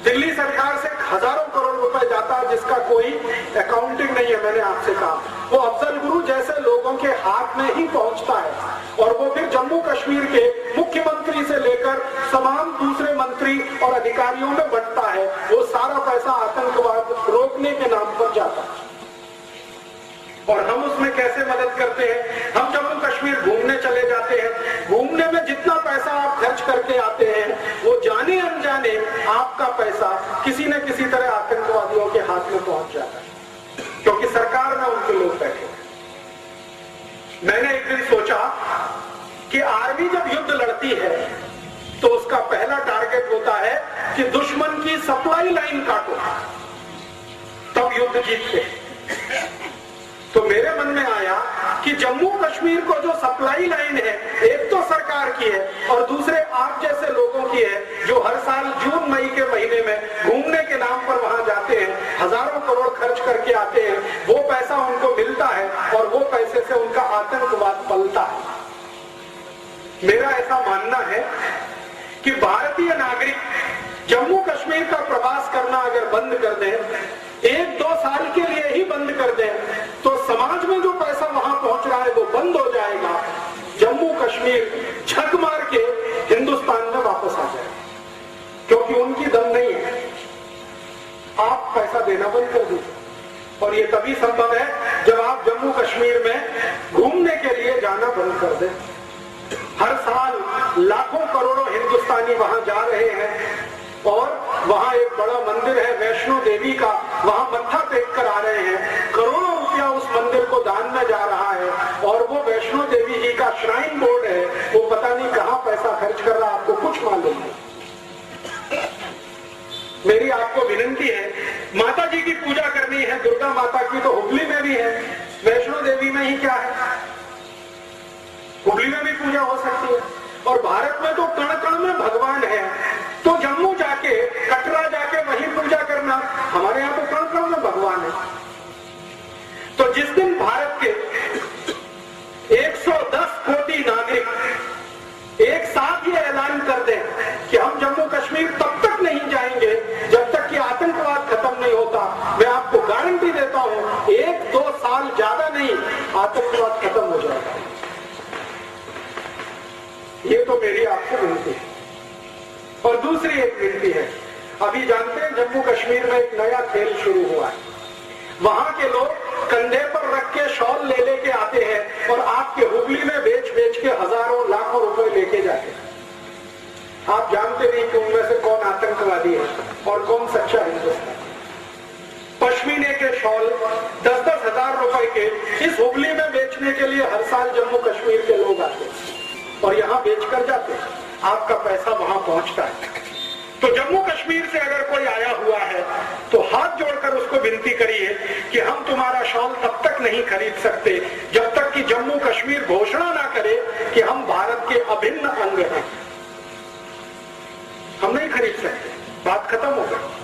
दिल्ली सरकार से हजारों करोड़ रुपए जाता है जिसका कोई अकाउंटिंग नहीं है। मैंने आपसे कहा वो अफजल गुरु जैसे लोगों के हाथ में ही पहुंचता है और वो फिर जम्मू कश्मीर के मुख्यमंत्री से लेकर तमाम दूसरे मंत्री और अधिकारियों में बंटता है। वो सारा पैसा आतंकवाद रोकने के नाम पर जाता है। और हम उसमें कैसे मदद करते हैं? हम जम्मू कश्मीर घूमने चले जाते हैं। घूमने में जितना पैसा आप खर्च करके आते हैं वो जाने अनजाने आपका पैसा किसी न किसी तरह आतंकवादियों के हाथ में पहुंच जाता है, क्योंकि सरकार में उनके लोग बैठे हैं। मैंने एक दिन सोचा कि आर्मी जब युद्ध लड़ती है तो उसका पहला टारगेट होता है कि दुश्मन की सप्लाई लाइन काटो, तब युद्ध जीतते। तो मेरे मन में आया कि जम्मू कश्मीर को जो सप्लाई लाइन है, एक तो सरकार की है और दूसरे आप जैसे लोगों की है, जो हर साल जून मई के महीने में घूमने के नाम पर वहां जाते हैं, हजारों करोड़ खर्च करके आते हैं, वो पैसा उनको मिलता है और वो पैसे से उनका आतंकवाद पलता है। मेरा ऐसा मानना है कि भारतीय नागरिक जम्मू कश्मीर का प्रवास करना अगर बंद कर दें, 1-2 साल के लिए ही बंद कर दें, तो समाज में जो पैसा वहां पहुंच रहा है वो बंद हो जाएगा। जम्मू कश्मीर झक मार के हिंदुस्तान में वापस आ जाए, क्योंकि उनकी दम नहीं है। आप पैसा देना बंद कर दीजिए और ये तभी संभव है जब आप जम्मू कश्मीर में घूमने के लिए जाना बंद कर दें। हर साल लाखों करोड़ों हिंदुस्तानी वहां जा रहे हैं और वहां एक बड़ा मंदिर है वैष्णो देवी का, वहां मत्था टेक कर आ रहे हैं। करोड़ों रुपया उस मंदिर को दान में जा रहा है और वो वैष्णो देवी जी का श्राइन बोर्ड है, वो पता नहीं कहां पैसा खर्च कर रहा, आपको कुछ मालूम नहीं। मेरी आपको विनती है, माता जी की पूजा करनी है, दुर्गा माता की तो हुबली में भी है, वैष्णो देवी में ही क्या है, हुबली में भी पूजा हो सकती है। और भारत में तो कण कण में भगवान है, तो जम्मू जाके कटरा जाके वहीं पूजा करना, हमारे यहाँ तो कण कण में भगवान है। तो जिस दिन भारत के 110 कोटि नागरिक एक साथ ये ऐलान कर दें कि हम जम्मू कश्मीर तब तक नहीं जाएंगे जब तक कि आतंकवाद खत्म नहीं होता, मैं आपको गारंटी देता हूं 1-2 साल ज्यादा नहीं, आतंकवाद खत्म हो जाएगा। ये तो मेरी आपसे विनती है। और दूसरी एक विनती है, अभी जानते हैं जम्मू कश्मीर में एक नया खेल शुरू हुआ है। वहां के लोग कंधे पर रख के शॉल ले लेके आते हैं और आपके हुबली में बेच बेच के हजारों लाखों रुपए लेके जाते हैं। आप जानते नहीं कि उनमें से कौन आतंकवादी है और कौन सच्चा हिंदुस्तानी। पश्मीने के शॉल 10-10 हजार रुपए के इस हुबली में बेचने के लिए हर साल जम्मू कश्मीर के लोग आते हैं और यहाँ बेचकर जाते हैं, आपका पैसा वहां पहुंचता है। तो जम्मू कश्मीर से अगर कोई आया हुआ है तो हाथ जोड़कर उसको विनती करिए कि हम तुम्हारा शॉल तब तक नहीं खरीद सकते जब तक कि जम्मू कश्मीर घोषणा ना करे कि हम भारत के अभिन्न अंग हैं। हम नहीं खरीद सकते, बात खत्म हो गई।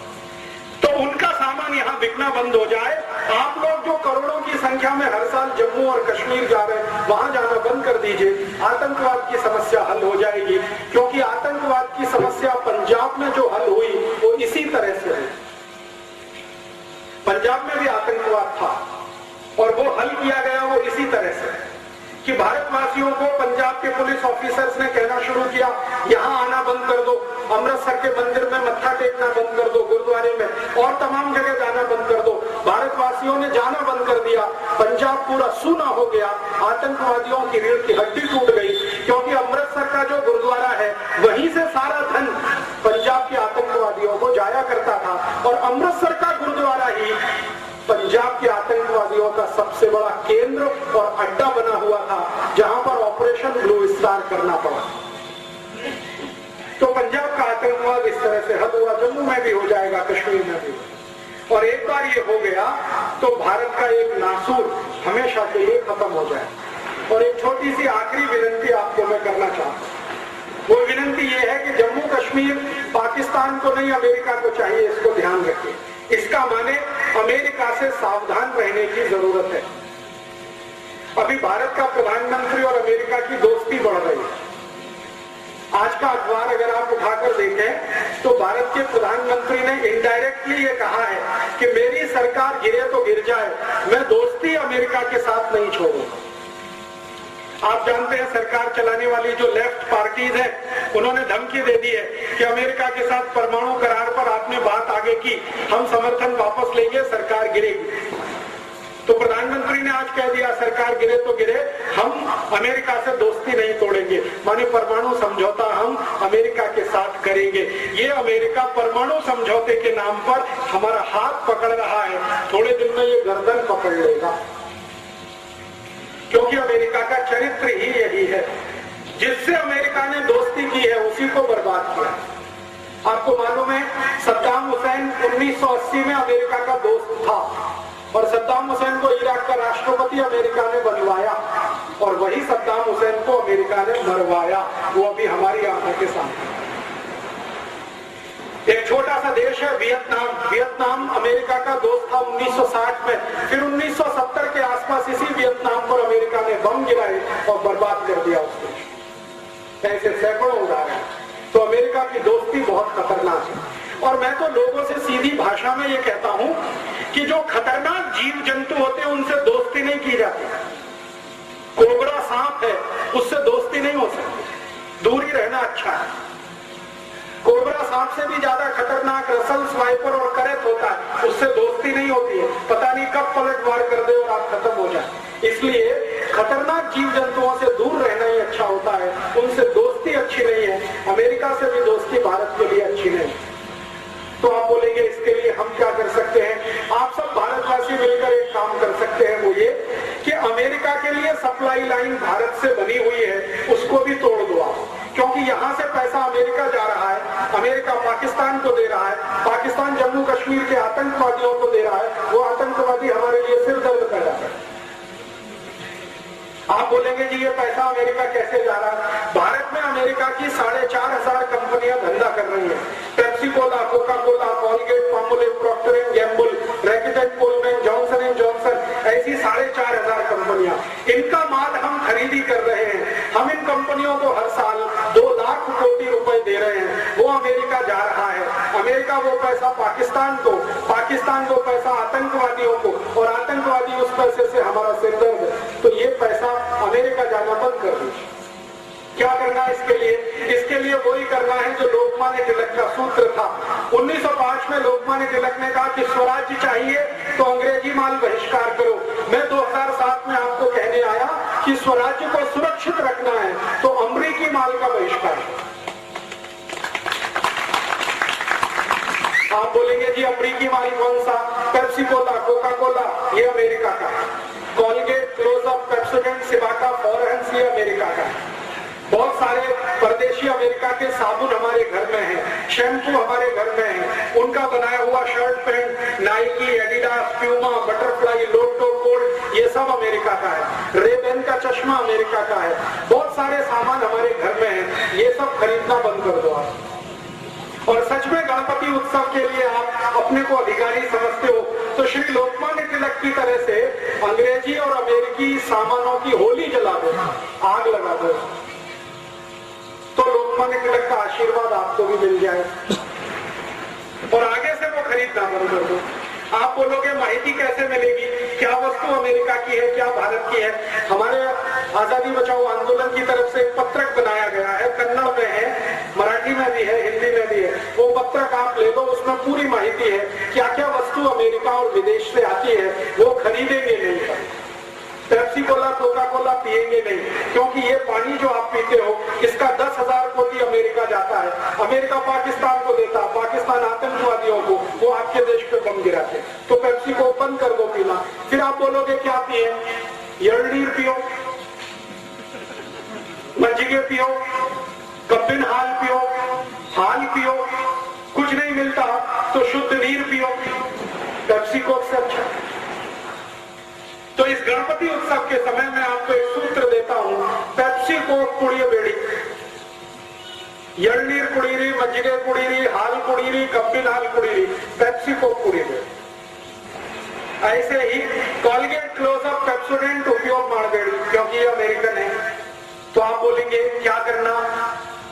तो उनका सामान यहाँ बिकना बंद हो जाए। आप लोग जो करोड़ों की संख्या में हर साल जम्मू और कश्मीर जा रहे हैं, वहां जाना बंद कर दीजिए, आतंकवाद की समस्या हल हो जाएगी। क्योंकि आतंकवाद की समस्या पंजाब में जो हल हुई वो इसी तरह से हुई। पंजाब में भी आतंकवाद था और वो हल किया गया वो इसी तरह से कि भारतवासियों को पंजाब के पुलिस ऑफिसर्स ने कहना शुरू किया, यहाँ आना बंद कर दो, अमृतसर के मंदिर में मत्था टेकना बंद कर दो, गुरुद्वारे में और तमाम जगह जाना बंद कर दो। भारतवासियों ने जाना बंद कर दिया, पंजाब पूरा सूना हो गया, आतंकवादियों की रीढ़ की हड्डी टूट गई। क्योंकि अमृतसर का जो गुरुद्वारा है वहीं से सारा धन पंजाब के आतंकवादियों को जाया करता था और अमृतसर का गुरुद्वारा ही पंजाब के आतंकवादियों का सबसे बड़ा केंद्र और अड्डा बना हुआ था, जहां पर ऑपरेशन ब्लू स्टार करना पड़ा। तो पंजाब का आतंकवाद इस तरह से हद हुआ, जम्मू में भी हो जाएगा, कश्मीर में भी। और एक बार ये हो गया तो भारत का एक नासूर हमेशा के लिए खत्म हो जाए। और एक छोटी सी आखिरी विनती आपको मैं करना चाहता हूँ, वो विनती ये है कि जम्मू कश्मीर पाकिस्तान को नहीं अमेरिका को चाहिए, इसको ध्यान रखिए। इसका माने अमेरिका से सावधान रहने की जरूरत है। अभी भारत का प्रधानमंत्री और अमेरिका की दोस्ती बढ़ रही है। आज का अखबार अगर आप उठाकर देखें तो भारत के प्रधानमंत्री ने इनडायरेक्टली ये कहा है कि मेरी सरकार गिरे तो गिर जाए, मैं दोस्ती अमेरिका के साथ नहीं छोड़ूंगा। आप जानते हैं सरकार चलाने वाली जो लेफ्ट पार्टीज है उन्होंने धमकी दे दी है कि अमेरिका के साथ परमाणु करार पर आपने बात आगे की, हम समर्थन वापस लेंगे, सरकार गिरेगी। तो प्रधानमंत्री ने आज कह दिया सरकार गिरे तो गिरे, हम अमेरिका से दोस्ती नहीं तोड़ेंगे, माने परमाणु समझौता हम अमेरिका के साथ करेंगे। ये अमेरिका परमाणु समझौते के नाम पर हमारा हाथ पकड़ रहा है, थोड़े दिन में ये गर्दन पकड़ लेगा। क्योंकि अमेरिका का चरित्र ही यही है, जिससे अमेरिका ने दोस्ती की है उसी को बर्बाद किया। आपको मालूम है सद्दाम हुसैन 1980 में अमेरिका का दोस्त था और सद्दाम हुसैन को इराक का राष्ट्रपति अमेरिका ने बनवाया और वही सद्दाम हुसैन को अमेरिका ने मरवाया। वो अभी हमारी आंखों के सामने। एक छोटा सा देश है वियतनाम। वियतनाम अमेरिका का दोस्त था 1960 में, फिर 1970 के आसपास इसी वियतनाम पर अमेरिका ने बम गिराए और बर्बाद कर दिया उस देश। ऐसे सैकड़ों उदाहरण। तो अमेरिका की दोस्ती बहुत खतरनाक है। और मैं तो लोगों से सीधी भाषा में ये कहता हूं कि जो खतरनाक जीव जंतु होते हैं उनसे दोस्ती नहीं की जाती। कोबरा सांप है, उससे दोस्ती नहीं हो सकती, दूर ही रहना अच्छा है। कोबरा सांप से भी ज्यादा खतरनाक रसल स्वाइपर और करैत होता है, उससे दोस्ती नहीं होती है, पता नहीं कब पलटवार कर दे और आप खत्म हो जाए। इसलिए खतरनाक जीव जंतुओं से दूर रहना ही अच्छा होता है, उनसे दोस्ती अच्छी नहीं है। अमेरिका से भी दोस्ती भारत के लिए अच्छी नहीं। तो आप बोलेंगे इसके लिए हम क्या कर सकते हैं? आप सब भारतवासी मिलकर एक काम कर सकते हैं, वो ये कि अमेरिका के लिए सप्लाई लाइन भारत से बनी हुई है, उसको भी तोड़ दो आप। क्योंकि यहां से पैसा अमेरिका जा रहा है, अमेरिका पाकिस्तान को दे रहा है, पाकिस्तान जम्मू कश्मीर के आतंकवादियों को दे रहा है, वो आतंकवादी हमारे लिए सिर दर्द पैदा कर। आप बोलेंगे जी ये पैसा अमेरिका कैसे जा रहा है? भारत में अमेरिका की 4,500 कंपनियां धंधा कर रही है। Pepsi Cola, Coca Cola, Colgate, Palmolive, Procter and Gamble, Reckitt and Colman, Johnson and Johnson, ऐसी 4,500 कंपनियां। इनका माल हम खरीदी कर रहे हैं। हम इन कंपनियों को हर साल 2 लाख कोटी रुपए दे रहे हैं। वो अमेरिका जा रहा है, अमेरिका वो पैसा पाकिस्तान को, पाकिस्तान वो पैसा आतंकवादियों को, और आतंकवादी उस पैसे से हमारा सिर दर्द है। तो ये पैसा अमेरिका जाना बंद कर दीजिए। क्या करना है इसके लिए? इसके लिए वही करना है जो लोकमान्य तिलक का सूत्र था। 1905 में लोकमान्य तिलक ने कहा कि स्वराज्य चाहिए तो अंग्रेजी माल बहिष्कार करो। मैं 2007 में आपको कहने आया कि स्वराज्य को सुरक्षित रखना है तो अमेरिकी माल का बहिष्कार। आप बोलेंगे जी अमेरिकी माल कौन सा? पेप्सी कोला, कोका कोला, ये अमेरिका का। कॉलगेट, क्लोजअप, पेप्सोडेंट, सिबाका, फॉरेंस, ये अमेरिका का। बहुत सारे परदेशी अमेरिका के साबुन हमारे घर में हैं, शैम्पू हमारे घर में है, उनका बनाया हुआ shirt pant, Nike, Adidas, Puma, butterfly, Lotto, cold, ये सब अमेरिका का है। रेबेन का चश्मा अमेरिका का है। बहुत सारे सामान हमारे घर में है, ये सब खरीदना बंद कर दो आप। और सच में गणपति उत्सव के लिए आप अपने को अधिकारी समझते हो तो श्री लोकमान्य तिलक की तरह से अंग्रेजी और अमेरिकी सामानों की होली जला दो, आग लगा दो, तो लोकमान्य तिलक का आशीर्वाद आपको भी मिल जाए और आगे से वो खरीदना बंद कर दो। आप बोलोगे माहिती कैसे मिलेगी? क्या वस्तु अमेरिका की है, क्या भारत की है? हमारे आजादी बचाओ आंदोलन की तरफ से एक पत्रक बनाया गया है, कन्नड़ में है, मराठी में भी है, हिंदी में भी है। वो पत्रक आप ले लो, उसमें पूरी माहिती है क्या क्या वस्तु अमेरिका और विदेश से आती है। वो खरीदेंगे नहीं, पेप्सी कोला, कोका कोला पिएंगे नहीं, क्योंकि ये पानी जो आप पीते हो इसका 10,000 कोटी अमेरिका जाता है। अमेरिका पाकिस्तान को देता, पाकिस्तान आतंकवादियों को, वो आपके देश पे बम गिराते। तो पेप्सी को बंद कर दो पीना। फिर आप बोलोगे क्या पिए? यलनीर पियो, मज्जिगे पियो, कब्बिन हाल पियो, हाल पियो, कुछ नहीं मिलता तो शुद्ध नीर पियो, पेप्सी कोक से अच्छा। तो इस गणपति उत्सव के समय में आपको एक सूत्र देता हूं, पेप्सी कोक कुड़िए बेड़ी, यलनीर कुड़ीरी, मज्जिगे कुड़ीरी, हाल कुड़ीरी, कब्बिन हाल कुड़ीरी, पेप्सी कोक कुड़ी बेड़ी। ऐसे ही कॉलगेट, क्लोजअप, पेप्सोडेंट उपयोग मारबेड़ी, क्योंकि ये अमेरिकन है। तो आप बोलेंगे क्या करना?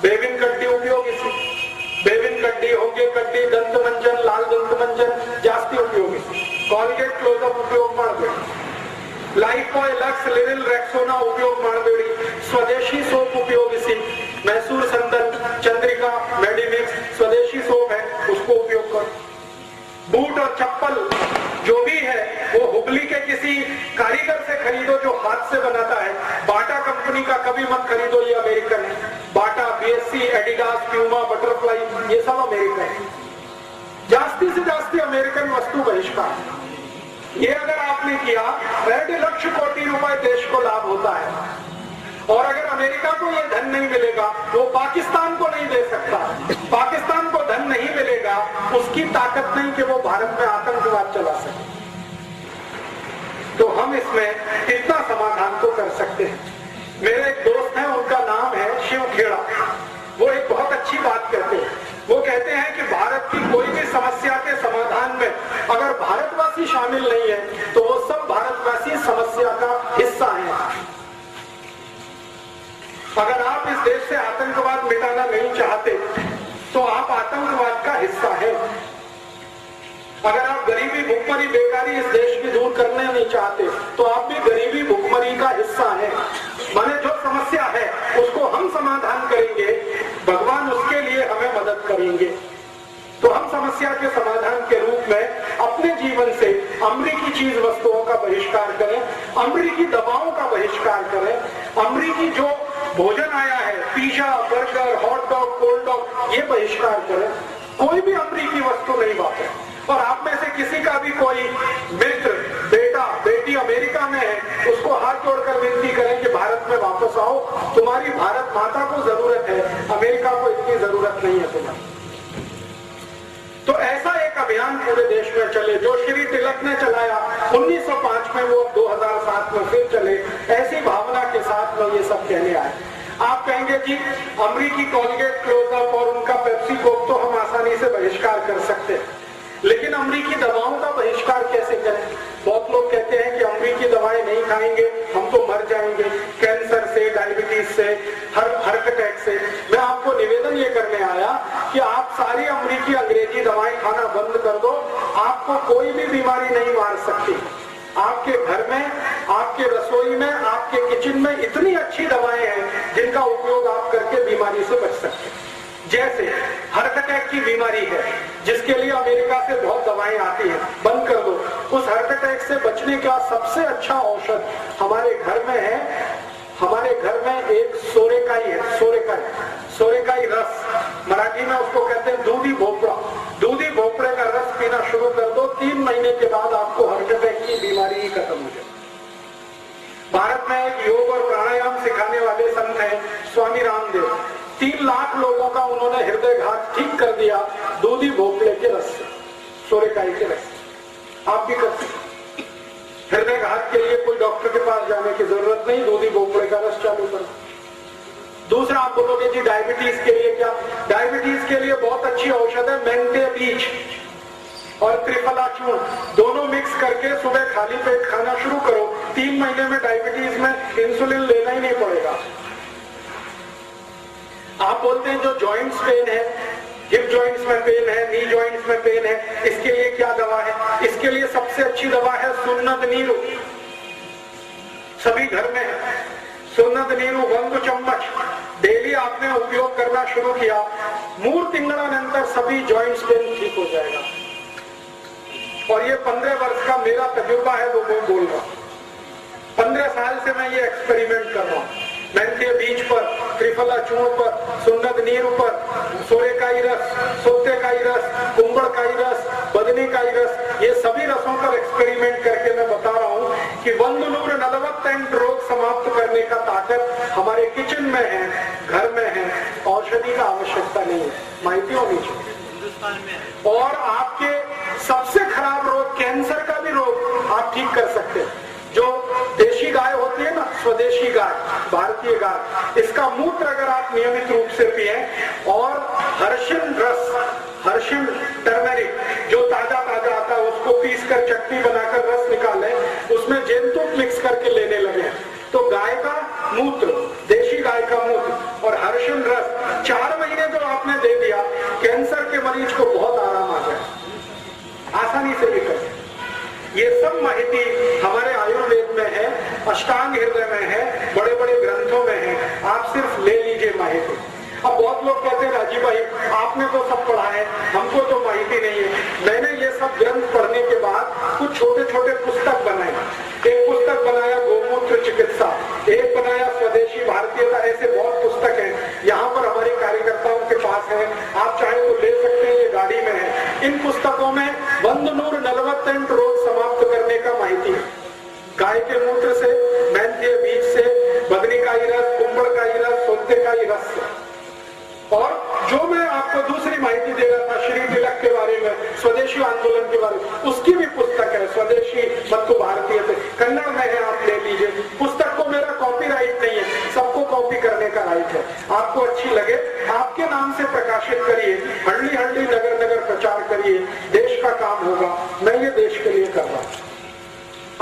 बेबिन कड्डी उपयोग, इसी बेबिन कड्डी, होगे कड्डी, दंत मंजन, लाल दंत मंजन जास्ती उपयोगी। कॉलगेट, क्लोजअप उपयोग मारबेड़ी, लाइफबॉय, लक्स, लिरिल, रेक्सोना उपयोग मारबेड़ी, स्वदेशी सोप उपयोगी, मैसूर संदन, चंद्रिका, मेडिमिक्स स्वदेशी सोप है, उसको उपयोग करो। बूट और चप्पल जो भी है वो हुबली के किसी कारीगर से खरीदो जो हाथ से बनाता है। बाटा कंपनी का कभी मत खरीदो, ये अमेरिकन है। बाटा, बीएससी, एडिडास, प्यूमा, बटरफ्लाई, ये सब अमेरिकन है। जास्ती से जास्ती अमेरिकन वस्तु बहिष्कार। ये अगर आपने किया 1.5 लाख कोटी रुपए देश को लाभ होता है। और अगर अमेरिका को ये धन नहीं मिलेगा, वो पाकिस्तान को नहीं दे सकता। पाकिस्तान को धन नहीं मिलेगा, उसकी ताकत नहीं कि वो भारत में आतंकवाद चला सके। तो हम इसमें कितना समाधान तो कर सकते हैं। मेरे एक दोस्त हैं, उनका नाम है शिव खेड़ा। वो एक बहुत अच्छी बात कहते हैं। वो कहते हैं कि भारत की कोई भी समस्या के समाधान में अगर भारतवासी शामिल नहीं है तो वो सब भारतवासी समस्या का हिस्सा है। अगर आप इस देश से आतंकवाद मिटाना नहीं चाहते तो आप आतंकवाद का हिस्सा है। अगर आप गरीबी, भुखमरी, बेकारी इस देश की दूर करने नहीं चाहते तो आप भी गरीबी, भुखमरी का हिस्सा है। माने जो समस्या है उसको हम समाधान करेंगे, भगवान उसके लिए हमें मदद करेंगे। तो हम समस्या के समाधान के रूप में अपने जीवन से अमरीकी चीज वस्तुओं का बहिष्कार करें, अमरीकी दवाओं का बहिष्कार करें, अमरीकी जो भोजन आया है, pizza, burger, hot dog, cold dog, ये बहिष्कार करें। कोई भी अमरीकी वस्तु नहीं वापरे। और आप में से किसी का भी कोई मित्र, बेटा, बेटी अमेरिका में है, उसको हाथ जोड़कर विनती करें कि भारत में वापस आओ। तुम्हारी भारत माता को जरूरत है, अमेरिका को इतनी जरूरत नहीं है तुम्हारी। तो ऐसा एक अभियान पूरे देश में चले जो श्री तिलक ने चलाया 1905 में, वो 2007 में फिर चले। ऐसी भावना के साथ में ये सब कहने आए। आप कहेंगे जी अमरीकी कोलगेट, क्लोजअप और उनका पेप्सी कोक तो हम आसानी से बहिष्कार कर सकते हैं, लेकिन अमरीकी दवाओं का बहिष्कार कैसे करें? बहुत लोग कहते हैं कि अमरीकी दवाएं नहीं खाएंगे हम तो मर जाएंगे, कैंसर से, डायबिटीज से, हार्ट अटैक से। मैं आपको निवेदन ये करने आया कि आप सारी अमरीकी अंग्रेजी दवाएं खाना बंद कर दो। आपको कोई भी बीमारी नहीं मार सकती। आपके घर में, आपके रसोई में, आपके किचन में इतनी अच्छी दवाएं हैं जिनका उपयोग आप करके बीमारी से बच सकते हैं। जैसे हार्ट अटैक की बीमारी है जिसके लिए अमेरिका से बहुत दवाएं आती हैं, बंद कर दो। उस हार्ट अटैक से बचने का सबसे अच्छा औषध हमारे घर में है। हमारे घर में एक सोरेकाई है, सोरेकाई रस, मराठी में उसको कहते हैं दूधी भोपड़ा। दूधी भोपड़े का रस पीना शुरू कर दो, 3 महीने के बाद आपको हार्ट अटैक की बीमारी ही खत्म हो जाए। भारत में एक योग और प्राणायाम सिखाने वाले संत हैं स्वामी रामदेव। 3 लाख लोगों का उन्होंने हृदयघात ठीक कर दिया दूधी भोपड़े के रस से, सोरेकाई के रस से। आप भी कर सकते। हृदयघात के लिए कोई डॉक्टर के पास जाने की जरूरत नहीं, दूधी भोपड़े का रस चालू करो। दूसरा आप बोलोगे जी डायबिटीज के लिए क्या? डायबिटीज के लिए बहुत अच्छी औषध है मेंटे बीज और त्रिफला चूर्ण, दोनों मिक्स करके सुबह खाली पेट खाना शुरू करो। 3 महीने में डायबिटीज में इंसुलिन लेना ही नहीं पड़ेगा। आप बोलते हैं जो जॉइंट्स पेन है, हिप जॉइंट्स में पेन है, नी जॉइंट्स में पेन है, इसके लिए क्या दवा है? इसके लिए सबसे अच्छी दवा है सुन्नत नीरू। सभी घर में है सुन्नत नीरू 1 चम्मच डेली आपने उपयोग करना शुरू किया, 3 तिंगळानंतर सभी जॉइंट्स पेन ठीक हो जाएगा। और ये 15 वर्ष का मेरा तजुर्बा है, वो मैं बोल रहा हूं। 15 साल से मैं ये एक्सपेरिमेंट कर रहा हूं। मेंथे बीज पर, त्रिफला चूर्ण पर, सुन्नत नीरू पर, सोरेकाई रस, सोतेकाई रस, कुंबड़काई रस, बदनीकाई रस, ये सभी रसों पर एक्सपेरिमेंट करके मैं बता रहा हूं कि 140 रोग समाप्त करने का ताकत हमारे किचन में है, घर में है। औषधि का आवश्यकता नहीं है, माहिती होनी चाहिए। हिंदुस्तान में और आपके सबसे खराब रोग, कैंसर का भी रोग आप ठीक कर सकते हैं। जो देशी गाय होती है ना, स्वदेशी गाय, भारतीय गाय, इसका मूत्र अगर आप नियमित रूप से पिए और हर्षिन रस, हर्षिन टर्मरिक जो ताजा आता है उसको पीस कर चटनी बनाकर रस निकालें, उसमें जेनतुक मिक्स करके लेने लगे तो गाय का मूत्र, देशी गाय का मूत्र और हर्षिन रस 4 महीने जो आपने दे दिया, कैंसर के मरीज को बहुत आराम आ जाए, आसानी से भी कर। ये सब माहिती हमारे आयुर्वेद में है, अष्टांग हृदय में है, बड़े बड़े ग्रंथों में है। आप सिर्फ ले लीजिए माहिती। अब बहुत लोग कहते हैं राजीव भाई आपने तो सब पढ़ा है, हमको तो माहिती नहीं है। मैंने ये सब ग्रंथ पढ़ने के बाद कुछ छोटे छोटे पुस्तक बनाए। एक पुस्तक बनाया गोमूत्र चिकित्सा, एक बनाया स्वदेशी भारतीयता, ऐसे बहुत पुस्तक हैं। यहाँ पर हमारे कार्यकर्ताओं के पास है, आप चाहे तो ले सकते हैं, ये गाड़ी में है। इन पुस्तकों में 140 रोग समाप्त करने का माहिती है। गाय के मूत्र से, मेंथी बीज से, बदरी का ही रस, कुंभड़ का ही रस, सोते का ही रस से। और जो मैं आपको दूसरी माहिती दे रहा था श्री तिलक के बारे में, स्वदेशी आंदोलन के बारे में, उसकी भी पुस्तक है, स्वदेशी मत्तु भारतीय से, कन्नड़ में है, आप ले लीजिए। पुस्तक को मेरा कॉपीराइट नहीं है, सबको कॉपी करने का राइट है। आपको अच्छी लगे आपके नाम से प्रकाशित करिए, हंडी हंडी नगर नगर प्रचार करिए, देश का काम होगा। मैं ये देश के लिए कर रहा हूं,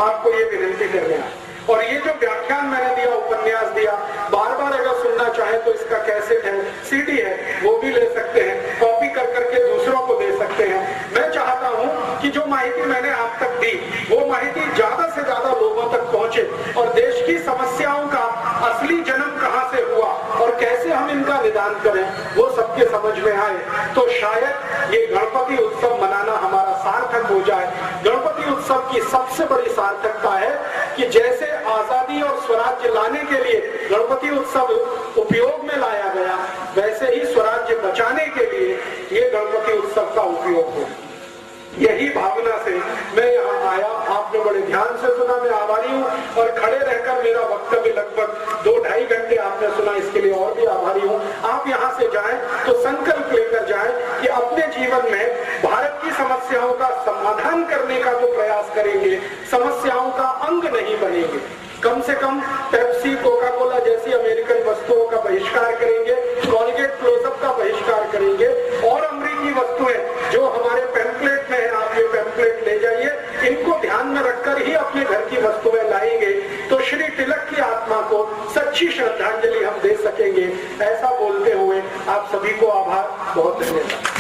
आपको ये विनती करने आया। और ये जो व्याख्यान मैंने दिया, उपन्यास दिया, बार बार अगर सुनना चाहे तो इसका कैसेट है, सीडी है, वो भी ले सकते हैं, कॉपी कर करके दूसरों को दे सकते हैं। मैं चाहता हूं कि जो माहिती मैंने आप तक दी, वो माहिती ज्यादा से ज्यादा लोगों तक पहुंचे और देश की समस्याओं का असली जन्म कहां से हुआ और कैसे हम इनका निदान करें, वो सबके समझ में आए। तो शायद ये गणपति उत्सव मनाना हमारा सार्थक हो जाए। गणपति उत्सव की सबसे बड़ी सार्थकता है कि जैसे आजादी और स्वराज्य लाने के लिए गणपति उत्सव उपयोग में लाया गया, वैसे ही स्वराज्य बचाने के लिए ये गणपति उत्सव का उपयोग हो। यही भावना से मैं यहाँ आया, आपने बड़े ध्यान से सुना, मैं आभारी हूँ। और खड़े रहकर मेरा वक्तव्य लगभग 2-2.5 घंटे आपने सुना, इसके लिए और भी आभारी हूँ। आप यहाँ से जाएं तो संकल्प लेकर जाएं कि अपने जीवन में भारत की समस्याओं का समाधान करने का जो प्रयास करेंगे, समस्याओं का अंग नहीं बनेंगे। कम से कम पेप्सी, कोका कोला जैसी अमेरिकन वस्तुओं का बहिष्कार करेंगे, कॉलगेट क्लोजअप का बहिष्कार करेंगे, और अमेरिकी वस्तुएं जो हमारे पैम्पलेट में है, आप ये पैम्पलेट ले जाइए, इनको ध्यान में रखकर ही अपने घर की वस्तुएं लाएंगे तो श्री तिलक की आत्मा को सच्ची श्रद्धांजलि हम दे सकेंगे। ऐसा बोलते हुए आप सभी को आभार, बहुत धन्यवाद।